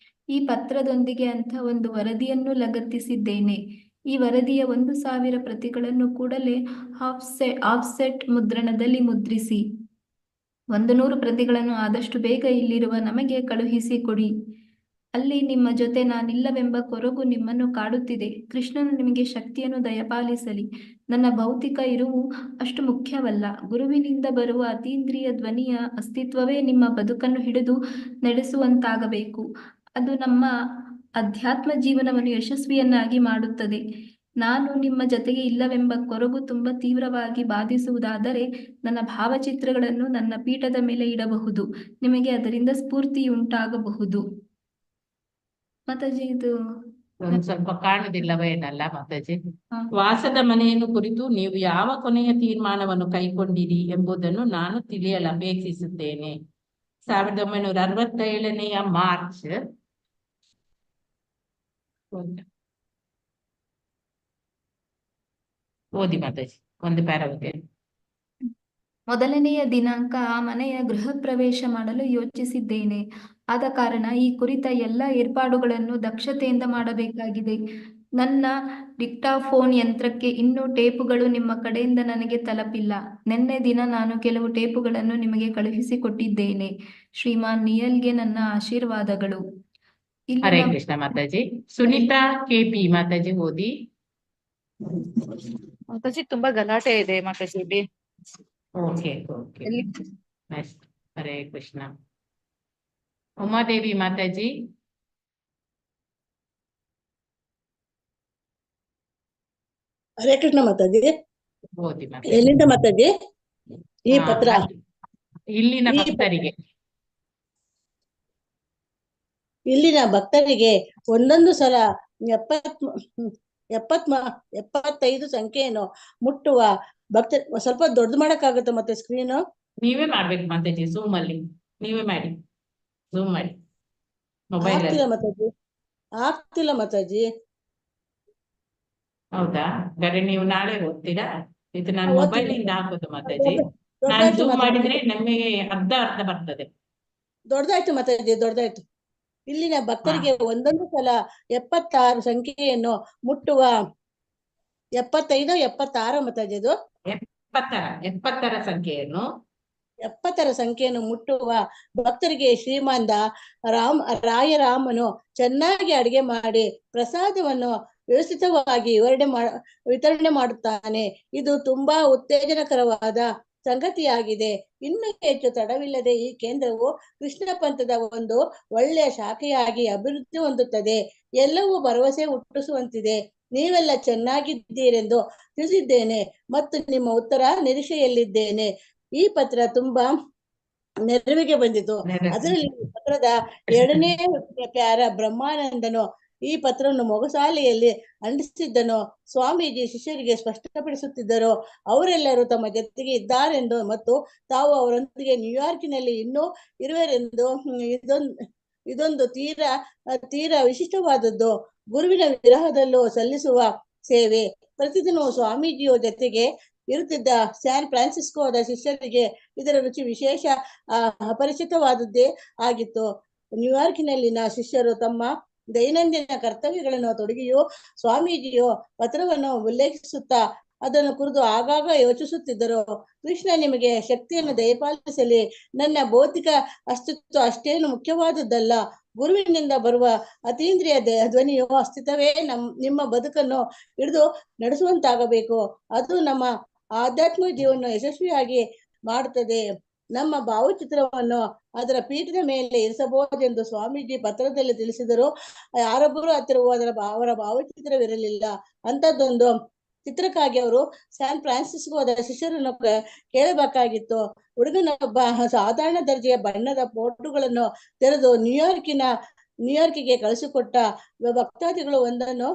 Speaker 9: ಈ ಪತ್ರದೊಂದಿಗೆ ಅಂಥ ಒಂದು ವರದಿಯನ್ನು ಲಗತ್ತಿಸಿದ್ದೇನೆ. ಈ ವರದಿಯ 1000 ಪ್ರತಿಗಳನ್ನು ಕೂಡಲೇ ಆಫ್ಸೆಟ್ ಮುದ್ರಣದಲ್ಲಿ ಮುದ್ರಿಸಿ 100 ಪ್ರತಿಗಳನ್ನು ಆದಷ್ಟು ಬೇಗ ಇಲ್ಲಿರುವ ನಮಗೆ ಕಳುಹಿಸಿಕೊಡಿ. ಅಲ್ಲಿ ನಿಮ್ಮ ಜೊತೆ ನಾನಿಲ್ಲವೆಂಬ ಕೊರಗು ನಿಮ್ಮನ್ನು ಕಾಡುತ್ತಿದೆ. ಕೃಷ್ಣನು ನಿಮಗೆ ಶಕ್ತಿಯನ್ನು ದಯಪಾಲಿಸಲಿ. ನನ್ನ ಭೌತಿಕ ಇರುವು ಅಷ್ಟು ಮುಖ್ಯವಲ್ಲ. ಗುರುವಿನಿಂದ ಬರುವ ಅತೀಂದ್ರಿಯ ಧ್ವನಿಯ ಅಸ್ತಿತ್ವವೇ ನಿಮ್ಮ ಬದುಕನ್ನು ಹಿಡಿದು ನಡೆಸುವಂತಾಗಬೇಕು. ಅದು ನಮ್ಮ ಅಧ್ಯಾತ್ಮ ಜೀವನವನ್ನು ಯಶಸ್ವಿಯನ್ನಾಗಿ ಮಾಡುತ್ತದೆ. ನಾನು ನಿಮ್ಮ ಜೊತೆಗೆ ಇಲ್ಲವೆಂಬ ಕೊರಗು ತುಂಬ ತೀವ್ರವಾಗಿ ಬಾಧಿಸುವುದಾದರೆ ನನ್ನ ಭಾವಚಿತ್ರಗಳನ್ನು ನನ್ನ ಪೀಠದ ಮೇಲೆ ಇಡಬಹುದು. ನಿಮಗೆ ಅದರಿಂದ ಸ್ಫೂರ್ತಿಯುಂಟಾಗಬಹುದು. ಮಾತಾಜಿ, ಇದು
Speaker 2: ಒಂದು ಸ್ವಲ್ಪ ಕಾಣುದಿಲ್ಲವೇನಲ್ಲ ಮಾತಾಜಿ.
Speaker 9: ಹಾ.
Speaker 2: ವಾಸದ ಮನೆಯನ್ನು ಕುರಿತು ನೀವು ಯಾವ ಕೊನೆಯ ತೀರ್ಮಾನವನ್ನು ಕೈಗೊಂಡಿರಿ ಎಂಬುದನ್ನು ನಾನು ತಿಳಿಯಲು ಅಪೇಕ್ಷಿಸುತ್ತೇನೆ. 1967 ಮಾರ್ಚ್. ಓದಿ ಮಾತಾಜಿ, ಒಂದು ಪ್ಯಾರ ಓದಿ.
Speaker 9: ಮೊದಲನೆಯ ದಿನಾಂಕ ಆ ಮನೆಯ ಗೃಹ ಪ್ರವೇಶ ಮಾಡಲು ಯೋಚಿಸಿದ್ದೇನೆ. ಆದ ಕಾರಣ ಈ ಕುರಿತ ಎಲ್ಲ ಏರ್ಪಾಡುಗಳನ್ನು ದಕ್ಷತೆಯಿಂದ ಮಾಡಬೇಕಾಗಿದೆ. ನನ್ನ ಡಿಕ್ಟಾಫೋನ್ ಯಂತ್ರಕ್ಕೆ ಇನ್ನೂ ಟೇಪುಗಳು ನಿಮ್ಮ ಕಡೆಯಿಂದ ನನಗೆ ತಲುಪಿಲ್ಲ. ನಿನ್ನೆ ದಿನ ನಾನು ಕೆಲವು ಟೇಪುಗಳನ್ನು ನಿಮಗೆ ಕಳುಹಿಸಿಕೊಟ್ಟಿದ್ದೇನೆ. ಶ್ರೀಮಾನ್ ನಿಯಲ್ಗೆ ನನ್ನ ಆಶೀರ್ವಾದಗಳು. ಇಲ್ಲಿ
Speaker 2: ಹರೇ
Speaker 9: ನಮ್ಮ
Speaker 2: ಕೃಷ್ಣ ಮಾತಾಜಿ. ಸುನೀತಾ KP ಮಾತಾಜಿ ಓದಿ.
Speaker 10: ಮಾತಾಜಿ ತುಂಬಾ ಗಲಾಟೆ ಇದೆ ಮಾತಾಜಿ ಇಲ್ಲಿ.
Speaker 2: Okay okay, next. Hare Krishna. Umadevi ಮಾತಾಜಿ.
Speaker 5: ಹರೇ ಕೃಷ್ಣ ಮಾತಾಜಿ.
Speaker 2: ಓದಿ ಮಾತಾಜಿ.
Speaker 5: ಎಲ್ಲಿಂದ ಮಾತಾಜಿ ಈ
Speaker 2: ಹಾ,
Speaker 5: ಪತ್ರ?
Speaker 2: ಇಲ್ಲಿನ
Speaker 5: ಈ
Speaker 2: ಭಕ್ತರಿಗೆ.
Speaker 5: ಇಲ್ಲಿನ ಭಕ್ತರಿಗೆ ಒಂದೊಂದು ಸಲ 75 ಸಂಖ್ಯೆಯನ್ನು ಮುಟ್ಟುವ ಭಕ್ತ. ಸ್ವಲ್ಪ ದೊಡ್ಡದು ಮಾಡಕ್ಕಾಗುತ್ತೆ ಮತ್ತೆ ಸ್ಕ್ರೀನು?
Speaker 2: ನೀವೇ ಮಾಡ್ಬೇಕು ಮಾತಾಜಿ, ಝೂಮ್ ಅಲ್ಲಿ ನೀವೇ ಮಾಡಿ, ಝೂಮ್ ಮಾಡಿ ಮೊಬೈಲ್ ಅಲ್ಲಿ.
Speaker 5: ಆಗ್ತಿಲ್ಲ ಮಾತಾಜಿ.
Speaker 2: ಹೌದಾ? ಹಾಗಾದ್ರೆ ನೀವು ನಾಳೆ ಓದ್ತೀರಾ? ಇದು ನಾನು
Speaker 5: ಓದ್ತೀನಿ.
Speaker 2: ಮೊಬೈಲ್ ಇಂದ ಹಾಕೋದು ಮಾತಾಜಿ. ನಾನು
Speaker 5: ದೊಡ್ಡದಾಯ್ತು
Speaker 2: ಝೂಮ್
Speaker 5: ಮಾತಾಜಿ,
Speaker 2: ಮಾಡಿದ್ರೆ ನಮಗೆ ಅರ್ಧ ಬರ್ತದೆ.
Speaker 5: ದೊಡ್ಡದಾಯ್ತು ಮಾತಾಜಿ, ದೊಡ್ಡದಾಯ್ತು. ಇಲ್ಲಿನ ಭಕ್ತರಿಗೆ ಒಂದೊಂದು ಸಲ 76 ಸಂಖ್ಯೆಯನ್ನು ಮುಟ್ಟುವ 76 ಮಾತಾಜಿ, ಅದು
Speaker 2: 70ರ ಸಂಖ್ಯೆಯನ್ನು
Speaker 5: 70ರ ಸಂಖ್ಯೆಯನ್ನು ಮುಟ್ಟುವ ಭಕ್ತರಿಗೆ ಶ್ರೀಮಂತ ರಾಯರಾಮನು ಚೆನ್ನಾಗಿ ಅಡಿಗೆ ಮಾಡಿ ಪ್ರಸಾದವನ್ನು ವ್ಯವಸ್ಥಿತವಾಗಿ ವಿತರಣೆ ಮಾಡುತ್ತಾನೆ. ಇದು ತುಂಬಾ ಉತ್ತೇಜನಕರವಾದ ಸಂಗತಿಯಾಗಿದೆ. ಇನ್ನು ಹೆಚ್ಚು ತಡವಿಲ್ಲದೆ ಈ ಕೇಂದ್ರವು ಕೃಷ್ಣ ಪಂಥದ ಒಂದು ಒಳ್ಳೆಯ ಶಾಖೆಯಾಗಿ ಅಭಿವೃದ್ಧಿ ಹೊಂದುತ್ತದೆ. ಎಲ್ಲವೂ ಭರವಸೆ ಹುಟ್ಟಿಸುವಂತಿದೆ. ನೀವೆಲ್ಲ ಚೆನ್ನಾಗಿದ್ದೀರೆಂದು ತಿಳಿಸಿದ್ದೇನೆ ಮತ್ತು ನಿಮ್ಮ ಉತ್ತರ ನಿರೀಕ್ಷೆಯಲ್ಲಿದ್ದೇನೆ. ಈ ಪತ್ರ ತುಂಬಾ ನೆರವಿಗೆ ಬಂದಿತು. ಅದರಲ್ಲಿ ಪತ್ರದ 2ನೇ ಪ್ಯಾರ ಬ್ರಹ್ಮಾನಂದನು ಈ ಪತ್ರವನ್ನು ಮೊಗಸಾಲೆಯಲ್ಲಿ ಅಂಟಿಸಿದ್ದನು. ಸ್ವಾಮೀಜಿ ಶಿಷ್ಯರಿಗೆ ಸ್ಪಷ್ಟಪಡಿಸುತ್ತಿದ್ದರು. ಅವರೆಲ್ಲರೂ ತಮ್ಮ ಜೊತೆಗೆ ಇದ್ದಾರೆಂದು ಮತ್ತು ತಾವು ಅವರೊಂದಿಗೆ ನ್ಯೂಯಾರ್ಕಿನಲ್ಲಿ ಇನ್ನೂ ಇರುವರೆಂದು. ಇದೊಂದು ತೀರಾ ವಿಶಿಷ್ಟವಾದದ್ದು. ಗುರುವಿನ ವಿರಹದಲ್ಲೂ ಸಲ್ಲಿಸುವ ಸೇವೆ. ಪ್ರತಿದಿನವೂ ಸ್ವಾಮೀಜಿಯ ಜೊತೆಗೆ ಇರುತ್ತಿದ್ದ ಸ್ಯಾನ್ ಫ್ರಾನ್ಸಿಸ್ಕೋದ ಶಿಷ್ಯರಿಗೆ ಇದರ ರುಚಿ ವಿಶೇಷ ಅಪರಿಚಿತವಾದದ್ದೇ ಆಗಿತ್ತು. ನ್ಯೂಯಾರ್ಕಿನಲ್ಲಿನ ಶಿಷ್ಯರು ತಮ್ಮ ದೈನಂದಿನ ಕರ್ತವ್ಯಗಳನ್ನು ತೊಡಗಿಯೂ ಸ್ವಾಮೀಜಿಯು ಪತ್ರವನ್ನು ಉಲ್ಲೇಖಿಸುತ್ತಾ ಅದನ್ನು ಕುರಿತು ಆಗಾಗ ಯೋಚಿಸುತ್ತಿದ್ದರು. ಕೃಷ್ಣ ನಿಮಗೆ ಶಕ್ತಿಯನ್ನು ದಯಪಾಲಿಸಲಿ. ನನ್ನ ಭೌತಿಕ ಅಸ್ತಿತ್ವ ಅಷ್ಟೇನು ಮುಖ್ಯವಾದದ್ದಲ್ಲ. ಗುರುವಿನಿಂದ ಬರುವ ಅತೀಂದ್ರಿಯ ಧ್ವನಿಯು ಅಸ್ತಿತ್ವವೇ ನಿಮ್ಮ ಬದುಕನ್ನು ಹಿಡಿದು ನಡೆಸುವಂತಾಗಬೇಕು. ಅದು ನಮ್ಮ ಆಧ್ಯಾತ್ಮಿಕ ಜೀವನ ಯಶಸ್ವಿಯಾಗಿ ಮಾಡುತ್ತದೆ. ನಮ್ಮ ಭಾವಚಿತ್ರವನ್ನು ಅದರ ಪೀಠದ ಮೇಲೆ ಇರಿಸಬಹುದೆಂದು ಸ್ವಾಮೀಜಿ ಪತ್ರದಲ್ಲಿ ತಿಳಿಸಿದರು. ಯಾರೊಬ್ಬರು ಹತ್ತಿರವೂ ಅವರ ಭಾವಚಿತ್ರವಿರಲಿಲ್ಲ. ಅಂಥದ್ದೊಂದು ಚಿತ್ರಕ್ಕಾಗಿ ಅವರು ಸ್ಯಾನ್ ಫ್ರಾನ್ಸಿಸ್ಕೋದ ಶಿಷ್ಯರನ್ನು ಕೇಳಬೇಕಾಗಿತ್ತು. ಹುಡುಗನೊಬ್ಬ ಸಾಧಾರಣ ದರ್ಜೆಯ ಬಣ್ಣದ ಫೋಟೋಗಳನ್ನು ತೆರೆದು ನ್ಯೂಯಾರ್ಕಿಗೆ ಕಳಿಸಿಕೊಟ್ಟ. ಭಕ್ತಾದಿಗಳು ಒಂದನ್ನು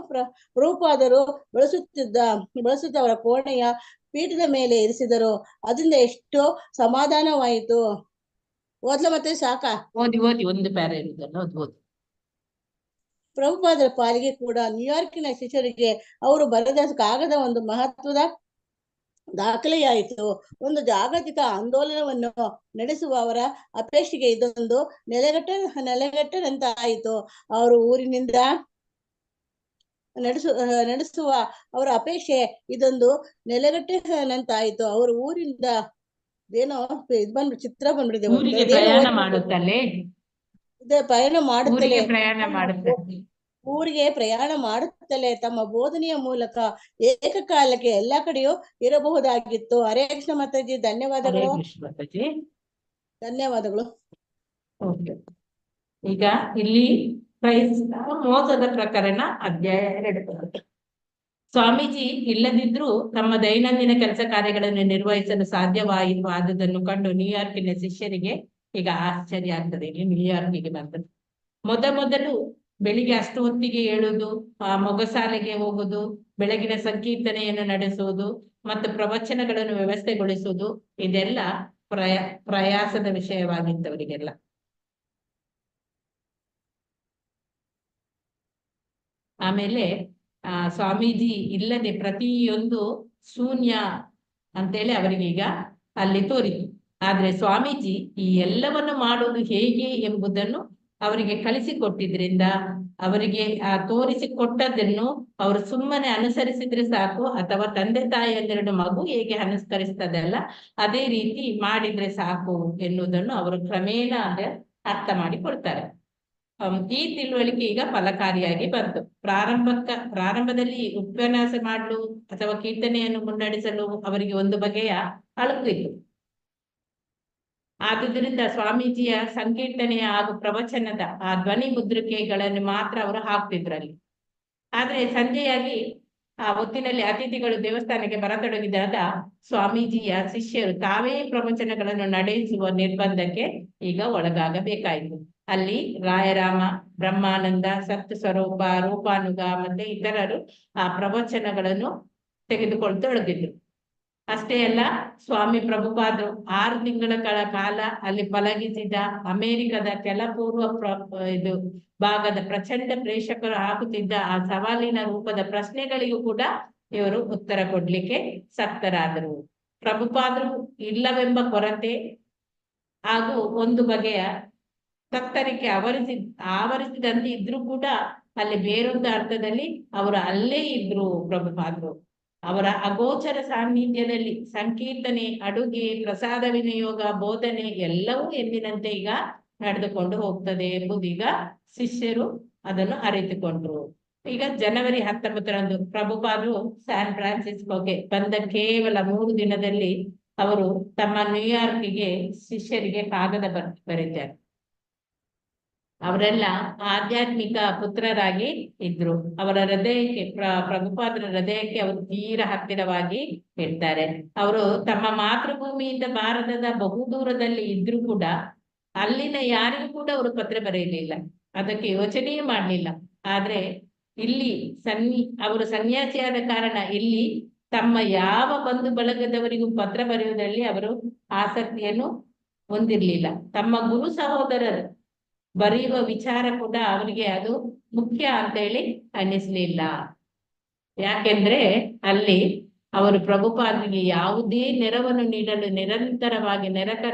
Speaker 5: ಪ್ರಭುಪಾದರು ಬಳಸುತ್ತ ಅವರ ಕೋಣೆಯ ಪೀಠದ ಮೇಲೆ ಇರಿಸಿದರು. ಅದರಿಂದ ಎಷ್ಟೋ ಸಮಾಧಾನವಾಯಿತು. ಓದ್ಲ ಮತ್ತೆ ಸಾಕಾ?
Speaker 2: ಓದಿ ಒಂದು ಪ್ಯಾರ ಇರುವುದಲ್ಲ, ಓದ್ಬೋದು.
Speaker 5: ಪ್ರಭುಪಾದರ ಪಾಲಿಗೆ ಕೂಡ ನ್ಯೂಯಾರ್ಕಿನ ಶಿಷ್ಯರಿಗೆ ಅವರು ಬರೆದ ಕಾಗದ ಒಂದು ಮಹತ್ವದ ದಾಖಲೆಯಾಯಿತು. ಒಂದು ಜಾಗತಿಕ ಆಂದೋಲನವನ್ನು ನಡೆಸುವ ಅವರ ಅಪೇಕ್ಷೆಗೆ ಇದೊಂದು ನೆಲೆಗಟ್ಟದಂತಾಯಿತು. ಅವರು ಊರಿನಿಂದ ನಡೆಸುವ ಅವರ ಅಪೇಕ್ಷೆ ಇದೊಂದು ನೆಲೆಗಟ್ಟಿನಂತಾಯಿತು. ಅವರು ಊರಿಂದ ಏನೋ ಚಿತ್ರ ಬಂದ್ಬಿಟ್ಟಿದೆ.
Speaker 2: ಪ್ರಯಾಣ ಮಾಡುತ್ತಲೇ
Speaker 5: ಊರಿಗೆ ಪ್ರಯಾಣ ಮಾಡುತ್ತಲೇ ತಮ್ಮ ಬೋಧನೆಯ ಮೂಲಕ ಏಕಕಾಲಕ್ಕೆ ಎಲ್ಲಾ ಕಡೆಯೂ ಇರಬಹುದಾಗಿತ್ತು. ಹರೇ ಕೃಷ್ಣ ಮಾತಾಜಿ, ಧನ್ಯವಾದಗಳು. ಧನ್ಯವಾದಗಳು.
Speaker 2: ಈಗ ಇಲ್ಲಿ ಮೋಸದ ಪ್ರಕರಣ ಅಧ್ಯಾಯ 2. ಸ್ವಾಮೀಜಿ ಇಲ್ಲದಿದ್ರೂ ತಮ್ಮ ದೈನಂದಿನ ಕೆಲಸ ಕಾರ್ಯಗಳನ್ನು ನಿರ್ವಹಿಸಲು ಸಾಧ್ಯವಾದುದನ್ನು ಕಂಡು ನ್ಯೂಯಾರ್ಕಿನ ಶಿಷ್ಯರಿಗೆ ಈಗ ಆಶ್ಚರ್ಯ ಆಗ್ತದೆ. ಇಲ್ಲಿ ನ್ಯೂಯಾರ್ಕಿಗೆ ಬಂದದ್ದು ಮೊದಲು ಬೆಳಿಗ್ಗೆ ಅಷ್ಟು ಹೊತ್ತಿಗೆ ಏಳುದು, ಮೊಗಸಾಲೆಗೆ ಹೋಗುದು, ಬೆಳಗಿನ ಸಂಕೀರ್ತನೆಯನ್ನು ನಡೆಸುವುದು ಮತ್ತು ಪ್ರವಚನಗಳನ್ನು ವ್ಯವಸ್ಥೆಗೊಳಿಸುವುದು, ಇದೆಲ್ಲ ಪ್ರಯಾಸದ ವಿಷಯವಾಗಿತ್ತು ಅವರಿಗೆಲ್ಲ. ಆಮೇಲೆ ಸ್ವಾಮೀಜಿ ಇಲ್ಲದೆ ಪ್ರತಿಯೊಂದು ಶೂನ್ಯ ಅಂತೇಳಿ ಅವರಿಗೆ ಈಗ ಅಲ್ಲಿ ತೋರಿತು. ಆದ್ರೆ ಸ್ವಾಮೀಜಿ ಈ ಎಲ್ಲವನ್ನು ಮಾಡುವುದು ಹೇಗೆ ಎಂಬುದನ್ನು ಅವರಿಗೆ ಕಲಿಸಿಕೊಟ್ಟಿದ್ರಿಂದ ಅವರಿಗೆ ಆ ತೋರಿಸಿಕೊಟ್ಟದನ್ನು ಅವರು ಸುಮ್ಮನೆ ಅನುಸರಿಸಿದ್ರೆ ಸಾಕು, ಅಥವಾ ತಂದೆ ತಾಯಿಯನ್ನೆರಡು ಮಗು ಹೇಗೆ ಅನುಸರಿಸ್ತದಲ್ಲ ಅದೇ ರೀತಿ ಮಾಡಿದ್ರೆ ಸಾಕು ಎನ್ನುವುದನ್ನು ಅವರು ಕ್ರಮೇಣ ಅರ್ಥ ಮಾಡಿಕೊಡ್ತಾರೆ. ಈ ತಿಳುವಳಿಕೆ ಈಗ ಫಲಕಾರಿಯಾಗಿ ಬಂತು. ಪ್ರಾರಂಭದಲ್ಲಿ ಉಪನ್ಯಾಸ ಮಾಡಲು ಅಥವಾ ಕೀರ್ತನೆಯನ್ನು ಮುನ್ನಡೆಸಲು ಅವರಿಗೆ ಒಂದು ಬಗೆಯ ಅಳುಕಿತ್ತು. ಆದುದರಿಂದ ಸ್ವಾಮೀಜಿಯ ಸಂಕೀರ್ತನೆಯ ಹಾಗೂ ಪ್ರವಚನದ ಆ ಧ್ವನಿ ಮುದ್ರಿಕೆಗಳನ್ನು ಮಾತ್ರ ಅವರು ಹಾಕ್ತಿದ್ರಲ್ಲಿ. ಆದ್ರೆ ಸಂಜೆಯಾಗಿ ಆ ಹೊತ್ತಿನಲ್ಲಿ ಅತಿಥಿಗಳು ದೇವಸ್ಥಾನಕ್ಕೆ ಬರತೊಡಗಿದಾಗ ಸ್ವಾಮೀಜಿಯ ಶಿಷ್ಯರು ತಾವೇ ಪ್ರವಚನಗಳನ್ನು ನಡೆಸುವ ನಿರ್ಬಂಧಕ್ಕೆ ಈಗ ಒಳಗಾಗಬೇಕಾಯಿತು. ಅಲ್ಲಿ ರಾಯರಾಮ, ಬ್ರಹ್ಮಾನಂದ, ಸತ್ ಸ್ವರೂಪ, ರೂಪಾನುಗ ಮತ್ತೆ ಇತರರು ಆ ಪ್ರವಚನಗಳನ್ನು ತೆಗೆದುಕೊಳ್ತೊಡಗಿದ್ರು. ಅಷ್ಟೇ ಅಲ್ಲ, ಸ್ವಾಮಿ ಪ್ರಭುಪಾದರು 6 ತಿಂಗಳ ಕಾಲ ಅಲ್ಲಿ ಪಳಗಿಸಿದ ಅಮೆರಿಕದ ಕೆಲ ಪೂರ್ವ ಭಾಗದ ಪ್ರಚಂಡ ಪ್ರೇಕ್ಷಕರು ಹಾಕುತ್ತಿದ್ದ ಆ ಸವಾಲಿನ ರೂಪದ ಪ್ರಶ್ನೆಗಳಿಗೂ ಕೂಡ ಇವರು ಉತ್ತರ ಕೊಡ್ಲಿಕ್ಕೆ ಸಕ್ತರಾದರು. ಪ್ರಭುಪಾದರು ಇಲ್ಲವೆಂಬ ಕೊರತೆ ಹಾಗೂ ಒಂದು ಬಗೆಯ ತತ್ತರಿಕೆ ಆವರಿಸಿದಂತೆ ಇದ್ರೂ ಕೂಡ ಅಲ್ಲಿ ಬೇರೊಂದು ಅರ್ಥದಲ್ಲಿ ಅವರು ಅಲ್ಲೇ ಇದ್ರು. ಪ್ರಭುಪಾದರು ಅವರ ಅಗೋಚರ ಸಾನ್ನಿಧ್ಯದಲ್ಲಿ ಸಂಕೀರ್ತನೆ, ಅಡುಗೆ, ಪ್ರಸಾದ ವಿನಿಯೋಗ, ಬೋಧನೆ ಎಲ್ಲವೂ ಎಂದಿನಂತೆ ಈಗ ನಡೆದುಕೊಂಡು ಹೋಗ್ತದೆ ಎಂಬುದೀಗ ಶಿಷ್ಯರು ಅದನ್ನು ಅರಿತುಕೊಂಡ್ರು. ಈಗ ಜನವರಿ 19ರಂದು ಪ್ರಭುಪಾದರು ಸ್ಯಾನ್ ಫ್ರಾನ್ಸಿಸ್ಕೋಗೆ ಬಂದ ಕೇವಲ 3 ದಿನದಲ್ಲಿ ಅವರು ತಮ್ಮ ನ್ಯೂಯಾರ್ಕ್ಗೆ ಶಿಷ್ಯರಿಗೆ ಕಾಗದ ಬರೀತಾರೆ. ಅವರೆಲ್ಲ ಆಧ್ಯಾತ್ಮಿಕ ಪುತ್ರರಾಗಿ ಇದ್ರು. ಅವರ ಹೃದಯಕ್ಕೆ ಪ್ರಭುಪಾದರ ಹೃದಯಕ್ಕೆ ಅವರು ತೀರ ಹತ್ತಿರವಾಗಿ ಇರ್ತಾರೆ. ಅವರು ತಮ್ಮ ಮಾತೃಭೂಮಿಯಿಂದ ಭಾರತದ ಬಹುದೂರದಲ್ಲಿ ಇದ್ರೂ ಕೂಡ ಅಲ್ಲಿನ ಯಾರಿಗೂ ಕೂಡ ಅವರು ಪತ್ರ ಬರೆಯಲಿಲ್ಲ, ಅದಕ್ಕೆ ಯೋಚನೆಯೂ ಮಾಡಲಿಲ್ಲ. ಆದ್ರೆ ಇಲ್ಲಿ ಅವರು ಸನ್ಯಾಸಿಯಾದ ಕಾರಣ ಇಲ್ಲಿ ತಮ್ಮ ಯಾವ ಬಂಧು ಬಳಗದವರಿಗೂ ಪತ್ರ ಬರೆಯುವುದರಲ್ಲಿ ಅವರು ಆಸಕ್ತಿಯನ್ನು ಹೊಂದಿರ್ಲಿಲ್ಲ. ತಮ್ಮ ಗುರು ಸಹೋದರರು ಬರೆಯುವ ವಿಚಾರ ಕೂಡ ಅವರಿಗೆ ಅದು ಮುಖ್ಯ ಅಂತ ಹೇಳಿ ಅನ್ನಿಸ್ಲಿಲ್ಲ. ಯಾಕೆಂದ್ರೆ ಅಲ್ಲಿ ಅವರು ಪ್ರಭುಪಾದರಿಗೆ ಯಾವುದೇ ನೆರವನ್ನು ನೀಡಲು ನಿರಂತರವಾಗಿ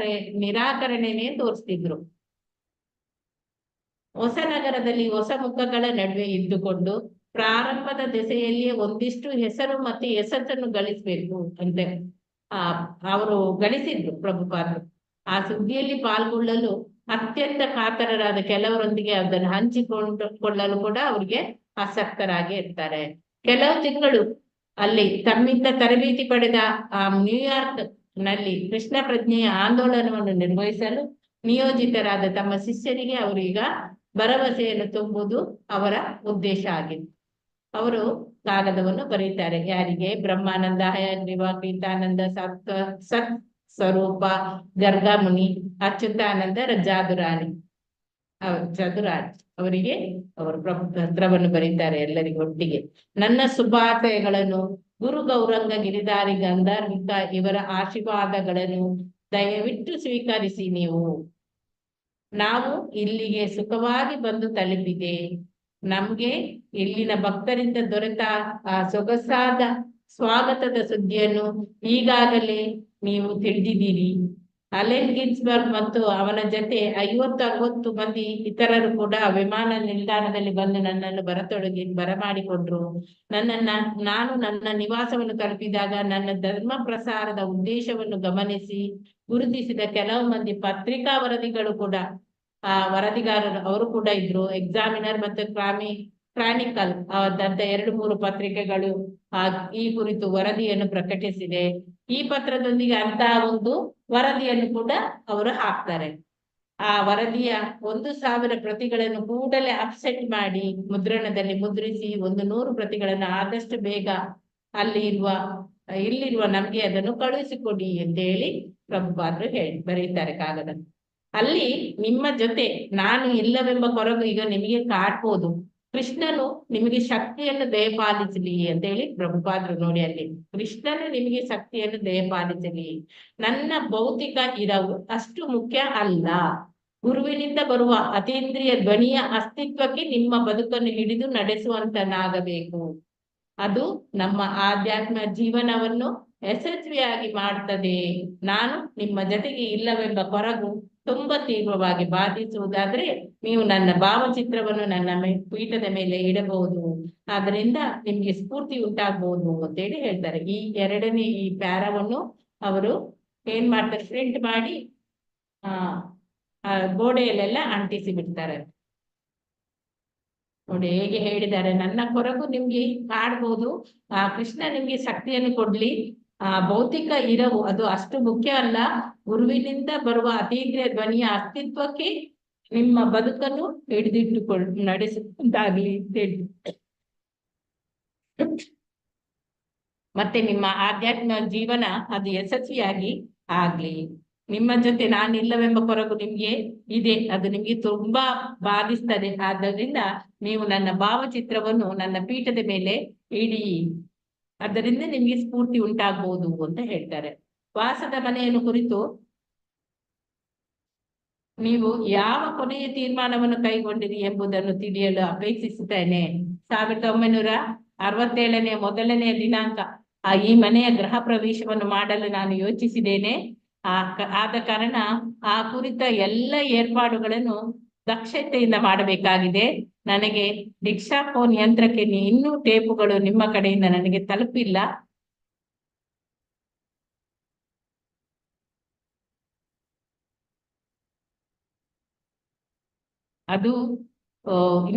Speaker 2: ನಿರಾಕರಣೆನೇ ತೋರಿಸ್ತಿದ್ರು. ಹೊಸನಗರದಲ್ಲಿ ಹೊಸ ಮುಖಗಳ ನಡುವೆ ಇದ್ದುಕೊಂಡು ಪ್ರಾರಂಭದ ದೆಸೆಯಲ್ಲಿ ಒಂದಿಷ್ಟು ಹೆಸರು ಮತ್ತೆ ಯಶಸ್ಸನ್ನು ಗಳಿಸ್ಬೇಕು ಅಂತ ಅವರು ಗಳಿಸಿದ್ರು ಪ್ರಭುಪಾದರು. ಆ ಸುದ್ದಿಯಲ್ಲಿ ಪಾಲ್ಗೊಳ್ಳಲು ಅತ್ಯಂತ ಕಾತರರಾದ ಕೆಲವರೊಂದಿಗೆ ಅದನ್ನು ಹಂಚಿಕೊಳ್ಳಲು ಕೂಡ ಅವ್ರಿಗೆ ಆಸಕ್ತರಾಗಿ ಇರ್ತಾರೆ. ಕೆಲವು ತಿಂಗಳು ಅಲ್ಲಿ ತಮ್ಮಿಂದ ತರಬೇತಿ ಪಡೆದ ಆ ನ್ಯೂಯಾರ್ಕ್ ನಲ್ಲಿ ಕೃಷ್ಣ ಪ್ರಜ್ಞೆಯ ಆಂದೋಲನವನ್ನು ನಿರ್ವಹಿಸಲು ನಿಯೋಜಿತರಾದ ತಮ್ಮ ಶಿಷ್ಯರಿಗೆ ಅವರು ಈಗ ಭರವಸೆಯನ್ನು ತುಂಬುವುದು ಅವರ ಉದ್ದೇಶ ಆಗಿತ್ತು. ಅವರು ಕಾಗದವನ್ನು ಬರೀತಾರೆ. ಯಾರಿಗೆ? ಬ್ರಹ್ಮಾನಂದ, ಹಯಗ್ರೀವ, ಪ್ರೀತಾನಂದ, ಸತ್ ಸ್ವರೂಪ, ಗರ್ಗಮುನಿ, ಅಚ್ಯುತಾನಂದ, ಚದುರಾಣಿ ಅವರಿಗೆ ಅವರು ಪತ್ರವನ್ನು ಬರೀತಾರೆ ಎಲ್ಲರಿಗೂ ಒಟ್ಟಿಗೆ. ನನ್ನ ಶುಭಾಶಯಗಳನ್ನು, ಗುರು ಗೌರಂಗ ಗಿರಿಧಾರಿ ಗಂಧರ್ವಿಕ ಇವರ ಆಶೀರ್ವಾದಗಳನ್ನು ದಯವಿಟ್ಟು ಸ್ವೀಕರಿಸಿ. ನಾವು ಇಲ್ಲಿಗೆ ಸುಖವಾಗಿ ಬಂದು ತಲುಪಿದೆ. ನಮ್ಗೆ ಇಲ್ಲಿನ ಭಕ್ತರಿಂದ ದೊರೆತ ಆ ಸೊಗಸಾದ ಸ್ವಾಗತದ ಸುದ್ದಿಯನ್ನು ಈಗಾಗಲೇ ನೀವು ತಿಳಿದಿದ್ದೀರಿ. ಅಲೆನ್ ಗಿನ್ಸ್ಬರ್ಗ್ ಮತ್ತು ಅವನ ಜೊತೆ 50-60 ಮಂದಿ ಇತರರು ಕೂಡ ವಿಮಾನ ನಿಲ್ದಾಣದಲ್ಲಿ ಬಂದು ನನ್ನನ್ನು ಬರಮಾಡಿಕೊಂಡ್ರು. ನಾನು ನನ್ನ ನಿವಾಸವನ್ನು ತಲುಪಿದಾಗ ನನ್ನ ಧರ್ಮ ಪ್ರಸಾರದ ಉದ್ದೇಶವನ್ನು ಗಮನಿಸಿ ಗುರುತಿಸಿದ ಕೆಲವು ಮಂದಿ ಪತ್ರಿಕಾ ವರದಿಗಳು ಕೂಡ ವರದಿಗಾರರು ಅವರು ಕೂಡ ಇದ್ರು. ಎಕ್ಸಾಮಿನರ್ ಮತ್ತು ಕ್ರಾನಿಕಲ್ ಆದಂತ 2-3 ಪತ್ರಿಕೆಗಳು ಈ ಕುರಿತು ವರದಿಯನ್ನು ಪ್ರಕಟಿಸಿದೆ. ಈ ಪತ್ರದೊಂದಿಗೆ ಅಂತಹ ಒಂದು ವರದಿಯನ್ನು ಕೂಡ ಅವರು ಹಾಕ್ತಾರೆ. ಆ ವರದಿಯ 1000 ಪ್ರತಿಗಳನ್ನು ಕೂಡಲೇ ಅಪ್ಸೆಟ್ ಮಾಡಿ ಮುದ್ರಣದಲ್ಲಿ ಮುದ್ರಿಸಿ 100 ಪ್ರತಿಗಳನ್ನು ಆದಷ್ಟು ಬೇಗ ಇಲ್ಲಿರುವ ನಮ್ಗೆ ಅದನ್ನು ಕಳುಹಿಸಿಕೊಡಿ ಅಂತ ಹೇಳಿ ಪ್ರಭುಪಾದರು ಬರೀತಾರೆ ಕಾಗದ. ಅಲ್ಲಿ ನಿಮ್ಮ ಜೊತೆ ನಾನು ಇಲ್ಲವೆಂಬ ಕೊರಗು ಈಗ ನಿಮಗೆ ಕಾಡ್ಬೋದು. ಕೃಷ್ಣನು ನಿಮಗೆ ಶಕ್ತಿಯನ್ನು ದಯಪಾಲಿಸಲಿ ಅಂತ ಹೇಳಿ ಪ್ರಭುಪಾದರು ನೋಡಿ ಅಲ್ಲಿ. ಕೃಷ್ಣನು ನಿಮಗೆ ಶಕ್ತಿಯನ್ನು ದಯಪಾಲಿಸಲಿ. ನನ್ನ ಭೌತಿಕ ಇರವು ಅಷ್ಟು ಮುಖ್ಯ ಅಲ್ಲ. ಗುರುವಿನಿಂದ ಬರುವ ಅತೀಂದ್ರಿಯ ಧ್ವನಿಯ ಅಸ್ತಿತ್ವಕ್ಕೆ ನಿಮ್ಮ ಬದುಕನ್ನು ಹಿಡಿದು ನಡೆಸುವಂತನಾಗಬೇಕು. ಅದು ನಮ್ಮ ಆಧ್ಯಾತ್ಮ ಜೀವನವನ್ನು ಯಶಸ್ವಿಯಾಗಿ ಮಾಡ್ತದೆ. ನಾನು ನಿಮ್ಮ ಜೊತೆಗೆ ಇಲ್ಲವೆಂಬ ಕೊರಗು ತುಂಬಾ ತೀವ್ರವಾಗಿ ಬಾಧಿಸುವುದಾದ್ರೆ ನೀವು ನನ್ನ ಭಾವಚಿತ್ರವನ್ನು ನನ್ನ ಪೀಠದ ಮೇಲೆ ಇಡಬಹುದು. ಆದ್ರಿಂದ ನಿಮ್ಗೆ ಸ್ಫೂರ್ತಿ ಉಂಟಾಗಬಹುದು ಅಂತೇಳಿ ಹೇಳ್ತಾರೆ. ಈ ಎರಡನೇ ಈ ಪ್ಯಾರವನ್ನು ಅವರು ಏನ್ ಮಾಡ್ತಾರೆ, ಪ್ರಿಂಟ್ ಮಾಡಿ ಗೋಡೆಯಲ್ಲೆಲ್ಲ ಅಂಟಿಸಿ ಬಿಡ್ತಾರೆ. ನೋಡಿ ಹೇಗೆ ಹೇಳಿದ್ದಾರೆ, ನನ್ನ ಕೊರಗು ನಿಮ್ಗೆ ಕಾಡ್ಬೋದು, ಕೃಷ್ಣ ನಿಮ್ಗೆ ಶಕ್ತಿಯನ್ನು ಕೊಡ್ಲಿ. ಭೌತಿಕ ಇರವು ಅದು ಅಷ್ಟು ಮುಖ್ಯ ಅಲ್ಲ. ಗುರುವಿನಿಂದ ಬರುವ ಅತೀಂದ್ರಿಯ ಧ್ವನಿಯ ಅಸ್ತಿತ್ವಕ್ಕೆ ನಿಮ್ಮ ಬದುಕನ್ನು ಹಿಡಿದಿಟ್ಟುಕೊಂಡು ನಡೆಸುವಂತಾಗ್ಲಿ ಅಂತೇಳಿ, ಮತ್ತೆ ನಿಮ್ಮ ಆಧ್ಯಾತ್ಮ ಜೀವನ ಅದು ಯಶಸ್ವಿಯಾಗಿ ಆಗ್ಲಿ. ನಿಮ್ಮ ಜೊತೆ ನಾನಿಲ್ಲವೆಂಬ ಕೊರಗು ನಿಮ್ಗೆ ಇದೆ, ಅದು ನಿಮ್ಗೆ ತುಂಬಾ ಬಾಧಿಸ್ತದೆ. ಆದ್ದರಿಂದ ನೀವು ನನ್ನ ಭಾವಚಿತ್ರವನ್ನು ನನ್ನ ಪೀಠದ ಮೇಲೆ ಇಡಿ, ಅದರಿಂದ ನಿಮ್ಗೆ ಸ್ಫೂರ್ತಿ ಉಂಟಾಗ್ಬೋದು ಅಂತ ಹೇಳ್ತಾರೆ. ವಾಸದ ಮನೆಯನ್ನು ಕುರಿತು ನೀವು ಯಾವ ಕೊನೆಯ ತೀರ್ಮಾನವನ್ನು ಕೈಗೊಂಡಿರಿ ಎಂಬುದನ್ನು ತಿಳಿಯಲು ಅಪೇಕ್ಷಿಸುತ್ತೇನೆ. 1967 ಮೊದಲನೆಯ ದಿನಾಂಕ ಈ ಮನೆಯ ಗೃಹ ಪ್ರವೇಶವನ್ನು ಮಾಡಲು ನಾನು ಯೋಚಿಸಿದ್ದೇನೆ. ಆದ ಕಾರಣ ಆ ಕುರಿತ ಎಲ್ಲ ಏರ್ಪಾಡುಗಳನ್ನು ದಕ್ಷತೆಯಿಂದ ಮಾಡಬೇಕಾಗಿದೆ. ನನಗೆ ಡಿಕ್ಸಾಫೋನ್ ಯಂತ್ರಕ್ಕೆ ಇನ್ನೂ ಟೇಪುಗಳು ನಿಮ್ಮ ಕಡೆಯಿಂದ ನನಗೆ ತಲುಪಿಲ್ಲ. ಅದು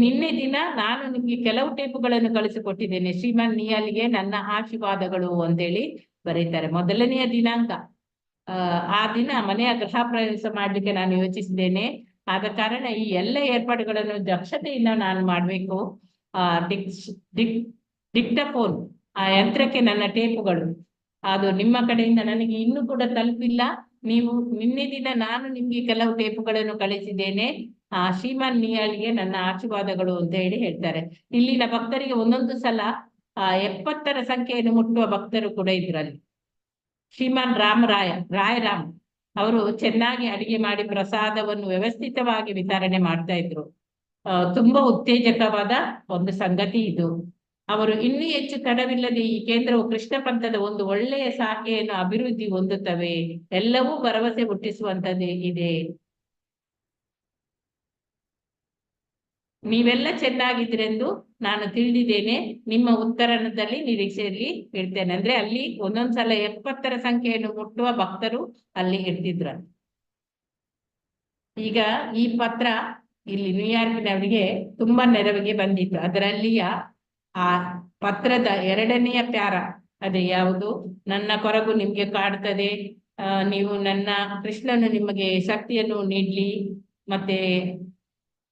Speaker 2: ನಿನ್ನೆ ದಿನ ನಾನು ನಿಮ್ಗೆ ಕೆಲವು ಟೇಪುಗಳನ್ನು ಕಳಿಸಿಕೊಟ್ಟಿದ್ದೇನೆ. ಶ್ರೀಮಾನ್ ನಿಯಾಲ್ಗೆ ನನ್ನ ಆಶೀರ್ವಾದಗಳು ಅಂತೇಳಿ ಬರೀತಾರೆ. ಮೊದಲನೆಯ ದಿನಾಂಕ ಆ ದಿನ ಮನೆಯ ಗೃಹ ಪ್ರವೇಶ ಮಾಡ್ಲಿಕ್ಕೆ ನಾನು ಯೋಚಿಸಿದ್ದೇನೆ. ಆದ ಕಾರಣ ಈ ಎಲ್ಲ ಏರ್ಪಾಡುಗಳನ್ನು ದಕ್ಷತೆಯಿಂದ ನಾನು ಮಾಡ್ಬೇಕು. ಡಿಕ್ಟಫೋನ್ ಆ ಯಂತ್ರಕ್ಕೆ ನನ್ನ ಟೇಪುಗಳು ಅದು ನಿಮ್ಮ ಕಡೆಯಿಂದ ನನಗೆ ಇನ್ನೂ ಕೂಡ ತಲುಪಿಲ್ಲ. ನೀವು ನಿನ್ನೆ ದಿನ ನಾನು ನಿಮ್ಗೆ ಕೆಲವು ಟೇಪುಗಳನ್ನು ಕಳಿಸಿದ್ದೇನೆ. ಶ್ರೀಮಾನ್ ನಿಯಾಲ್ಗೆ ನನ್ನ ಆಶೀರ್ವಾದಗಳು ಅಂತ ಹೇಳಿ ಹೇಳ್ತಾರೆ. ಇಲ್ಲಿನ ಭಕ್ತರಿಗೆ ಒಂದೊಂದು ಸಲ 70ರ ಸಂಖ್ಯೆಯನ್ನು ಮುಟ್ಟುವ ಭಕ್ತರು ಕೂಡ ಇದ್ರಲ್ಲಿ. ಶ್ರೀಮಾನ್ ರಾಯರಾಮ್ ಅವರು ಚೆನ್ನಾಗಿ ಅಡಿಗೆ ಮಾಡಿ ಪ್ರಸಾದವನ್ನು ವ್ಯವಸ್ಥಿತವಾಗಿ ವಿತರಣೆ ಮಾಡ್ತಾ ಇದ್ರು. ತುಂಬಾ ಉತ್ತೇಜಕವಾದ ಒಂದು ಸಂಗತಿ ಇದು. ಅವರು ಇನ್ನೂ ಹೆಚ್ಚು ತಡವಿಲ್ಲದೆ ಈ ಕೇಂದ್ರವು ಕೃಷ್ಣ ಪಂಥದ ಒಂದು ಒಳ್ಳೆಯ ಶಾಖೆಯನ್ನು ಅಭಿವೃದ್ಧಿ ಹೊಂದುತ್ತವೆ. ಎಲ್ಲವೂ ಭರವಸೆ ಹುಟ್ಟಿಸುವಂತದ್ದೇ ಇದೆ. ನೀವೆಲ್ಲ ಚೆನ್ನಾಗಿದ್ರೆಂದು ನಾನು ತಿಳಿದಿದ್ದೇನೆ. ನಿಮ್ಮ ಉತ್ತರದಲ್ಲಿ ನಿರೀಕ್ಷೆಯಲ್ಲಿ ಇರ್ತೇನೆ. ಅಂದ್ರೆ ಅಲ್ಲಿ ಒಂದೊಂದ್ಸಲ 70ರ ಸಂಖ್ಯೆಯನ್ನು ಮುಟ್ಟುವ ಭಕ್ತರು ಅಲ್ಲಿ ಇರ್ತಿದ್ರು. ಈಗ ಈ ಪತ್ರ ಇಲ್ಲಿ ನ್ಯೂಯಾರ್ಕ್ನವರಿಗೆ ತುಂಬಾ ನೆರವಿಗೆ ಬಂದಿತ್ತು. ಅದರಲ್ಲಿಯ ಆ ಪತ್ರದ 2ನೆಯ ಪ್ಯಾರ ಅದೇ ಯಾವುದು, ನನ್ನ ಕೊರಗು ನಿಮ್ಗೆ ಕಾಡ್ತದೆ, ನೀವು ನನ್ನ ಕೃಷ್ಣನು ನಿಮಗೆ ಶಕ್ತಿಯನ್ನು ನೀಡ್ಲಿ, ಮತ್ತೆ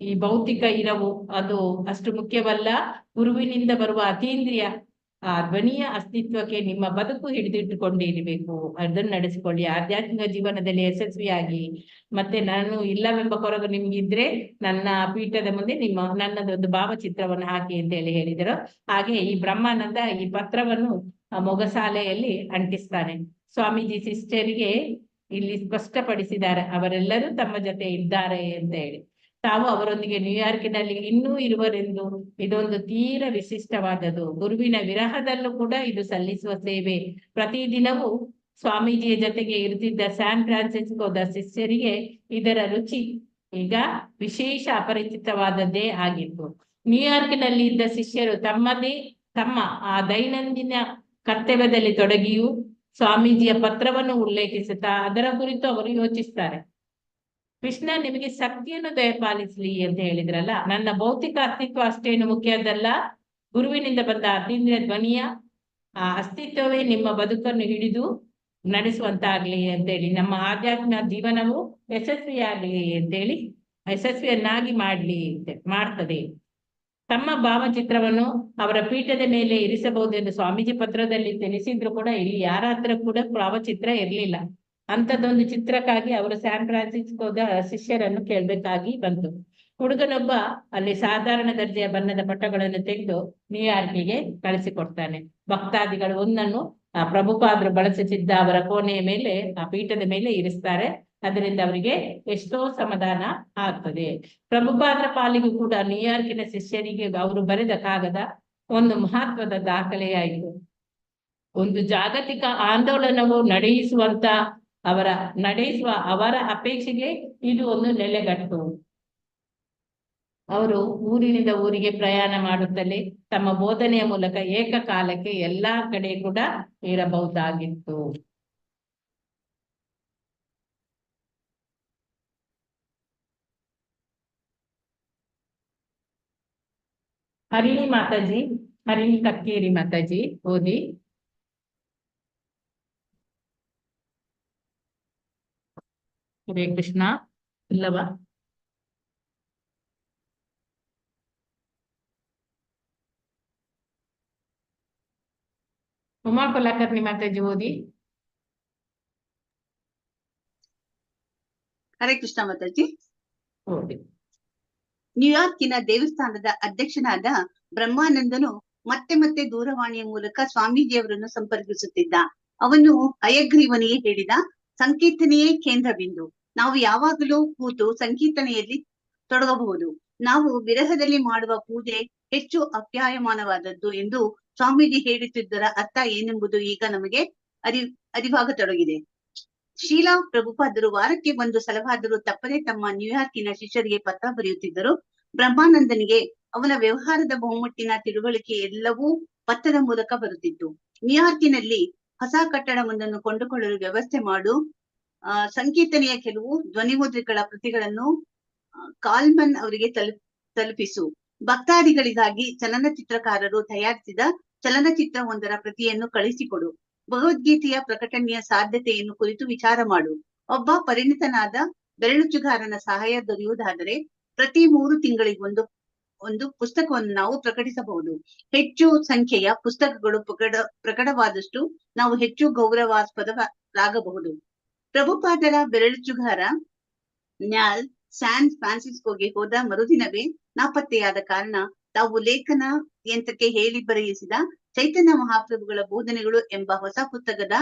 Speaker 2: ಈ ಭೌತಿಕ ಇರವು ಅದು ಅಷ್ಟು ಮುಖ್ಯವಲ್ಲ. ಗುರುವಿನಿಂದ ಬರುವ ಅತೀಂದ್ರಿಯ ಧ್ವನಿಯ ಅಸ್ತಿತ್ವಕ್ಕೆ ನಿಮ್ಮ ಬದುಕು ಹಿಡಿದಿಟ್ಟುಕೊಂಡಿರಬೇಕು. ಅದನ್ನು ನಡೆಸಿಕೊಳ್ಳಿ. ಆಧ್ಯಾತ್ಮಿಕ ಜೀವನದಲ್ಲಿ ಯಶಸ್ವಿಯಾಗಿ. ಮತ್ತೆ ನಾನು ಇಲ್ಲವೆಂಬ ಕೊರಗು ನಿಮ್ಗಿದ್ರೆ ನನ್ನ ಪೀಠದ ಮುಂದೆ ನನ್ನದೊಂದು ಭಾವಚಿತ್ರವನ್ನು ಹಾಕಿ ಅಂತ ಹೇಳಿದರು. ಹಾಗೆ ಈ ಬ್ರಹ್ಮಾನಂದ ಈ ಪತ್ರವನ್ನು ಮೊಗಸಾಲೆಯಲ್ಲಿ ಅಂಟಿಸ್ತಾನೆ. ಸ್ವಾಮೀಜಿ ಸಿಸ್ಟರಿಗೆ ಇಲ್ಲಿ ಸ್ಪಷ್ಟಪಡಿಸಿದ್ದಾರೆ, ಅವರೆಲ್ಲರೂ ತಮ್ಮ ಜೊತೆ ಇದ್ದಾರೆ ಅಂತ ಹೇಳಿ. ತಾವು ಅವರೊಂದಿಗೆ ನ್ಯೂಯಾರ್ಕಿನಲ್ಲಿ ಇನ್ನೂ ಇರುವರೆಂದು ಇದೊಂದು ತೀರ ವಿಶಿಷ್ಟವಾದದ್ದು. ಗುರುವಿನ ವಿರಹದಲ್ಲೂ ಕೂಡ ಇದು ಸಲ್ಲಿಸುವ ಸೇವೆ. ಪ್ರತಿದಿನವೂ ಸ್ವಾಮೀಜಿಯ ಜೊತೆಗೆ ಇರುತ್ತಿದ್ದ ಸ್ಯಾನ್ ಫ್ರಾನ್ಸಿಸ್ಕೋದ ಶಿಷ್ಯರಿಗೆ ಇದರ ರುಚಿ ಈಗ ವಿಶೇಷ ಅಪರಿಚಿತವಾದದ್ದೇ ಆಗಿತ್ತು. ನ್ಯೂಯಾರ್ಕ್ನಲ್ಲಿ ಇದ್ದ ಶಿಷ್ಯರು ತಮ್ಮ ಆ ದೈನಂದಿನ ಕರ್ತವ್ಯದಲ್ಲಿ ತೊಡಗಿಯೂ ಸ್ವಾಮೀಜಿಯ ಪತ್ರವನ್ನು ಉಲ್ಲೇಖಿಸುತ್ತಾ ಅದರ ಕುರಿತು ಅವರು ಯೋಚಿಸ್ತಾರೆ. ಕೃಷ್ಣ ನಿಮಗೆ ಶಕ್ತಿಯನ್ನು ದಯಪಾಲಿಸಲಿ ಅಂತ ಹೇಳಿದ್ರಲ್ಲ, ನನ್ನ ಭೌತಿಕ ಅಸ್ತಿತ್ವ ಅಷ್ಟೇನು ಮುಖ್ಯದಲ್ಲ, ಗುರುವಿನಿಂದ ಬಂದ ಅತೀಂದ್ರಿಯ ಧ್ವನಿಯ ಆ ಅಸ್ತಿತ್ವವೇ ನಿಮ್ಮ ಬದುಕನ್ನು ಹಿಡಿದು ನಡೆಸುವಂತಾಗ್ಲಿ ಅಂತೇಳಿ, ನಮ್ಮ ಆಧ್ಯಾತ್ಮ ಜೀವನವು ಯಶಸ್ವಿಯಾಗಲಿ ಅಂತೇಳಿ, ಯಶಸ್ವಿಯನ್ನಾಗಿ ಮಾಡ್ತದೆ. ತಮ್ಮ ಭಾವಚಿತ್ರವನ್ನು ಅವರ ಪೀಠದ ಮೇಲೆ ಇರಿಸಬಹುದೆಂದು ಸ್ವಾಮೀಜಿ ಪತ್ರದಲ್ಲಿ ತಿಳಿಸಿದ್ರು ಕೂಡ ಇಲ್ಲಿ ಯಾರ ಹತ್ರ ಕೂಡ ಭಾವಚಿತ್ರ ಇರ್ಲಿಲ್ಲ. ಅಂಥದ್ದೊಂದು ಚಿತ್ರಕ್ಕಾಗಿ ಅವರು ಸ್ಯಾನ್ ಫ್ರಾನ್ಸಿಸ್ಕೋದ ಶಿಷ್ಯರನ್ನು ಕೇಳಬೇಕಾಗಿ ಬಂತು. ಹುಡುಗನೊಬ್ಬ ಅಲ್ಲಿ ಸಾಧಾರಣ ದರ್ಜೆಯ ಬಣ್ಣದ ಪಟಗಳನ್ನು ತೆಗೆದು ನ್ಯೂಯಾರ್ಕಿಗೆ ಕಳಿಸಿಕೊಡ್ತಾನೆ. ಭಕ್ತಾದಿಗಳು ಒಂದನ್ನು ಪ್ರಭುಪಾದರು ಬಳಸುತ್ತಿದ್ದ ಅವರ ಕೋಣೆಯ ಮೇಲೆ, ಆ ಪೀಠದ ಮೇಲೆ ಇರಿಸ್ತಾರೆ. ಅದರಿಂದ ಅವರಿಗೆ ಎಷ್ಟೋ ಸಮಾಧಾನ ಆಗ್ತದೆ. ಪ್ರಭುಪಾದರ ಪಾಲಿಗೂ ಕೂಡ ನ್ಯೂಯಾರ್ಕಿನ ಶಿಷ್ಯರಿಗೆ ಅವರು ಬರೆದ ಕಾಗದ ಒಂದು ಮಹತ್ವದ ದಾಖಲೆಯಾಯಿತು. ಒಂದು ಜಾಗತಿಕ ಆಂದೋಲನವು ನಡೆಸುವ ಅವರ ಅಪೇಕ್ಷೆಗೆ ಇದು ಒಂದು ನೆಲೆಗಟ್ಟು. ಅವರು ಊರಿನಿಂದ ಊರಿಗೆ ಪ್ರಯಾಣ ಮಾಡುತ್ತಲೇ ತಮ್ಮ ಬೋಧನೆಯ ಮೂಲಕ ಏಕಕಾಲಕ್ಕೆ ಎಲ್ಲಾ ಕಡೆ ಕೂಡ ಇರಬಹುದಾಗಿತ್ತು. ಹರಿಣಿ ಮಾತಾಜಿ, ಹರಿಣಿ ಕಕ್ಕೇರಿ ಮಾತಾಜಿ ಓದಿ. ಹರೇ ಕೃಷ್ಣ. ಇಲ್ಲವಾ? ಉಮಾ ಕುಲಕರ್ಣಿ ಮಾತಾಜಿ ಓದಿ.
Speaker 7: ಹರೇ ಕೃಷ್ಣ ಮಾತಾಜಿ.
Speaker 2: ಓದಿ.
Speaker 7: ನ್ಯೂಯಾರ್ಕಿನ ದೇವಸ್ಥಾನದ ಅಧ್ಯಕ್ಷನಾದ ಬ್ರಹ್ಮಾನಂದನು ಮತ್ತೆ ಮತ್ತೆ ದೂರವಾಣಿಯ ಮೂಲಕ ಸ್ವಾಮೀಜಿಯವರನ್ನು ಸಂಪರ್ಕಿಸುತ್ತಿದ್ದ. ಅವನು ಹಯಗ್ರೀವನಿಗೆ ಹೇಳಿದ, ಸಂಕೀರ್ತನೆಯೇ ಕೇಂದ್ರ ಬಿಂದು. ನಾವು ಯಾವಾಗಲೂ ಕೂತು ಸಂಕೀರ್ತನೆಯಲ್ಲಿ ತೊಡಗಬಹುದು. ನಾವು ವಿರಹದಲ್ಲಿ ಮಾಡುವ ಪೂಜೆ ಹೆಚ್ಚು ಅಪ್ಯಾಯಮಾನವಾದದ್ದು ಎಂದು ಸ್ವಾಮೀಜಿ ಹೇಳುತ್ತಿದ್ದರ ಅರ್ಥ ಏನೆಂಬುದು ಈಗ ನಮಗೆ ಅರಿವಾಗತೊಡಗಿದೆ. ಶ್ರೀಲಾ ಪ್ರಭುಪಾದರು ವಾರಕ್ಕೆ ಒಂದು ಸಲವಾದರೂ ತಪ್ಪದೆ ತಮ್ಮ ನ್ಯೂಯಾರ್ಕಿನ ಶಿಷ್ಯರಿಗೆ ಪತ್ರ ಬರೆಯುತ್ತಿದ್ದರು. ಬ್ರಹ್ಮಾನಂದನಿಗೆ ಅವನ ವ್ಯವಹಾರದ ಬಹುಮಟ್ಟಿನ ತಿಳುವಳಿಕೆ ಎಲ್ಲವೂ ಪತ್ರದ ಮೂಲಕ ಬರುತ್ತಿತ್ತು. ನ್ಯೂಯಾರ್ಕಿನಲ್ಲಿ ಹೊಸ ಕಟ್ಟಡವೊಂದನ್ನು ಕೊಂಡುಕೊಳ್ಳಲು ವ್ಯವಸ್ಥೆ ಮಾಡು, ಸಂಕೀರ್ತನೆಯ ಕೆಲವು ಧ್ವನಿಮುದ್ರಿಕೆಗಳ ಪ್ರತಿಗಳನ್ನು ಕಾಲ್ಮನ್ ಅವರಿಗೆ ತಲುಪಿಸು, ಭಕ್ತಾದಿಗಳಿಗಾಗಿ ಚಲನಚಿತ್ರಕಾರರು ತಯಾರಿಸಿದ ಚಲನಚಿತ್ರವೊಂದರ ಪ್ರತಿಯನ್ನು ಕಳಿಸಿಕೊಡು, ಭಗವದ್ಗೀತೆಯ ಪ್ರಕಟಣೆಯ ಸಾಧ್ಯತೆಯನ್ನು ಕುರಿತು ವಿಚಾರ ಮಾಡು. ಒಬ್ಬ ಪರಿಣಿತನಾದ ಬೆರಳುಚುಗಾರನ ಸಹಾಯ ದೊರೆಯುವುದಾದರೆ ಪ್ರತಿ 3 ತಿಂಗಳಿಗೊಂದು ಒಂದು ಪುಸ್ತಕವನ್ನು ನಾವು ಪ್ರಕಟಿಸಬಹುದು. ಹೆಚ್ಚು ಸಂಖ್ಯೆಯ ಪುಸ್ತಕಗಳು ಪ್ರಕಟವಾದಷ್ಟು ನಾವು ಹೆಚ್ಚು ಗೌರವಾಸ್ಪದರಾಗಬಹುದು. ಪ್ರಭುಪಾದರ ಬೆರಳುಚುಗಾರ ನ್ಯಾಲ್ ಸ್ಯಾನ್ ಫ್ರಾನ್ಸಿಸ್ಕೋಗೆ ಹೋದ ಮರುದಿನವೇ ನಾಪತ್ತೆಯಾದ ಕಾರಣ ತಾವು ಲೇಖನ ಯಂತ್ರಕ್ಕೆ ಹೇಳಿ ಬರೆಯಿಸಿದ ಚೈತನ್ಯ ಮಹಾಪ್ರಭುಗಳ ಬೋಧನೆಗಳು ಎಂಬ ಹೊಸ ಪುಸ್ತಕದ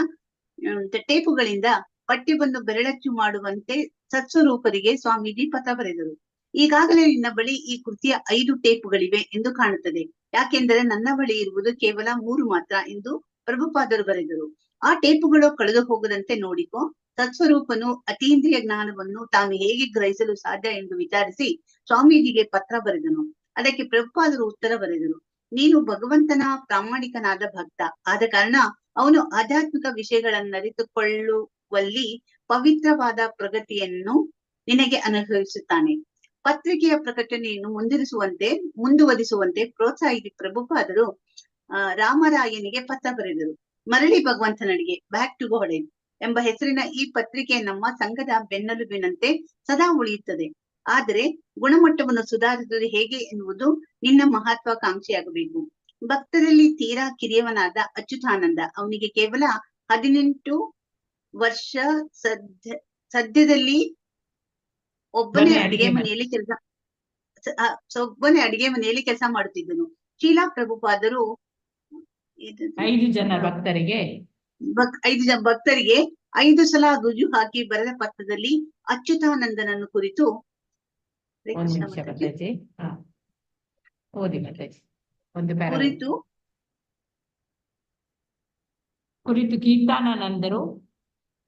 Speaker 7: ಟೇಪುಗಳಿಂದ ಪಠ್ಯವನ್ನು ಬೆರಳಚ್ಚು ಮಾಡುವಂತೆ ಸತ್ಸ್ವರೂಪರಿಗೆ ಸ್ವಾಮೀಜಿ ಪತ್ರ ಬರೆದರು. ಈಗಾಗಲೇ ನಿನ್ನ ಬಳಿ ಈ ಕೃತಿಯ 5 ಟೇಪುಗಳಿವೆ ಎಂದು ಕಾಣುತ್ತದೆ. ಯಾಕೆಂದರೆ ನನ್ನ ಬಳಿ ಇರುವುದು ಕೇವಲ 3 ಮಾತ್ರ ಎಂದು ಪ್ರಭುಪಾದರು ಬರೆದರು. ಆ ಟೇಪುಗಳು ಕಳೆದು ಹೋಗದಂತೆ ನೋಡಿಕೊ. ಸತ್ಸ್ವರೂಪನು ಅತೀಂದ್ರಿಯ ಜ್ಞಾನವನ್ನು ತಾನು ಹೇಗೆ ಗ್ರಹಿಸಲು ಸಾಧ್ಯ ಎಂದು ವಿಚಾರಿಸಿ ಸ್ವಾಮೀಜಿಗೆ ಪತ್ರ ಬರೆದನು. ಅದಕ್ಕೆ ಪ್ರಭುಪಾದರು ಉತ್ತರ ಬರೆದರು, ನೀನು ಭಗವಂತನ ಪ್ರಾಮಾಣಿಕನಾದ ಭಕ್ತ ಆದ ಕಾರಣ ಅವನು ಆಧ್ಯಾತ್ಮಿಕ ವಿಷಯಗಳನ್ನರಿತುಕೊಳ್ಳುವಲ್ಲಿ ಪವಿತ್ರವಾದ ಪ್ರಗತಿಯನ್ನು ನಿನಗೆ ಅನುಭವಿಸುತ್ತಾನೆ. ಪತ್ರಿಕೆಯ ಪ್ರಕಟಣೆಯನ್ನು ಮುಂದುವರಿಸುವಂತೆ ಪ್ರೋತ್ಸಾಹಿಸಿ ಪ್ರಭುಪಾದರು ರಾಮರಾಯನಿಗೆ ಪತ್ರ ಬರೆದರು. ಮರಳಿ ಭಗವಂತನಡಿಗೆ, ಬ್ಯಾಕ್ ಟು ಗಾಡ್ ಎಂಬ ಹೆಸರಿನ ಈ ಪತ್ರಿಕೆ ನಮ್ಮ ಸಂಘದ ಬೆನ್ನೆಲುಬಿನಂತೆ ಸದಾ ಉಳಿಯುತ್ತದೆ. ಆದರೆ ಗುಣಮಟ್ಟವನ್ನು ಸುಧಾರಿಸುವುದು ಹೇಗೆ ಎನ್ನುವುದು ನಿನ್ನ ಮಹತ್ವಾಕಾಂಕ್ಷೆಯಾಗಬೇಕು. ಭಕ್ತರಲ್ಲಿ ತೀರಾ ಕಿರಿಯವನಾದ ಅಚ್ಯುತಾನಂದ, ಅವನಿಗೆ ಕೇವಲ 18 ವರ್ಷ. ಸದ್ಯದಲ್ಲಿ ಒಬ್ಬನೇ ಅಡಿಗೆ ಮನೆಯಲ್ಲಿ ಕೆಲಸ ಮಾಡುತ್ತಿದ್ದನು. ಶೀಲಾ ಪ್ರಭುಪಾದರು
Speaker 2: 5 ಜನ ಭಕ್ತರಿಗೆ
Speaker 7: 5 ಸಲ ರುಜು ಹಾಕಿ ಬರೆದ ಪತ್ರದಲ್ಲಿ ಅಚ್ಯುತಾನಂದನನ್ನು ಕುರಿತು
Speaker 2: ಓದಿ ಮಾತಾಜಿ. ಒಂದು ಕುರಿತು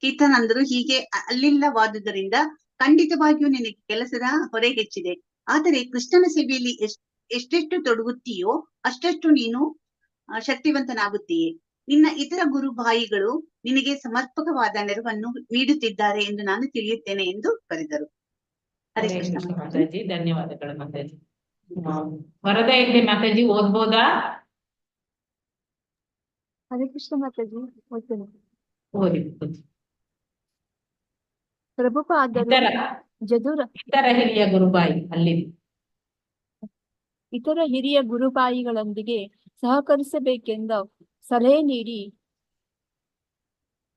Speaker 7: ಕೀರ್ತಾನಂದರು ಹೀಗೆ ಅಲ್ಲಿಲ್ಲವಾದುದರಿಂದ ಖಂಡಿತವಾಗಿಯೂ ನಿನಗೆ ಕೆಲಸದ ಹೊರೆ ಹೆಚ್ಚಿದೆ. ಆದರೆ ಕೃಷ್ಣನ ಸೇವೆಯಲ್ಲಿ ಎಷ್ಟೆಷ್ಟು ತೊಡಗುತ್ತೀಯೋ ಅಷ್ಟಷ್ಟು ನೀನು ಶಕ್ತಿವಂತನಾಗುತ್ತೀಯೇ. ನಿನ್ನ ಇತರ ಗುರುಭಾಯಿಗಳು ನಿನಗೆ ಸಮರ್ಪಕವಾದ ನೆರವನ್ನು ನೀಡುತ್ತಿದ್ದಾರೆ ಎಂದು ನಾನು ತಿಳಿಯುತ್ತೇನೆ ಎಂದು ಬರೆದರು. ಹರೇ ಕೃಷ್ಣ
Speaker 2: ಮಾತಾಜಿ. ಧನ್ಯವಾದಗಳು ಮಾತಾಜಿ. ವರದಾ ಇದೆ ಮಾತಾಜಿ, ಓದ್ಬೋದಾ?
Speaker 11: ಹರೇ ಕೃಷ್ಣ ಮಾತಾಜಿ, ಓದ್ತೇನೆ.
Speaker 2: ಓದಿ.
Speaker 11: ಪ್ರಭುಪಾದರು
Speaker 2: ಇತರ ಹಿರಿಯ ಗುರುಬಾಯಿ ಅಲ್ಲಿ
Speaker 11: ಇತರ ಹಿರಿಯ ಗುರುಬಾಯಿಗಳೊಂದಿಗೆ ಸಹಕರಿಸಬೇಕೆಂದು ಸಲಹೆ ನೀಡಿ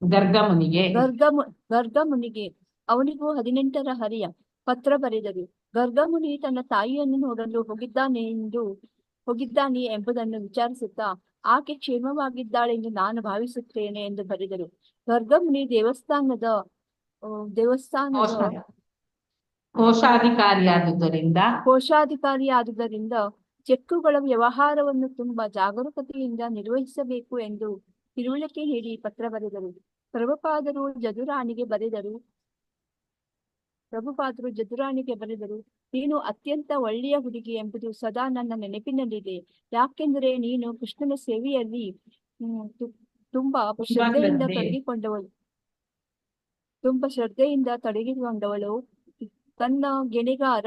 Speaker 2: ಗರ್ಗಮುನಿಗೆ
Speaker 11: ಗರ್ಗಮುನಿಗೆ ಅವನಿಗೂ 18ರ ಹರಿಯ ಪತ್ರ ಬರೆದರು. ಗರ್ಗಮುನಿ ತನ್ನ ತಾಯಿಯನ್ನು ನೋಡಲು ಹೋಗಿದ್ದಾನೆ ಎಂಬುದನ್ನು ವಿಚಾರಿಸುತ್ತಾ ಆಕೆ ಕ್ಷೇಮವಾಗಿದ್ದಾಳೆಂದು ನಾನು ಭಾವಿಸುತ್ತೇನೆ ಎಂದು ಬರೆದರು. ಗರ್ಗಮುನಿ ದೇವಸ್ಥಾನದ ಕೋಶಾಧಿಕಾರಿಯಾದುದರಿಂದ ಚೆಕ್ಕುಗಳ ವ್ಯವಹಾರವನ್ನು ತುಂಬಾ ಜಾಗರೂಕತೆಯಿಂದ ನಿರ್ವಹಿಸಬೇಕು ಎಂದು ತಿಳುವಳಿಕೆ ನೀಡಿ ಪತ್ರ ಬರೆದರು. ಪ್ರಭುಪಾದರು ಜದುರಾಣಿಗೆ ಬರೆದರು, ನೀನು ಅತ್ಯಂತ ಒಳ್ಳೆಯ ಹುಡುಗಿ ಎಂಬುದು ಸದಾ ನನ್ನ ನೆನಪಿನಲ್ಲಿದೆ. ಯಾಕೆಂದರೆ ನೀನು ಕೃಷ್ಣನ ಸೇವೆಯಲ್ಲಿ ತುಂಬಾ ಶ್ರದ್ಧೆಯಿಂದ ತೊಡಗಿಕೊಂಡವಳು. ತನ್ನ ಗೆಳೆಗಾರ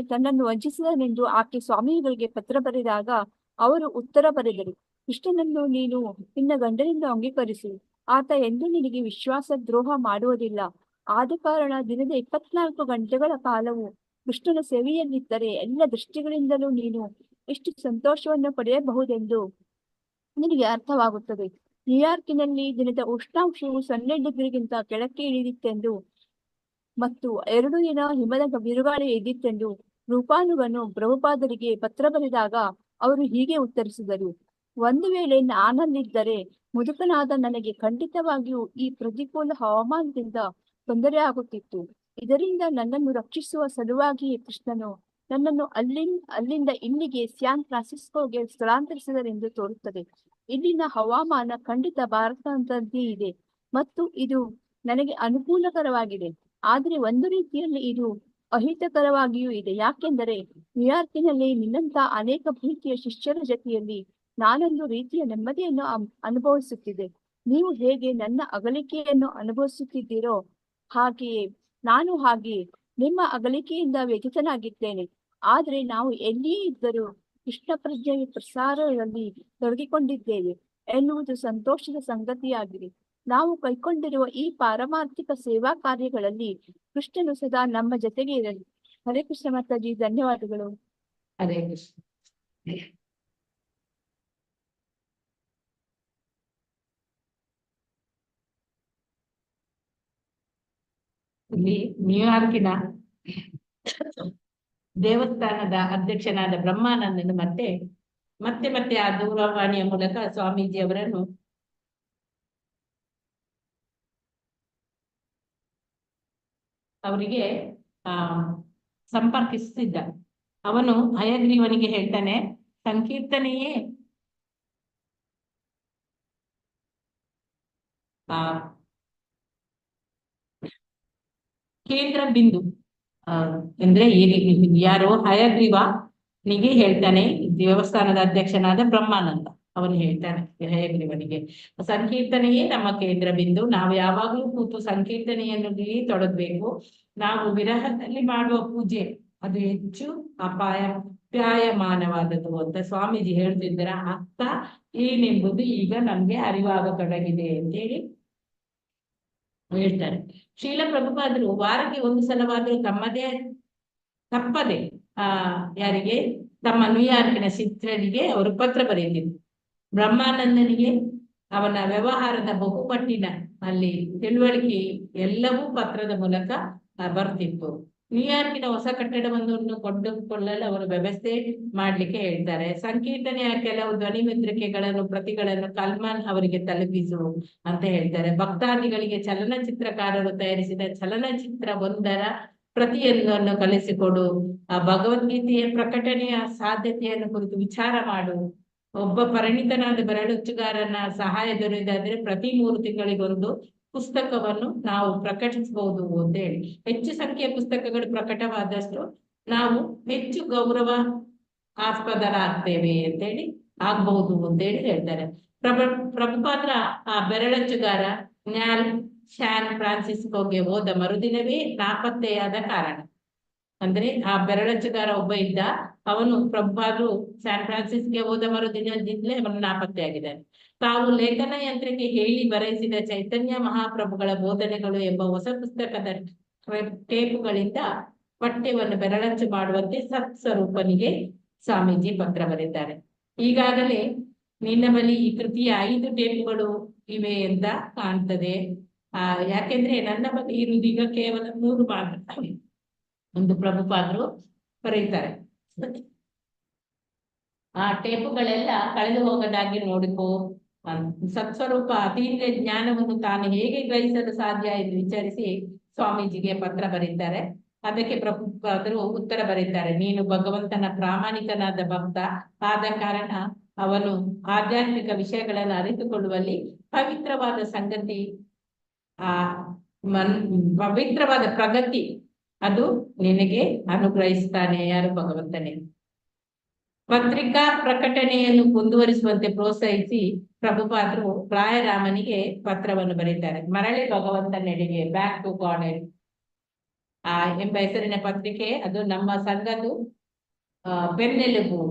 Speaker 11: ತನ್ನನ್ನು ವಂಚಿಸಿದನೆಂದು ಆಕೆ ಸ್ವಾಮಿಗಳಿಗೆ ಪತ್ರ ಬರೆದಾಗ ಅವರು ಉತ್ತರ ಬರೆದರು, ಕೃಷ್ಣನನ್ನು ನೀನು ನಿನ್ನ ಗಂಡನಿಂದ ಅಂಗೀಕರಿಸು. ಆತ ಎಂದು ನಿನಗೆ ವಿಶ್ವಾಸ ದ್ರೋಹ ಮಾಡುವುದಿಲ್ಲ. ಆದ ಕಾರಣ ದಿನದ 24 ಗಂಟೆಗಳ ಕಾಲವು ಕೃಷ್ಣನ ಸೇವೆಯಲ್ಲಿದ್ದರೆ ಎಲ್ಲ ದೃಷ್ಟಿಗಳಿಂದಲೂ ನೀನು ಎಷ್ಟು ಸಂತೋಷವನ್ನು ಪಡೆಯಬಹುದೆಂದು ನಿನಗೆ ಅರ್ಥವಾಗುತ್ತದೆ. ನ್ಯೂಯಾರ್ಕಿನಲ್ಲಿ ದಿನದ ಉಷ್ಣಾಂಶವು 0 ಡಿಗ್ರಿಗಿಂತ ಕೆಳಕ್ಕೆ ಇಳಿದಿತ್ತೆಂದು ಮತ್ತು 2 ದಿನ ಹಿಮದ ಬಿರುಗಾಳಿ ಎದ್ದಿತ್ತೆಂದು ರೂಪಾನುಗನು ಪ್ರಭುಪಾದರಿಗೆ ಪತ್ರ ಬರೆದಾಗ ಅವರು ಹೀಗೆ ಉತ್ತರಿಸಿದರು, ಒಂದು ವೇಳೆ ನಾನಲ್ಲಿದ್ದರೆ ಮುದುಕನಾದ ನನಗೆ ಖಂಡಿತವಾಗಿಯೂ ಈ ಪ್ರತಿಕೂಲ ಹವಾಮಾನದಿಂದ ತೊಂದರೆ ಆಗುತ್ತಿತ್ತು. ಇದರಿಂದ ನನ್ನನ್ನು ರಕ್ಷಿಸುವ ಸಲುವಾಗಿಯೇ ಕೃಷ್ಣನು ನನ್ನನ್ನು ಅಲ್ಲಿಂದ ಇಲ್ಲಿಗೆ ಸ್ಯಾನ್ ಫ್ರಾನ್ಸಿಸ್ಕೋಗೆ ಸ್ಥಳಾಂತರಿಸಿದರೆಂದು ತೋರುತ್ತದೆ. ಇಲ್ಲಿನ ಹವಾಮಾನ ಖಂಡಿತ ಭಾರತದಂತೆಯೇ ಇದೆ ಮತ್ತು ಇದು ನನಗೆ ಅನುಕೂಲಕರವಾಗಿದೆ. ಆದರೆ ಒಂದು ರೀತಿಯಲ್ಲಿ ಇದು ಅಹಿತಕರವಾಗಿಯೂ ಇದೆ. ಯಾಕೆಂದರೆ ನ್ಯೂಯಾರ್ಕಿನಲ್ಲಿ ನಿನ್ನಂತ ಅನೇಕ ಪ್ರೀತಿಯ ಶಿಷ್ಯರ ಜೊತೆಯಲ್ಲಿ ನಾನೊಂದು ರೀತಿಯ ನೆಮ್ಮದಿಯನ್ನು ಅನುಭವಿಸುತ್ತಿದ್ದೆ. ನೀವು ಹೇಗೆ ನನ್ನ ಅಗಲಿಕೆಯನ್ನು ಅನುಭವಿಸುತ್ತಿದ್ದೀರೋ ಹಾಗೆಯೇ ನಿಮ್ಮ ಅಗಲಿಕೆಯಿಂದ ವ್ಯಥಿತನಾಗಿದ್ದೇನೆ. ಆದರೆ ನಾವು ಎಲ್ಲಿಯೇ ಇದ್ದರೂ ಕೃಷ್ಣ ಪ್ರಜ್ಞೆಯ ಪ್ರಸಾರದಲ್ಲಿ ತೊಡಗಿಕೊಂಡಿದ್ದೇವೆ ಎನ್ನುವುದು ಸಂತೋಷದ ಸಂಗತಿಯಾಗಿದೆ. ನಾವು ಕೈಕೊಂಡಿರುವ ಈ ಪಾರಮಾರ್ಥಿಕ ಸೇವಾ ಕಾರ್ಯಗಳಲ್ಲಿ ಕೃಷ್ಣನು ಸದಾ ನಮ್ಮ ಜೊತೆಗೆ ಇರಲಿ. ಹರೇ ಕೃಷ್ಣ ಮಾತಾಜಿ, ಧನ್ಯವಾದಗಳು.
Speaker 2: ಹರೇ ಕೃಷ್ಣ. ಇಲ್ಲಿ ನ್ಯೂಯಾರ್ಕಿನ ದೇವಸ್ಥಾನದ ಅಧ್ಯಕ್ಷನಾದ ಬ್ರಹ್ಮಾನಂದನು ಮತ್ತೆ ಆ ದೂರವಾಣಿಯ ಮೂಲಕ ಸ್ವಾಮೀಜಿ ಅವರನ್ನು ಅವರಿಗೆ ಸಂಪರ್ಕಿಸುತ್ತಿದ್ದ. ಅವನು ಹಯಗ್ರೀವನಿಗೆ ಹೇಳ್ತಾನೆ, ಸಂಕೀರ್ತನೆಯೇ ಕೇಂದ್ರ ಬಿಂದು ಅಂದ್ರೆ ಯಾರೋ ಹಯಗ್ರೀವನಿಗೆ ಹೇಳ್ತಾನೆ, ದೇವಸ್ಥಾನದ ಅಧ್ಯಕ್ಷನಾದ ಬ್ರಹ್ಮಾನಂದ ಅವನು ಹೇಳ್ತಾನೆ ಹಯಗ್ರೀವನಿಗೆ, ಸಂಕೀರ್ತನೆಯೇ ನಮ್ಮ ಕೇಂದ್ರ ಬಿಂದು. ನಾವು ಯಾವಾಗಲೂ ಕೂತು ಸಂಕೀರ್ತನೆಯನ್ನು ತೊಡಗಬೇಕು. ನಾವು ವಿರಹದಲ್ಲಿ ಮಾಡುವ ಪೂಜೆ ಅದು ಹೆಚ್ಚು ಅಪಾಯಮಾನವಾದದ್ದು ಅಂತ ಸ್ವಾಮೀಜಿ ಹೇಳ್ತಿದ್ದರ ಅರ್ಥ ಏನೆಂಬುದು ಈಗ ನಮ್ಗೆ ಅರಿವಾಗತೊಡಗಿದೆ ಅಂತೇಳಿ ಹೇಳ್ತಾರೆ. ಶ್ರೀಲ ಪ್ರಭುಪಾದರು ವಾರಕ್ಕೆ 1 ಸಲವಾದರೂ ತಪ್ಪದೆ ಯಾರಿಗೆ ತಮ್ಮ ನ್ಯೂಯಾರ್ಕಿನ ಶಿಷ್ಯರಿಗೆ ಅವರು ಪತ್ರ ಬರೆದಿದ್ರು. ಬ್ರಹ್ಮಾನಂದನಿಗೆ ಅವನ ವ್ಯವಹಾರದ ಬಹುಪಟ್ಟಿನ ಅಲ್ಲಿ ತಿಳುವಳಿಕೆ ಎಲ್ಲವೂ ಪತ್ರದ ಮೂಲಕ ಬರ್ತಿತ್ತು. ನ್ಯೂಯಾರ್ಕಿನ ಹೊಸ ಕಟ್ಟಡವನ್ನು ಕೊಂಡುಕೊಳ್ಳಲು ಅವರು ವ್ಯವಸ್ಥೆ ಮಾಡ್ಲಿಕ್ಕೆ ಹೇಳ್ತಾರೆ. ಸಂಕೀರ್ತನೆಯ ಕೆಲವು ಧ್ವನಿ ಮುದ್ರಿಕೆಗಳನ್ನು ಪ್ರತಿಗಳನ್ನು ಕಲ್ಮಾನ್ ಅವರಿಗೆ ತಲುಪಿಸು ಅಂತ ಹೇಳ್ತಾರೆ. ಭಕ್ತಾದಿಗಳಿಗೆ ಚಲನಚಿತ್ರಕಾರರು ತಯಾರಿಸಿದ ಚಲನಚಿತ್ರ 1ರ ಪ್ರತಿಯೊಂದನ್ನು ಕಲಿಸಿಕೊಡು. ಭಗವದ್ಗೀತೆಯ ಪ್ರಕಟಣೆಯ ಸಾಧ್ಯತೆಯನ್ನು ಕುರಿತು ವಿಚಾರ ಮಾಡು. ಒಬ್ಬ ಪರಿಣಿತನಾದ ಬೆರಳುಚ್ಚುಗಾರನ ಸಹಾಯ ದೊರೆಯದಾದ್ರೆ ಪ್ರತಿ 3 ತಿಂಗಳಿಗೊಂದು ಪುಸ್ತಕವನ್ನು ನಾವು ಪ್ರಕಟಿಸಬಹುದು ಅಂತ ಹೇಳಿ. ಹೆಚ್ಚು ಸಂಖ್ಯೆಯ ಪುಸ್ತಕಗಳು ಪ್ರಕಟವಾದಷ್ಟು ನಾವು ಹೆಚ್ಚು ಗೌರವ ಆಸ್ಪದರಾಗ್ತೇವೆ ಅಂತೇಳಿ ಆಗ್ಬಹುದು ಅಂತೇಳಿ ಹೇಳ್ತಾರೆ. ಪ್ರಭುಪಾದ್ರ ಆ ಬೆರಳಚ್ಚುಗಾರ ಸ್ಯಾನ್ ಫ್ರಾನ್ಸಿಸ್ಕೋಗೆ ಹೋದ ಮರುದಿನವೇ ನಾಪತ್ತೆಯಾದ ಕಾರಣ ಅಂದ್ರೆ ಆ ಬೆರಳಚ್ಚುಗಾರ ಒಬ್ಬ ಇದ್ದ, ಅವನು ಪ್ರಭುಪಾದರು ಸ್ಯಾನ್ ಫ್ರಾನ್ಸಿಸ್ಗೆ ಹೋದ ಮರುದಿನದಿಂದಲೇ ಅವನು ನಾಪತ್ತೆಯಾಗಿದ್ದಾನೆ. ತಾವು ಲೇಖನ ಯಂತ್ರಕ್ಕೆ ಹೇಳಿ ಬರೆಸಿದ ಚೈತನ್ಯ ಮಹಾಪ್ರಭುಗಳ ಬೋಧನೆಗಳು ಎಂಬ ಹೊಸ ಪುಸ್ತಕದ ಟೇಪುಗಳಿಂದ ಪಠ್ಯವನ್ನು ಬೆರಳಚ್ಚು ಮಾಡುವಂತೆ ಸತ್ ಸ್ವರೂಪನಿಗೆ ಸ್ವಾಮೀಜಿ ಪತ್ರ ಬರೆದಿದ್ದಾರೆ. ಈಗಾಗಲೇ ನಿನ್ನ ಬಳಿ ಈ ಕೃತಿಯ 5 ಟೇಪುಗಳು ಇವೆ ಅಂತ ಕಾಣ್ತದೆ. ಯಾಕೆಂದ್ರೆ ನನ್ನ ಬಳಿ ಇರುವುದು ಈಗ ಕೇವಲ 3 ಮಾತ್ರ. ಒಂದು ಪ್ರಭುಪಾದರು ಬರೀತಾರೆ, ಆ ಟೇಪುಗಳೆಲ್ಲ ಕಳೆದು ಹೋಗದಾಗಿ ನೋಡಿಕೋ. ಸತ್ಸ್ವರೂಪ ಅತೀಂದ್ರಿಯ ಜ್ಞಾನವನ್ನು ತಾನು ಹೇಗೆ ಗ್ರಹಿಸಲು ಸಾಧ್ಯ ಎಂದು ವಿಚಾರಿಸಿ ಸ್ವಾಮೀಜಿಗೆ ಪತ್ರ ಬರೀತಾರೆ. ಅದಕ್ಕೆ ಪ್ರಭುಪಾದರು ಉತ್ತರ ಬರೀತಾರೆ, ನೀನು ಭಗವಂತನ ಪ್ರಾಮಾಣಿಕನಾದ ಭಕ್ತ ಆದ ಕಾರಣ ಅವನು ಆಧ್ಯಾತ್ಮಿಕ ವಿಷಯಗಳನ್ನು ಅರಿತುಕೊಳ್ಳುವಲ್ಲಿ ಪವಿತ್ರವಾದ ಪ್ರಗತಿ ಅದು ನಿನಗೆ ಅನುಗ್ರಹಿಸ್ತಾನೆ. ಯಾರು? ಭಗವಂತನೇ. ಪತ್ರಿಕಾ ಪ್ರಕಟಣೆಯನ್ನು ಮುಂದುವರಿಸುವಂತೆ ಪ್ರೋತ್ಸಾಹಿಸಿ ಪ್ರಭುಪಾದರು ರಾಯರಾಮನಿಗೆ ಪತ್ರವನ್ನು ಬರೀತಾರೆ. ಮರಳಿ ಭಗವಂತನೆಡೆಗೆ, ಬ್ಯಾಕ್ ಟು ಗಾಡ್ ಎಂಬ ಹೆಸರಿನ ಪತ್ರಿಕೆ. ಅದು ನಮ್ಮ ಸಂಘದ್ದು ಬೆನ್ನೆಲುಬು.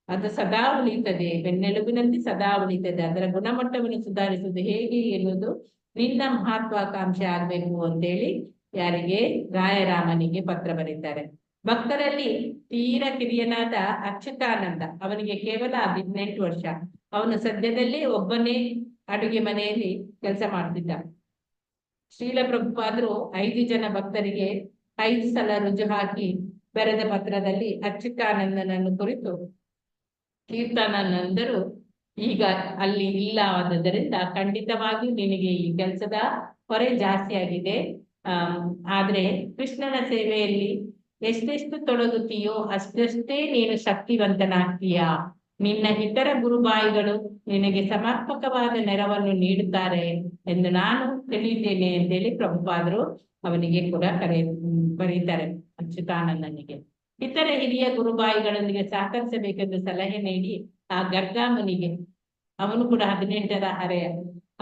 Speaker 2: ಅದು ಸದಾ ಉಳಿತದೆ, ಬೆನ್ನೆಲುಬಿನಲ್ಲಿ ಸದಾ ಉಳಿತದೆ. ಅದರ ಗುಣಮಟ್ಟವನ್ನು ಸುಧಾರಿಸುವುದು ಹೇಗೆ ಎನ್ನುವುದು ನಿನ್ನ ಮಹತ್ವಾಕಾಂಕ್ಷೆ ಆಗ್ಬೇಕು ಅಂತೇಳಿ ಯಾರಿಗೆ? ರಾಯರಾಮನಿಗೆ ಪತ್ರ ಬರೀತಾರೆ. ಭಕ್ತರಲ್ಲಿ ತೀರ ಕಿರಿಯನಾದ ಅಚ್ಯುತಾನಂದ, ಅವನಿಗೆ ಕೇವಲ 18 ವರ್ಷ. ಅವನು ಸದ್ಯದಲ್ಲೇ ಒಬ್ಬನೇ ಅಡುಗೆ ಮನೆಯಲ್ಲಿ ಕೆಲಸ ಮಾಡ್ತಿದ್ದ. ಶ್ರೀಲ ಪ್ರಭುಪಾದರು 5 ಜನ ಭಕ್ತರಿಗೆ 5 ಸಲ ರುಜು ಹಾಕಿ ಬರೆದ ಪತ್ರದಲ್ಲಿ ಅಚ್ಯುತಾನಂದನನ್ನು ಕುರಿತು, ಕೀರ್ತನಾನಂದರು ಈಗ ಅಲ್ಲಿ ಇಲ್ಲ, ಆದದರಿಂದ ಖಂಡಿತವಾಗಿಯೂ ನಿನಗೆ ಈ ಕೆಲಸದ ಹೊರೆ ಜಾಸ್ತಿ ಆಗಿದೆ. ಆದ್ರೆ ಕೃಷ್ಣನ ಸೇವೆಯಲ್ಲಿ ಎಷ್ಟೆಷ್ಟು ತೊಡಗುತ್ತೀಯೋ ಅಷ್ಟಷ್ಟೇ ನೀನು ಶಕ್ತಿವಂತನಾಗ್ತೀಯ. ನಿನ್ನ ಇತರ ಗುರುಬಾಯಿಗಳು ನಿನಗೆ ಸಮರ್ಪಕವಾದ ನೆರವನ್ನು ನೀಡುತ್ತಾರೆ ಎಂದು ನಾನು ತಿಳಿಯುತ್ತೇನೆ ಅಂತೇಳಿ ಪ್ರಭುಪಾದರು ಅವನಿಗೆ ಕೂಡ ಬರೀತಾರೆ, ಅಚ್ಯುತಾನಂದನಿಗೆ. ಇತರ ಹಿರಿಯ ಗುರುಬಾಯಿಗಳೊಂದಿಗೆ ಸಹಕರಿಸಬೇಕೆಂದು ಸಲಹೆ ನೀಡಿ ಆ ಗರ್ಗಾಮುನಿಗೆ, ಅವನು ಕೂಡ 18ರ ಹರೆಯ,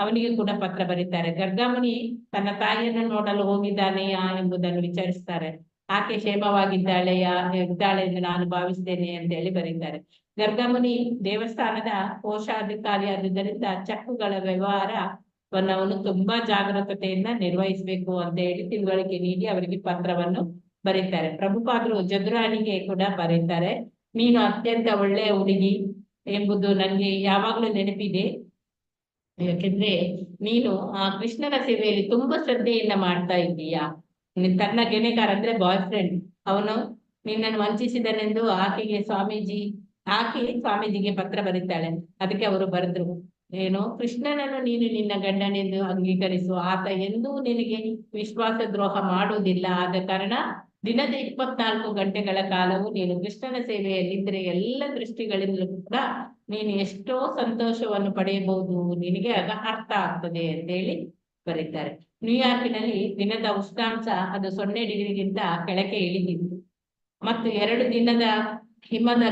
Speaker 2: ಅವನಿಗೆ ಕೂಡ ಪತ್ರ ಬರೀತಾರೆ. ಗರ್ಗಾಮುನಿ ತನ್ನ ತಾಯಿಯನ್ನು ನೋಡಲು ಹೋಗಿದ್ದಾನೆಯಾ ಎಂಬುದನ್ನು ವಿಚಾರಿಸ್ತಾರೆ. ಆಕೆ ಕ್ಷೇಮವಾಗಿದ್ದಾಳೆ ಎಂದು ನಾನು ಭಾವಿಸ್ತೇನೆ ಅಂತ ಹೇಳಿ ಬರೀತಾರೆ. ಗರ್ಗಾಮುನಿ ದೇವಸ್ಥಾನದ ಕೋಶಾಧಿಕಾರಿಯಾದ್ದರಿಂದ ಚೆಕ್ಕುಗಳ ವ್ಯವಹಾರವನ್ನು ಅವನು ತುಂಬಾ ಜಾಗರೂಕತೆಯಿಂದ ನಿರ್ವಹಿಸಬೇಕು ಅಂತ ಹೇಳಿ ತಿಳುವಳಿಕೆ ನೀಡಿ ಅವರಿಗೆ ಪತ್ರವನ್ನು ಬರೀತಾರೆ. ಪ್ರಭುಪಾದರು ಜದುರಾಣಿಗೆ ಕೂಡ ಬರೀತಾರೆ, ನೀನು ಅತ್ಯಂತ ಒಳ್ಳೆಯ ಹುಡುಗಿ ಎಂಬುದು ನನಗೆ ಯಾವಾಗ್ಲೂ ನೆನಪಿದೆ. ಯಾಕೆಂದ್ರೆ ನೀನು ಆ ಕೃಷ್ಣನ ಸೇವೆಯಲ್ಲಿ ತುಂಬಾ ಶ್ರದ್ಧೆಯಿಂದ ಮಾಡ್ತಾ ಇದ್ದೀಯಾ. ತನ್ನ ಗೆಣೆಗಾರ ಅಂದ್ರೆ ಬಾಯ್ ಫ್ರೆಂಡ್, ಅವನು ನಿನ್ನನ್ನು ವಂಚಿಸಿದನೆಂದು ಆಕೆ ಸ್ವಾಮೀಜಿಗೆ ಪತ್ರ ಬರೀತಾಳೆ. ಅದಕ್ಕೆ ಅವರು ಬರೆದ್ರು, ಏನು, ಕೃಷ್ಣನನ್ನು ನೀನು ನಿನ್ನ ಗಂಡನೆಂದು ಅಂಗೀಕರಿಸು, ಆತ ಎಂದೂ ನಿನಗೆ ವಿಶ್ವಾಸ ದ್ರೋಹ ಮಾಡುವುದಿಲ್ಲ. ಆದ ಕಾರಣ ದಿನದ 24 ಗಂಟೆಗಳ ಕಾಲವು ನೀನು ಕೃಷ್ಣನ ಸೇವೆಯಲ್ಲಿದ್ದರೆ ಎಲ್ಲ ದೃಷ್ಟಿಗಳಿಂದಲೂ ಕೂಡ ನೀನು ಎಷ್ಟೋ ಸಂತೋಷವನ್ನು ಪಡೆಯಬಹುದು, ನಿನಗೆ ಆಗ ಅರ್ಥ ಆಗ್ತದೆ ಅಂತೇಳಿ ಬರೀತಾರೆ. ನ್ಯೂಯಾರ್ಕಿನಲ್ಲಿ ದಿನದ ಉಷ್ಣಾಂಶ ಅದು 0 ಡಿಗ್ರಿಗಿಂತ ಕೆಳಗೆ ಇಳಿದಿತ್ತು ಮತ್ತು 2 ದಿನದ ಹಿಮದ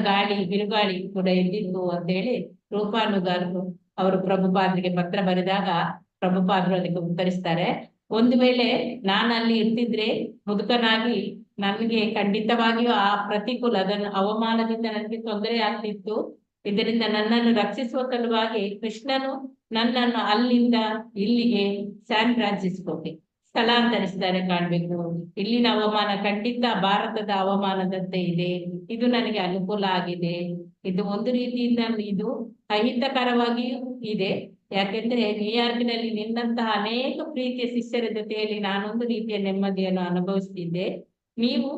Speaker 2: ಬಿರುಗಾಳಿ ಕೂಡ ಇದ್ದಿತ್ತು ಅಂತೇಳಿ ರೂಪಾನುಗಾರರು ಅವರು ಪ್ರಭುಪಾದರಿಗೆ ಪತ್ರ ಬರೆದಾಗ ಪ್ರಭುಪಾದರು ಅದಕ್ಕೆ ಉತ್ತರಿಸ್ತಾರೆ, ಒಂದು ವೇಳೆ ನಾನು ಅಲ್ಲಿ ಇರ್ತಿದ್ರೆ ಮುದುಕನಾಗಿ ನನಗೆ ಖಂಡಿತವಾಗಿಯೂ ಆ ಅವಮಾನದಿಂದ ನನಗೆ ತೊಂದರೆ ಆಗ್ತಿತ್ತು. ಇದರಿಂದ ನನ್ನನ್ನು ರಕ್ಷಿಸುವ ಸಲುವಾಗಿ ಕೃಷ್ಣನು ನನ್ನನ್ನು ಅಲ್ಲಿಂದ ಇಲ್ಲಿಗೆ ಸ್ಯಾನ್ ಫ್ರಾನ್ಸಿಸ್ಕೋಗೆ ಸ್ಥಳಾಂತರಿಸಿದ್ದಾರೆ ಕಾಣ್ಬೇಕು. ಇಲ್ಲಿನ ಅವಮಾನ ಖಂಡಿತ ಭಾರತದ ಅವಮಾನದಂತೆ ಇದೆ. ಇದು ನನಗೆ ಅನುಕೂಲ ಆಗಿದೆ. ಇದು ಒಂದು ರೀತಿಯಿಂದ ಇದು ಅಹಿತಕರವಾಗಿಯೂ ಇದೆ. ಯಾಕೆಂದ್ರೆ ನ್ಯೂಯಾರ್ಕಿನಲ್ಲಿ ನಿನ್ನಂತಹ ಅನೇಕ ಪ್ರೀತಿಯ ಶಿಷ್ಯರ ಜೊತೆಯಲ್ಲಿ ನಾನೊಂದು ರೀತಿಯ ನೆಮ್ಮದಿಯನ್ನು ಅನುಭವಿಸ್ತಿದ್ದೆ. ನೀವು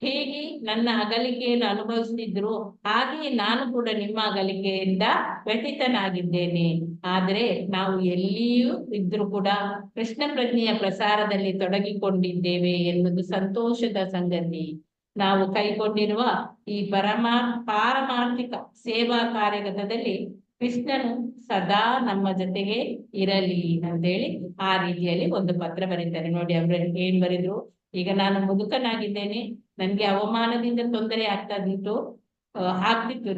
Speaker 2: ಹೇಗೆ ನನ್ನ ಅಗಲಿಕೆಯನ್ನು ಅನುಭವಿಸ್ತಿದ್ರು ಹಾಗೆಯೇ ನಾನು ಕೂಡ ನಿಮ್ಮ ಅಗಲಿಕೆಯಿಂದ ವ್ಯಥಿತನಾಗಿದ್ದೇನೆ. ಆದ್ರೆ ನಾವು ಎಲ್ಲಿಯೂ ಇದ್ರೂ ಕೂಡ ಕೃಷ್ಣ ಪ್ರಜ್ಞೆಯ ಪ್ರಸಾರದಲ್ಲಿ ತೊಡಗಿಕೊಂಡಿದ್ದೇವೆ ಎನ್ನುವುದು ಸಂತೋಷದ ಸಂಗತಿ. ನಾವು ಕೈಗೊಂಡಿರುವ ಈ ಪಾರಮಾರ್ಥಿಕ ಸೇವಾ ಕಾರ್ಯಗತದಲ್ಲಿ ಕೃಷ್ಣನು ಸದಾ ನಮ್ಮ ಜೊತೆಗೆ ಇರಲಿ ಅಂತೇಳಿ ಆ ರೀತಿಯಲ್ಲಿ ಒಂದು ಪತ್ರ ಬರೀತಾರೆ. ನೋಡಿ ಅವ್ರು ಏನ್ ಬರೆದ್ರು, ಈಗ ನಾನು ಮುದುಕನಾಗಿದ್ದೇನೆ, ನನ್ಗೆ ಅವಮಾನದಿಂದ ತೊಂದರೆ ಆಗ್ತಿತ್ತು.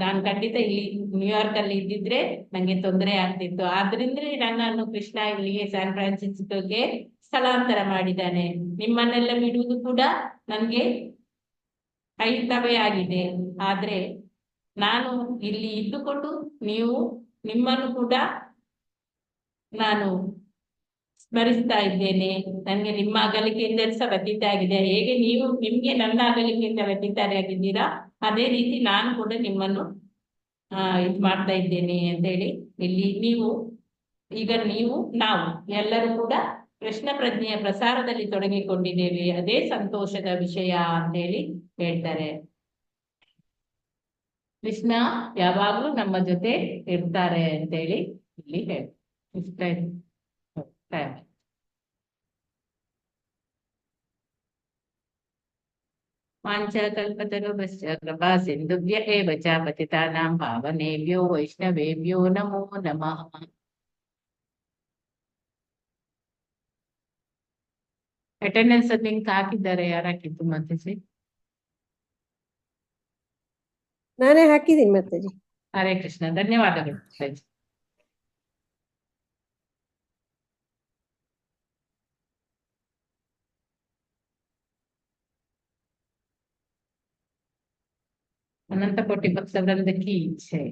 Speaker 2: ನಾನು ಖಂಡಿತ ಇಲ್ಲಿ ನ್ಯೂಯಾರ್ಕ್ ಅಲ್ಲಿ ಇದ್ದಿದ್ರೆ ನಂಗೆ ತೊಂದರೆ ಆಗ್ತಿತ್ತು. ಆದ್ರಿಂದ ನನ್ನನ್ನು ಕೃಷ್ಣ ಇಲ್ಲಿಗೆ ಸ್ಯಾನ್ ಫ್ರಾನ್ಸಿಸ್ಕೋಗೆ ಸ್ಥಳಾಂತರ ಮಾಡಿದ್ದಾನೆ. ನಿಮ್ಮನ್ನೆಲ್ಲ ಬಿಡುವುದು ಕೂಡ ನನ್ಗೆ ಅಹಿತವೇ ಆಗಿದೆ. ಆದ್ರೆ ನಾನು ಇಲ್ಲಿ ಇದ್ದುಕೊಂಡು ನಿಮ್ಮನ್ನು ಕೂಡ ನಾನು ಸ್ಮರಿಸ್ತಾ ಇದ್ದೇನೆ. ನನಗೆ ನಿಮ್ಮ ಅಗಲಿಕೆಯಿಂದ ಸಹ ವ್ಯತೀತ ಆಗಿದೆ. ಹೇಗೆ ನಿಮ್ಗೆ ನನ್ನ ಅಗಲಿಕೆಯಿಂದ ವ್ಯತೀತ ಆಗಿದ್ದೀರಾ, ಅದೇ ರೀತಿ ನಾನು ಕೂಡ ನಿಮ್ಮನ್ನು ಇದ್ ಮಾಡ್ತಾ ಇದ್ದೇನೆ ಅಂತ ಹೇಳಿ ಇಲ್ಲಿ ನೀವು ಈಗ ನಾವು ಎಲ್ಲರೂ ಕೂಡ ಕೃಷ್ಣ ಪ್ರಜ್ಞೆಯ ಪ್ರಸಾರದಲ್ಲಿ ತೊಡಗಿಕೊಂಡಿದ್ದೇವೆ, ಅದೇ ಸಂತೋಷದ ವಿಷಯ ಅಂತ ಹೇಳಿ ಹೇಳ್ತಾರೆ. ಕೃಷ್ಣ ಯಾವಾಗ್ಲೂ ನಮ್ಮ ಜೊತೆ ಇರ್ತಾರೆ ಅಂತ ಹೇಳಿ ಇಲ್ಲಿ ಹೇಳ್ತಾರೆ. ವಾಂಛಾಕಲ್ಪತರುಭ್ಯಶ್ಚ ಕೃಪಾ ಸಿಂಧುಭ್ಯ ಏವ ಚ ಪತಿತಾನಾಂ ಪಾವನೇಭ್ಯೋ ವೈಷ್ಣವೇಭ್ಯೋ ನಮೋ ನಮಃ. ಅಟೆಂಡೆನ್ಸ್ ಲಿಂಕ್ ಹಾಕಿದ್ದಾರೆ, ಯಾರು ಹಾಕಿದ್ದು ಮಾತಾಜಿ?
Speaker 12: ನಾನೇ ಹಾಕಿದ್ದೀನಿ ಮಾತಾಜಿ.
Speaker 2: ಹರೇ ಕೃಷ್ಣ, ಧನ್ಯವಾದಗಳು ಮಾತಾಜಿ. ಅನಂತ ಕೋಟಿ ಭಕ್ತ ವೃಂದ ಕಿ ಜೈ.